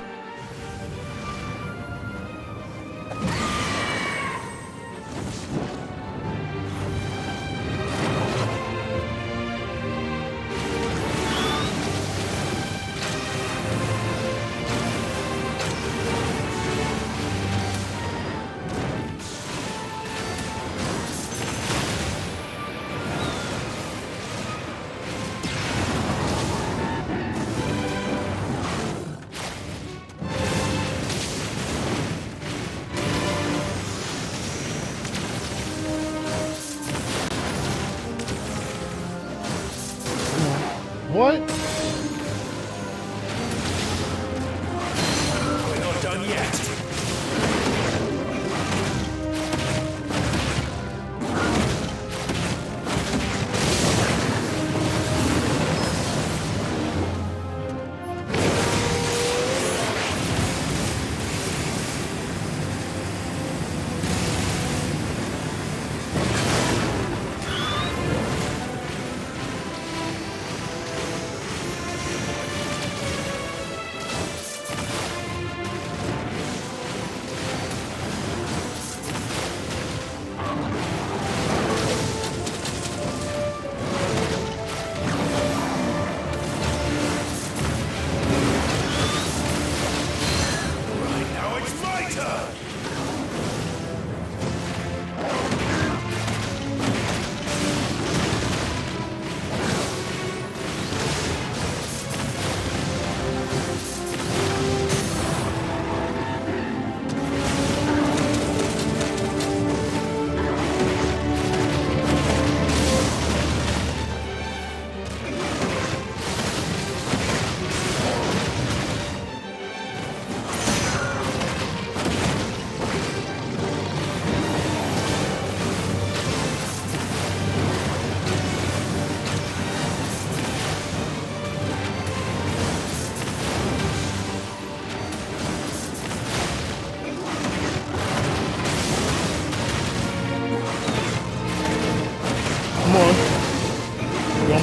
Speaker 1: What?
Speaker 15: We're not done yet.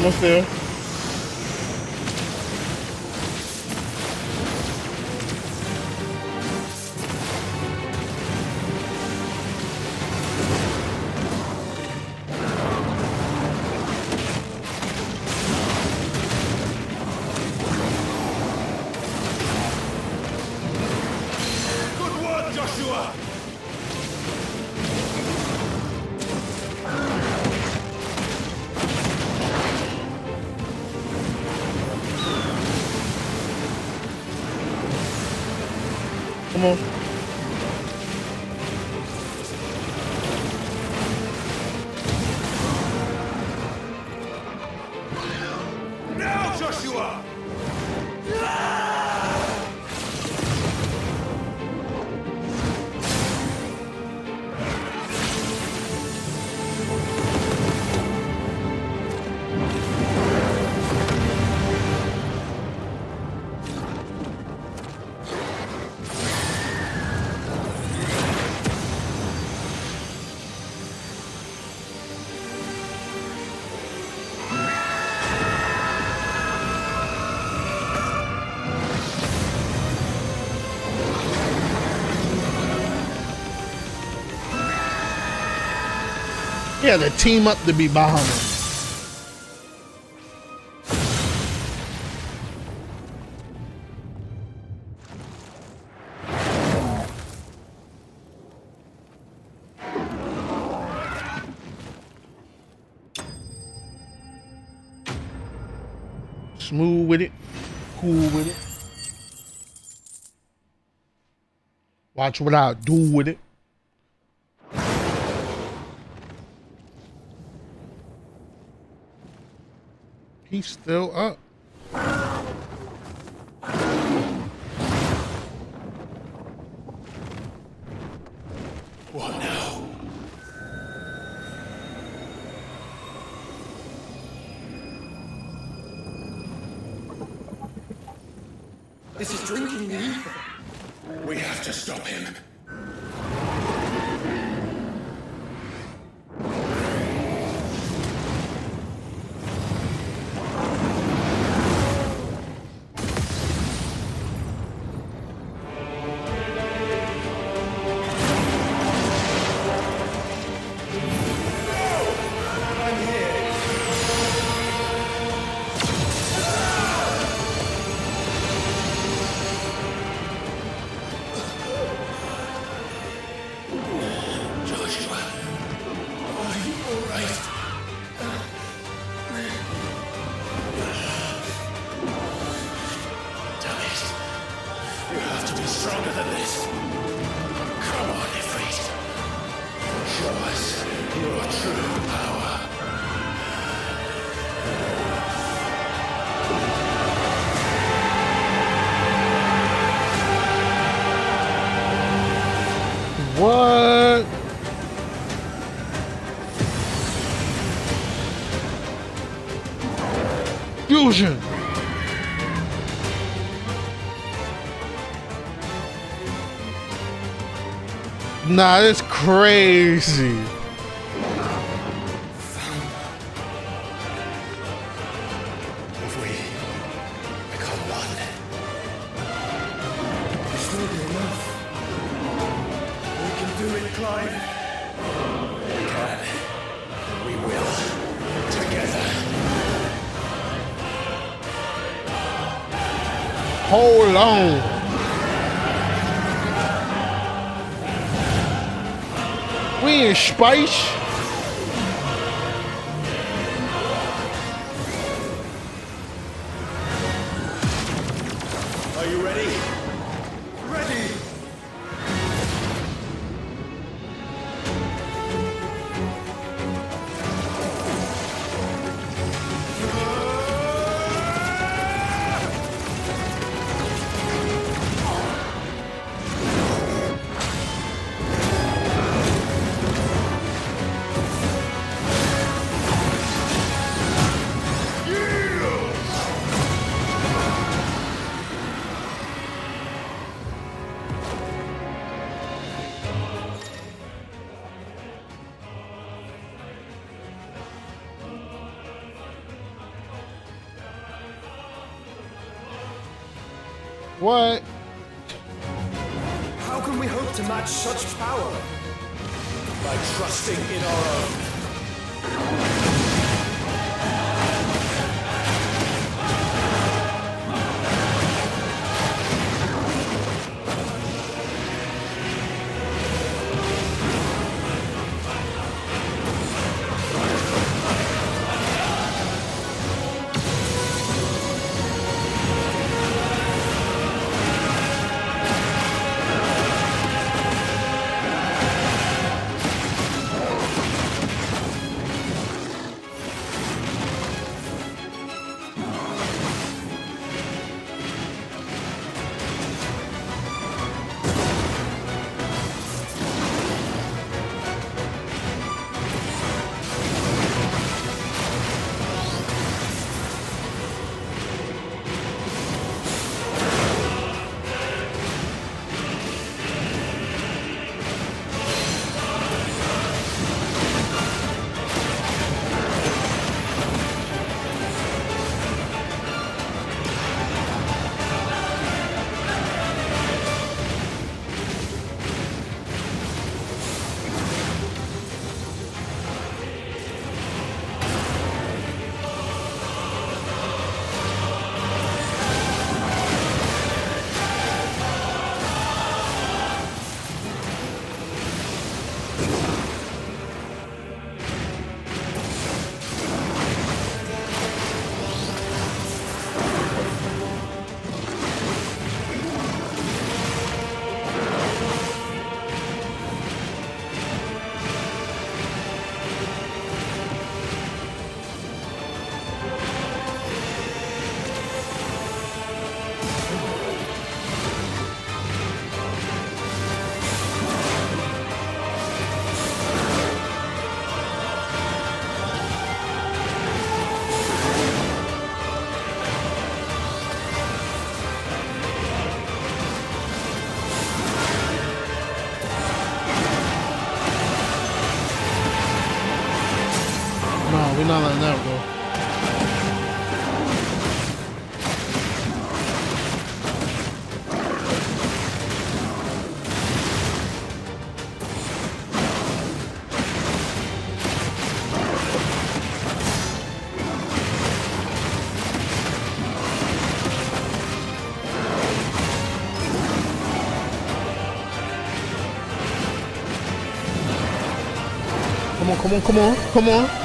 Speaker 1: almost there.
Speaker 15: Good work, Joshua!
Speaker 1: Come on.
Speaker 15: Now, Joshua!
Speaker 1: Yeah, the team up to be Bahamut. Smooth with it, cool with it. Watch what I do with it. He's still up.
Speaker 15: What now?
Speaker 4: This is drinking me.
Speaker 15: We have to stop him. Stronger than this. Come on, Ifrit. Show us your true power.
Speaker 1: What? Fusion. Nah, that's crazy.
Speaker 15: Have we become one?
Speaker 4: This will be enough.
Speaker 15: We can do it, Clive. We can. We will. Together.
Speaker 1: Hold on. We in space.
Speaker 15: Are you ready?
Speaker 4: Ready!
Speaker 1: What?
Speaker 4: How can we hope to match such power?
Speaker 15: By trusting in our own.
Speaker 1: No, we're not letting that go. Come on, come on, come on, come on.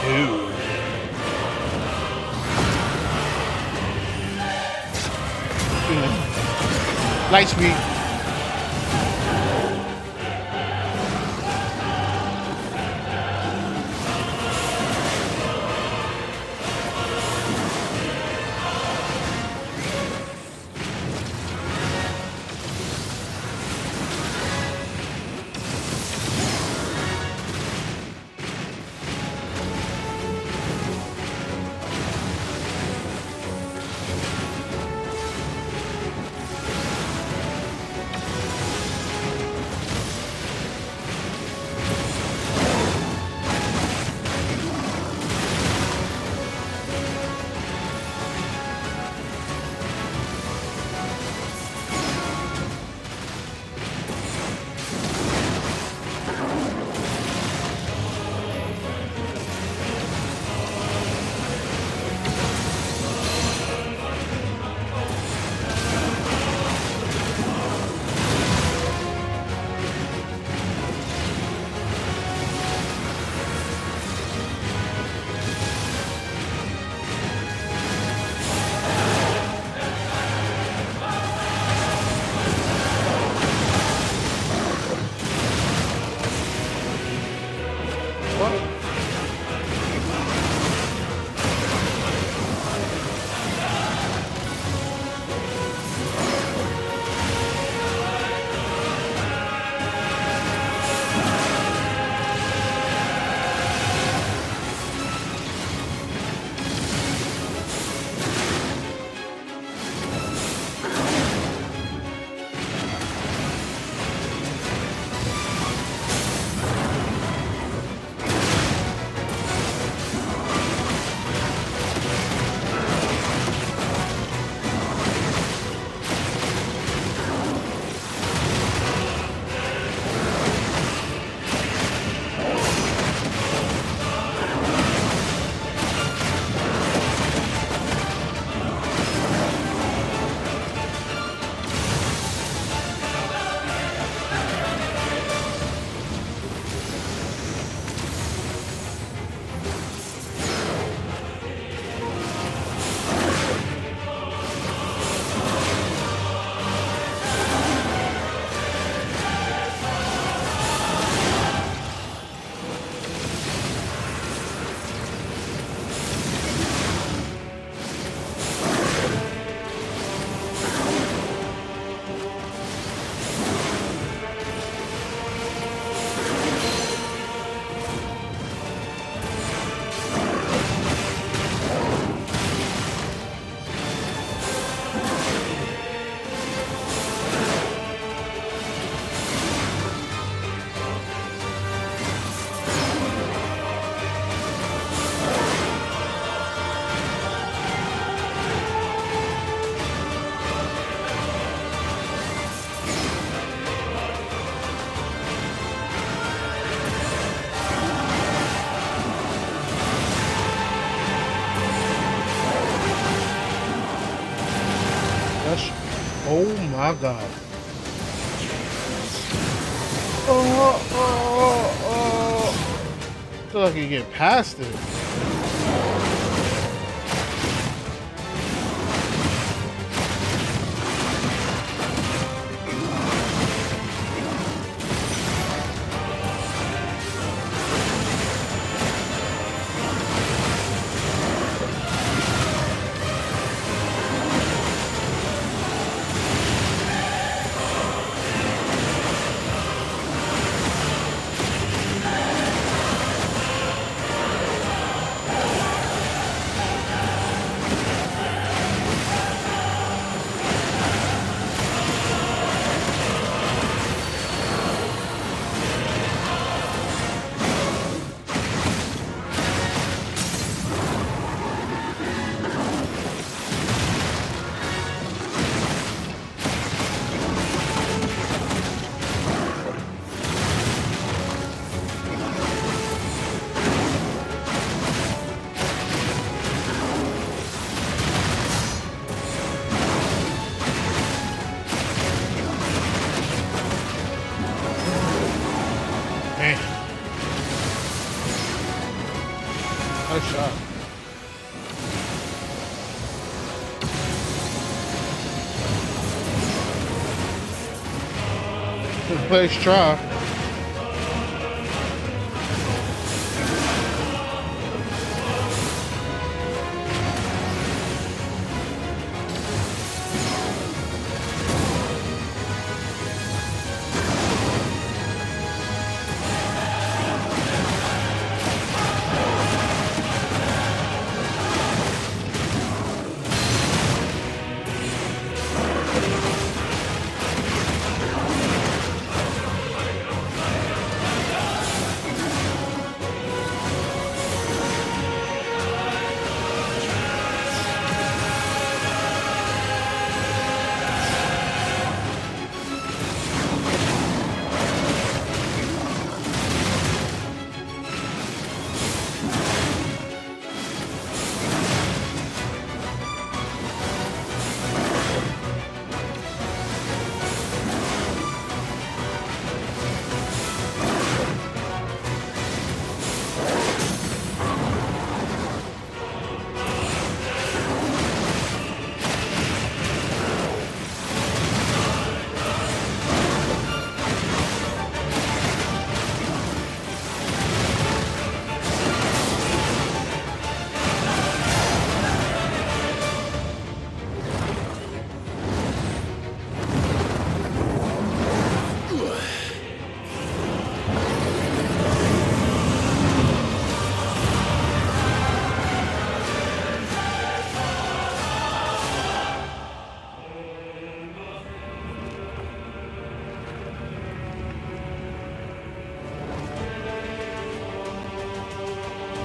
Speaker 1: Dude. Light speed. That's, oh my god. I feel like you get past it. Nice shot. Good place try.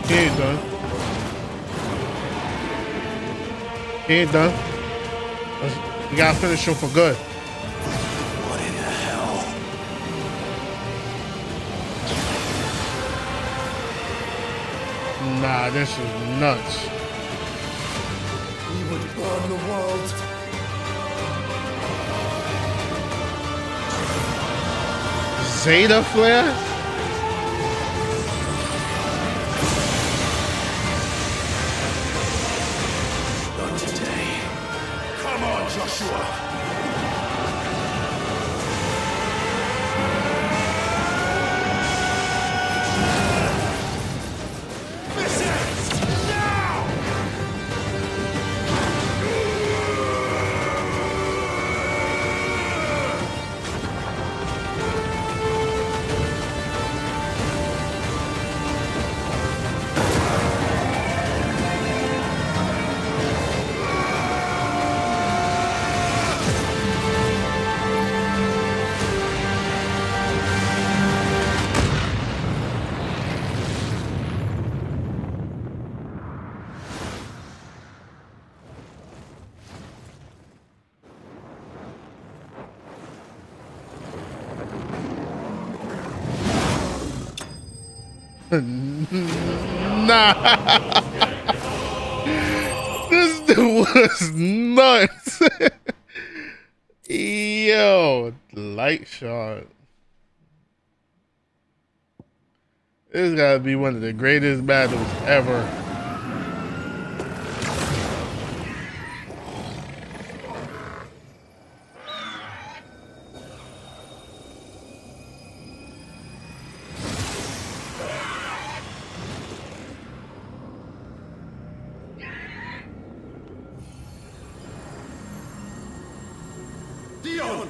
Speaker 1: He ain't done. He ain't done. We gotta finish him for good.
Speaker 2: What in the hell?
Speaker 1: Nah, this is nuts.
Speaker 4: We would burn the world.
Speaker 1: Zeta flare?
Speaker 2: Not today. Come on, Joshua. This ends now!
Speaker 1: Nah. This dude was nuts. Yo, light shot. This gotta be one of the greatest battles ever.
Speaker 15: Dion!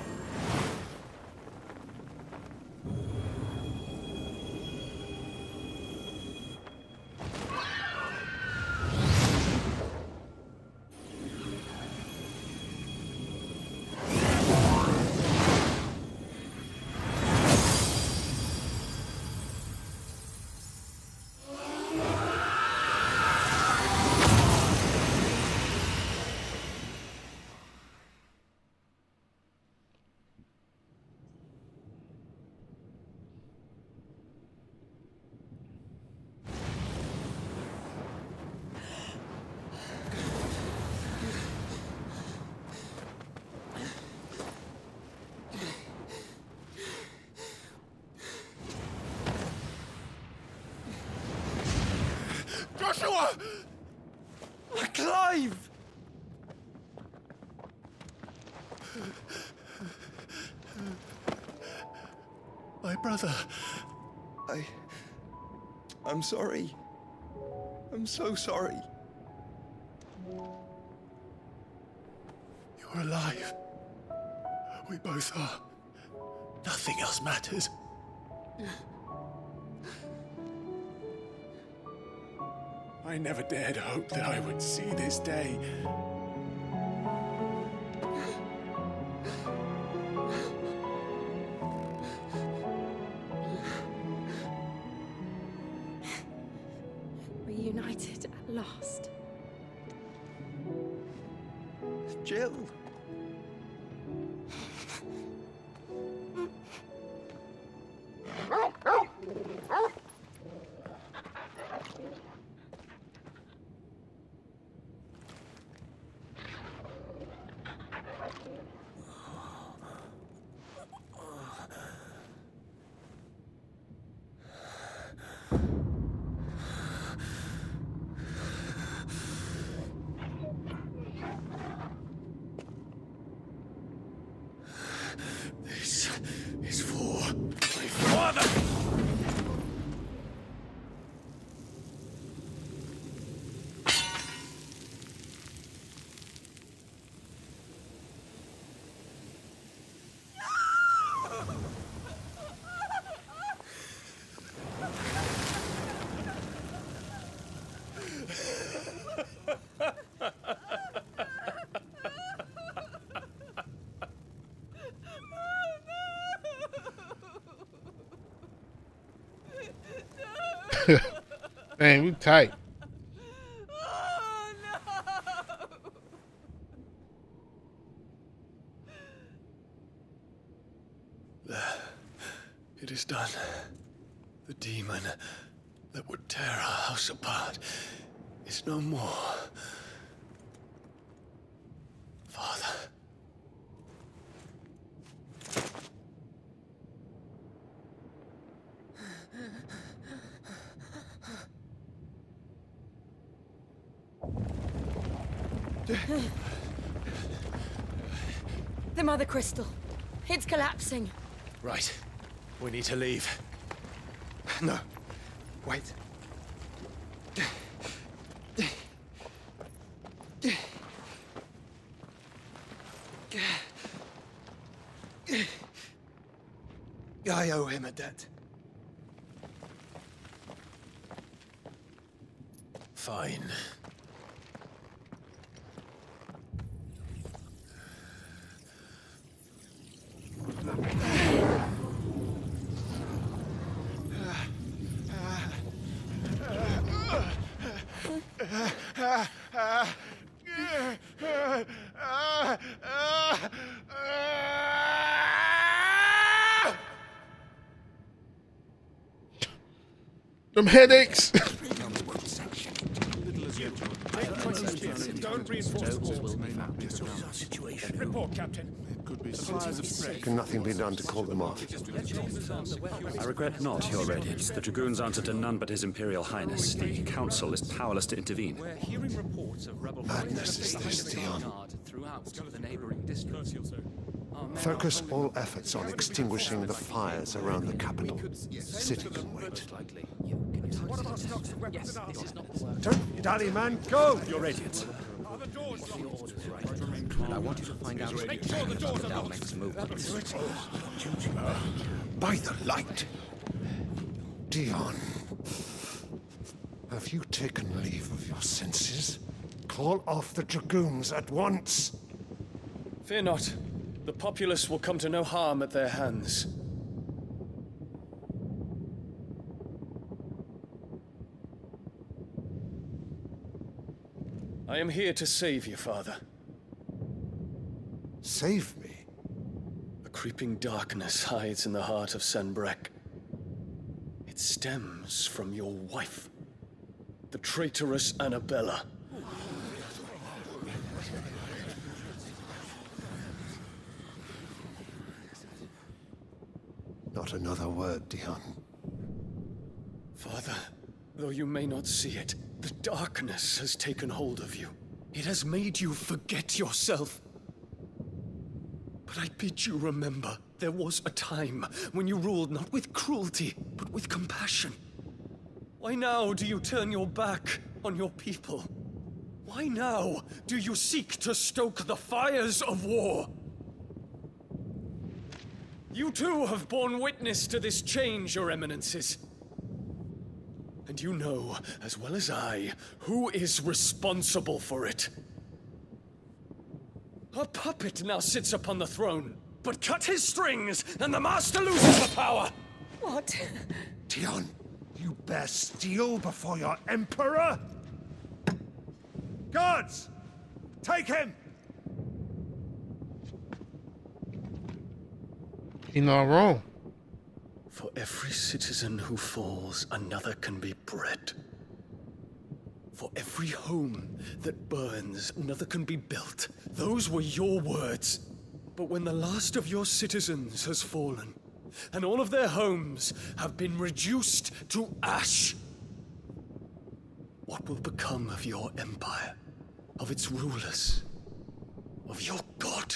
Speaker 15: Joshua!
Speaker 4: Clive!
Speaker 2: My brother.
Speaker 4: I'm sorry. I'm so sorry.
Speaker 2: You're alive. We both are. Nothing else matters. I never dared hope that I would see this day.
Speaker 23: Reunited at last.
Speaker 4: Jill.
Speaker 2: This is for my father!
Speaker 1: Man, we tight.
Speaker 2: It is done. The demon that would tear our house apart is no more. Father.
Speaker 23: The Mother Crystal. It's collapsing.
Speaker 2: Right. We need to leave.
Speaker 4: No. Wait. I owe him a debt.
Speaker 2: Fine.
Speaker 1: Them headaches.
Speaker 15: Don't reinforce the walls. Report, Captain.
Speaker 9: Can nothing be done to call them off?
Speaker 17: I regret not, Your Radiance. The Dragoons answer to none but His Imperial Highness. The Council is powerless to intervene.
Speaker 12: We're hearing reports of rebel
Speaker 9: Madness is this, Dion.
Speaker 12: throughout the neighboring districts.
Speaker 9: Focus all efforts on extinguishing the fires around the capital. City can wait. Don't dally, man. Go!
Speaker 17: Your Radiance. I want you to find out our next move.
Speaker 9: By the light. Dion. Have you taken leave of your senses? Call off the Dragoons at once.
Speaker 25: Fear not. The populace will come to no harm at their hands. I am here to save you, Father.
Speaker 9: Save me?
Speaker 25: A creeping darkness hides in the heart of Sanbreque. It stems from your wife, the traitorous Annabella.
Speaker 9: Not another word, Dion.
Speaker 25: Father, though you may not see it, the darkness has taken hold of you. It has made you forget yourself. But I bid you remember, there was a time when you ruled not with cruelty, but with compassion. Why now do you turn your back on your people? Why now do you seek to stoke the fires of war? You too have borne witness to this change, Your Eminences. And you know, as well as I, who is responsible for it. A puppet now sits upon the throne, but cut his strings, and the master loses the power!
Speaker 7: What?
Speaker 9: Dion, you bear steel before your emperor? Guards! Take him!
Speaker 1: You're not wrong.
Speaker 25: For every citizen who falls, another can be bred. For every home that burns, another can be built. Those were your words. But when the last of your citizens has fallen, and all of their homes have been reduced to ash, what will become of your empire, of its rulers, of your god?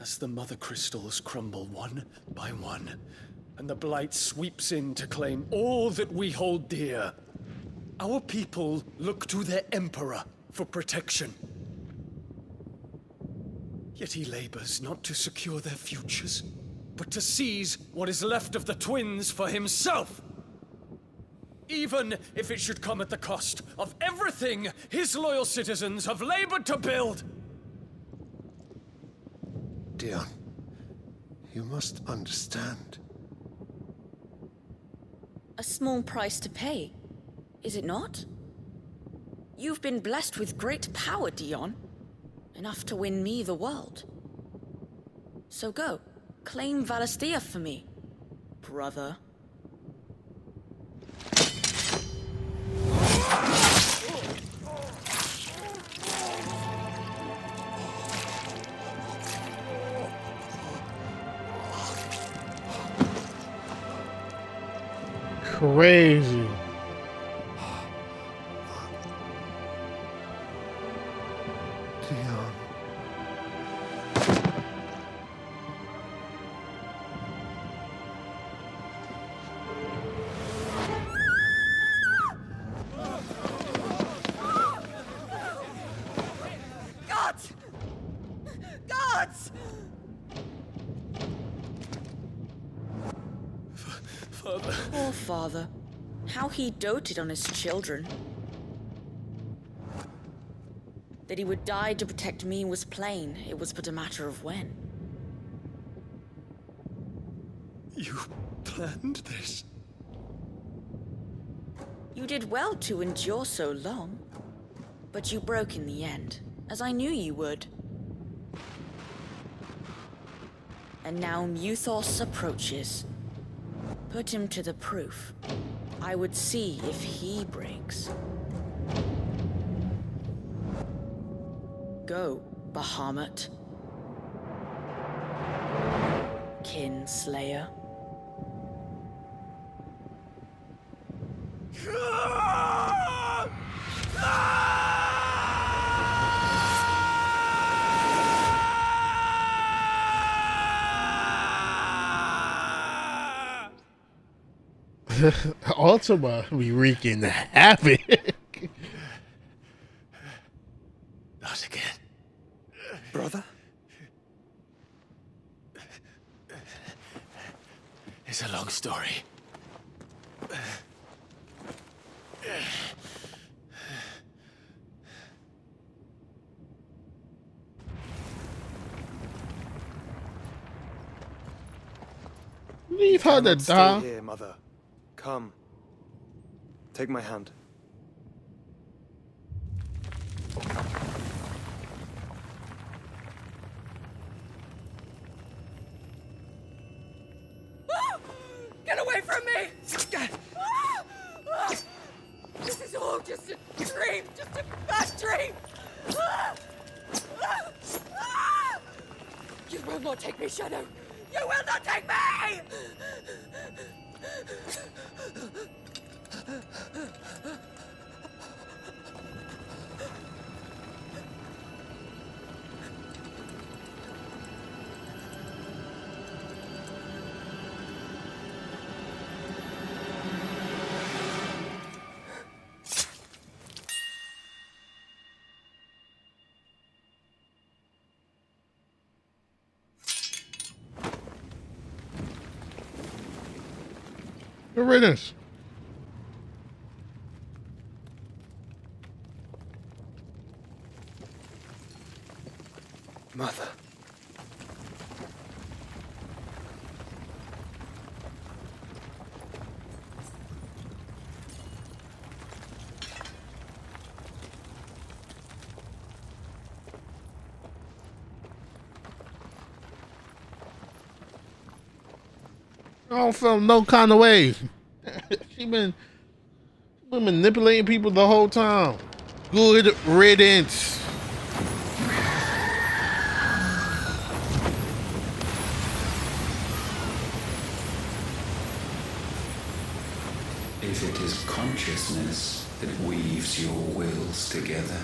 Speaker 25: As the mother crystals crumble one by one, and the blight sweeps in to claim all that we hold dear, our people look to their emperor for protection. Yet he labors not to secure their futures, but to seize what is left of the twins for himself. Even if it should come at the cost of everything his loyal citizens have labored to build.
Speaker 9: Dion, you must understand.
Speaker 18: A small price to pay, is it not? You've been blessed with great power, Dion. Enough to win me the world. So go, claim Valisthea for me, brother.
Speaker 1: Crazy.
Speaker 9: Dion.
Speaker 8: Guards! Guards!
Speaker 25: Father.
Speaker 18: Poor father. How he doted on his children. That he would die to protect me was plain. It was but a matter of when.
Speaker 25: You planned this?
Speaker 18: You did well to endure so long. But you broke in the end, as I knew you would. And now Muthos approaches. Put him to the proof. I would see if he breaks. Go, Bahamut. Kinslayer.
Speaker 1: Ultima be wreaking havoc.
Speaker 2: Not again.
Speaker 4: Brother?
Speaker 2: It's a long story.
Speaker 1: Leave her to
Speaker 4: Stay
Speaker 1: die.
Speaker 4: here, Mother. Come. Take my hand.
Speaker 8: Get away from me! This is all just a dream, just a bad dream! You will not take me, Shadow! You will not take me!
Speaker 1: Good riddance.
Speaker 4: Mother.
Speaker 1: I don't feel no kind of way. she been manipulating people the whole time. Good riddance.
Speaker 10: If it is consciousness that weaves your wills together,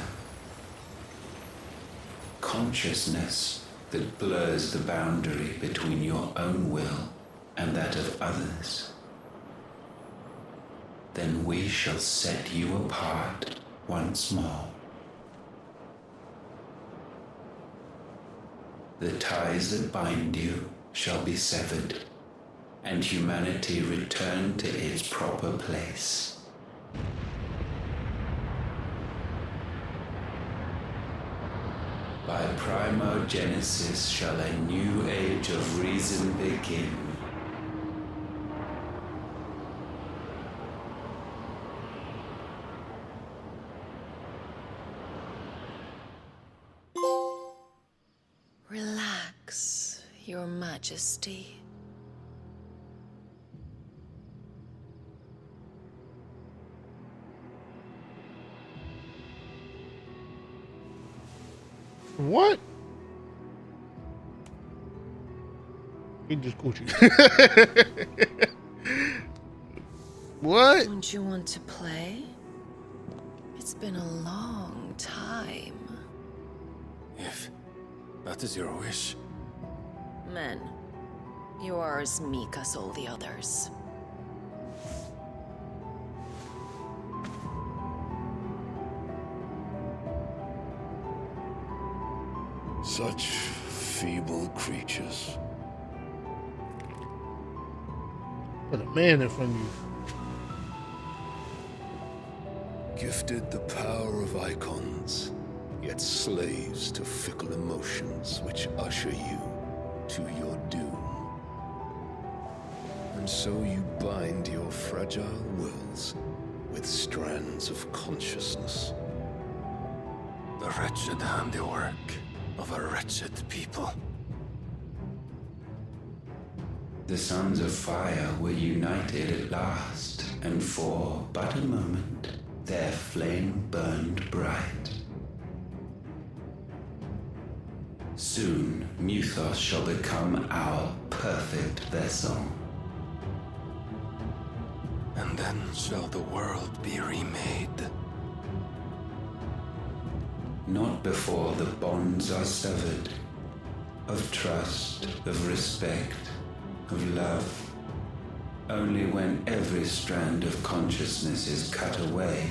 Speaker 10: consciousness that blurs the boundary between your own will and that of others, then we shall set you apart once more. The ties that bind you shall be severed, and humanity return to its proper place. By primogenesis shall a new age of reason begin.
Speaker 7: Relax, Your Majesty.
Speaker 1: What? He just coochie. What?
Speaker 7: Don't you want to play? It's been a long time.
Speaker 2: If that is your wish.
Speaker 7: Men, you are as meek as all the others.
Speaker 9: Such feeble creatures.
Speaker 1: Put a man in front of you.
Speaker 9: Gifted the power of icons, yet slaves to fickle emotions which usher you to your doom. And so you bind your fragile wills with strands of consciousness.
Speaker 2: The wretched handiwork of a wretched people.
Speaker 10: The sons of fire were united at last, and for but a moment their flame burned bright. Soon, Muthos shall become our perfect vessel.
Speaker 9: And then shall the world be remade.
Speaker 10: Not before the bonds are severed, of trust, of respect, of love. Only when every strand of consciousness is cut away,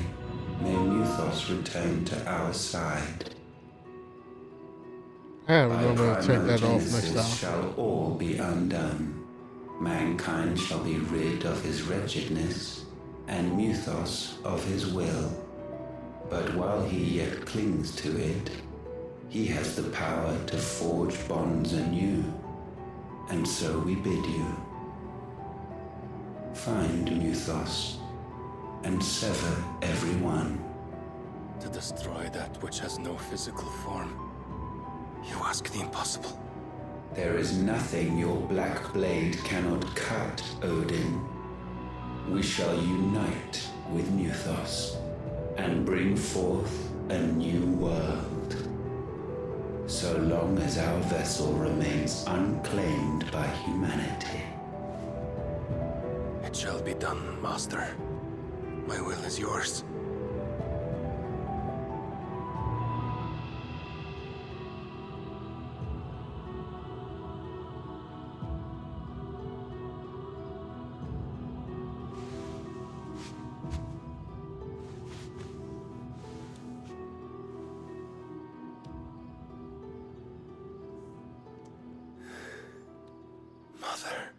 Speaker 10: may Muthos return to our side.
Speaker 1: I remember to take that off next
Speaker 10: Genesis
Speaker 1: time.
Speaker 10: shall all be undone. Mankind shall be rid of his wretchedness, and Muthos of his will. But while he yet clings to it, he has the power to forge bonds anew. And so we bid you. Find Muthos, and sever every one.
Speaker 9: To destroy that which has no physical form. You ask the impossible.
Speaker 10: There is nothing your black blade cannot cut, Odin. We shall unite with Muthos and bring forth a new world. So long as our vessel remains unclaimed by humanity.
Speaker 9: It shall be done, Master. My will is yours. Mother.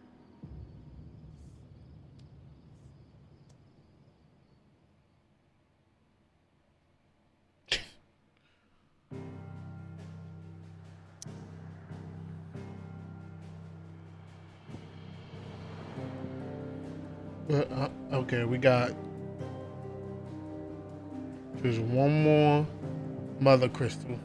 Speaker 1: Okay, we got just one more mother crystal.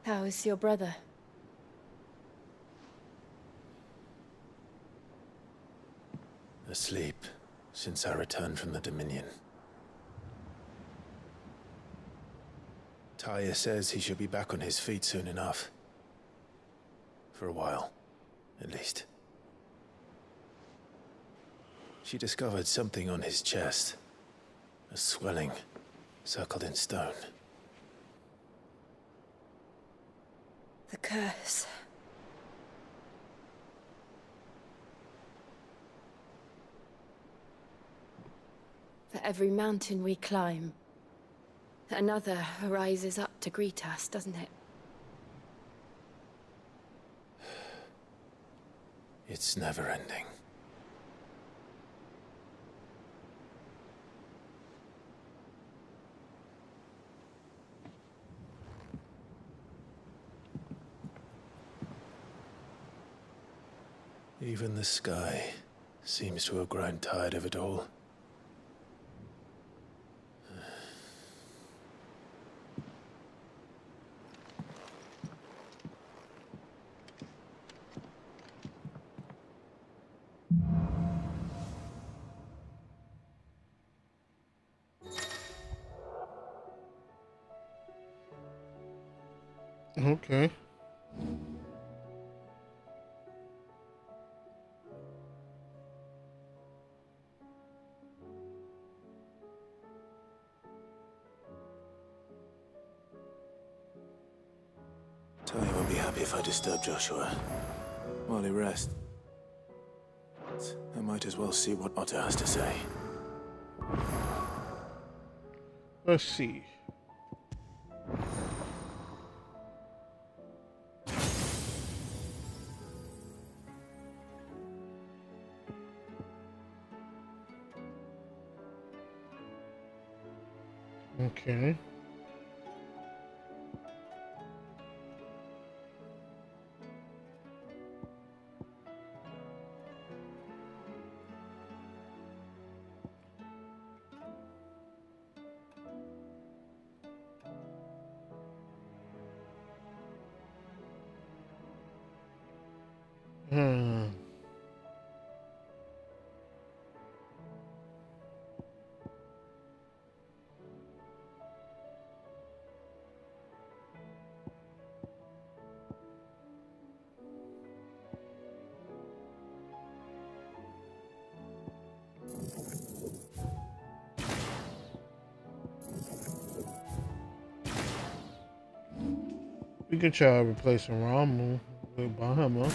Speaker 23: How is your brother?
Speaker 2: Asleep since I returned from the Dominion. Taya says he should be back on his feet soon enough. For a while, at least. She discovered something on his chest. A swelling, circled in stone.
Speaker 23: The curse. For every mountain we climb, another rises up to greet us, doesn't it?
Speaker 2: It's never ending. Even the sky seems to have grown tired of it all.
Speaker 1: Okay.
Speaker 2: Tony won't be happy if I disturb Joshua while he rests. I might as well see what Otto has to say.
Speaker 1: Let's see. Okay. Hmm. We can try replacing Ramu with Bahama.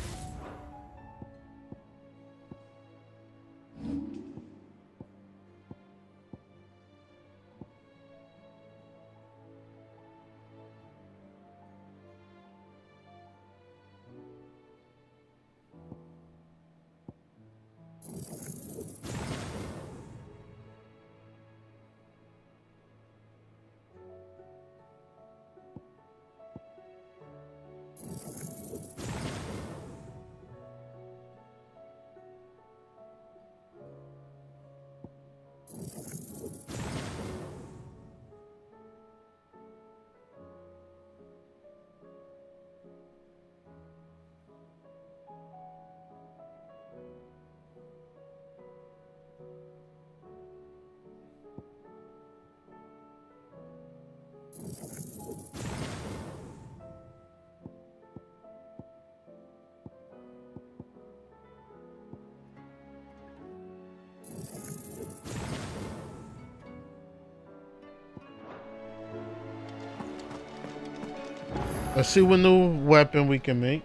Speaker 1: Let's see what new weapon we can make.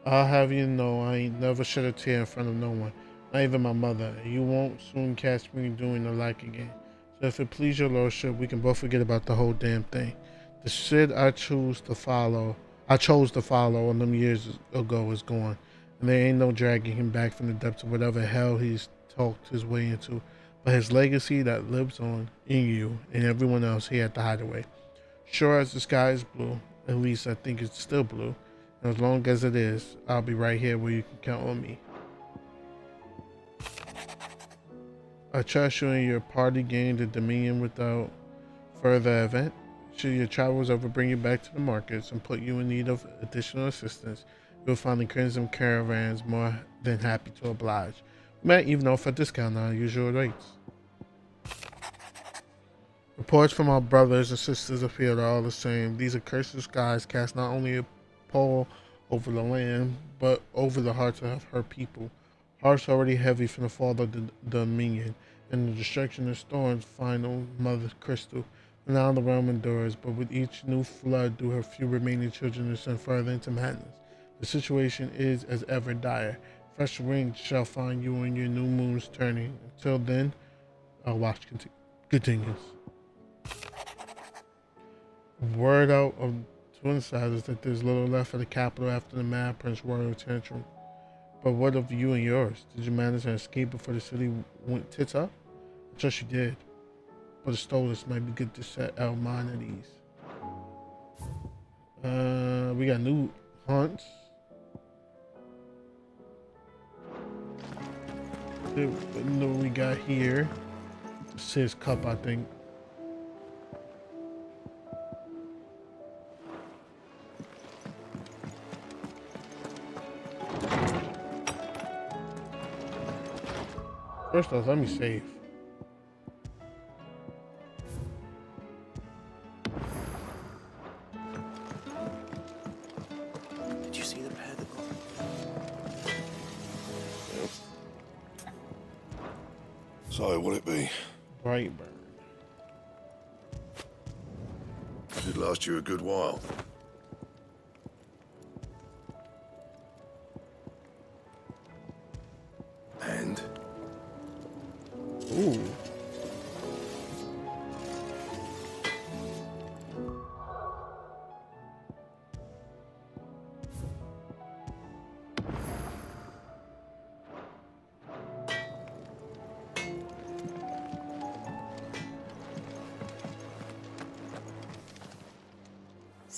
Speaker 1: I'll have you know I ain't never shed a tear in front of no one, not even my mother. You won't soon catch me doing the like again. So if it please your lordship, we can both forget about the whole damn thing. The shit I chose to follow all them years ago is gone, and there ain't no dragging him back from the depths of whatever hell he's talked his way into. But his legacy that lives on in you and everyone else here at the hideaway. Sure as the sky is blue, at least I think it's still blue. And as long as it is, I'll be right here where you can count on me. I trust you and your party gain the Dominion without further event. Should your travels ever bring you back to the markets and put you in need of additional assistance, you'll find the Crimson Caravans more than happy to oblige. We might even offer a discount on our usual rates. Reports from our brothers and sisters afield are all the same. These accursed skies cast not only a pall over the land, but over the hearts of her people. Hearts already heavy from the fall of the Dominion and the destruction of Storm's final Mother Crystal. Now the realm endures, but with each new flood do her few remaining children descend further into madness. The situation is as ever dire. Fresh winds shall find you on your new moons turning. Until then, our watch continues. Word out of Twin Side is that there's little left of the capital after the Mad Prince royal tantrum. But what of you and yours? Did you manage to escape before the city went tits up? I trust you did. But a Stolas might be good to set our mind at ease. We got new hunts. What we got here? Sis Cup, I think. First off, let me save.
Speaker 2: Did you see the pair that got...
Speaker 9: So, will it be?
Speaker 1: Brightburn.
Speaker 9: Should last you a good while. And?
Speaker 1: Ooh.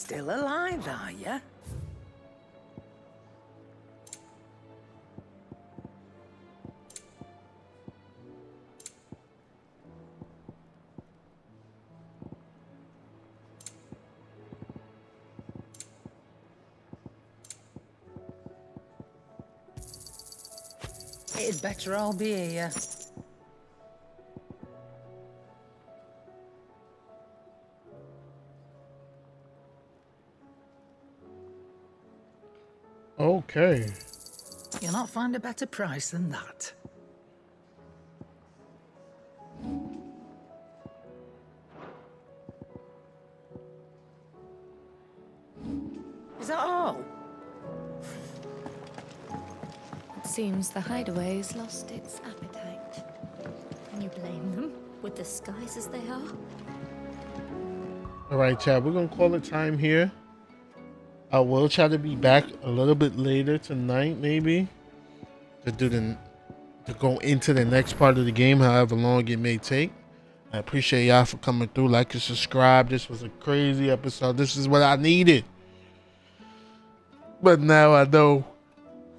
Speaker 11: Still alive, are ya? It'd better all be here.
Speaker 1: Okay.
Speaker 11: You'll not find a better price than that. Is that all?
Speaker 13: It seems the hideaway's lost its appetite.
Speaker 19: Can you blame them, with the skies as they are?
Speaker 1: All right, Chad, we're gonna call it time here. I will try to be back a little bit later tonight, maybe, to go into the next part of the game, however long it may take. I appreciate y'all for coming through. Like and subscribe. This was a crazy episode. This is what I needed. But now I know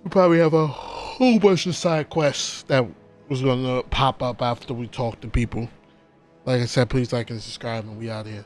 Speaker 1: we probably have a whole bunch of side quests that was gonna pop up after we talk to people. Like I said, please like and subscribe, and we out here.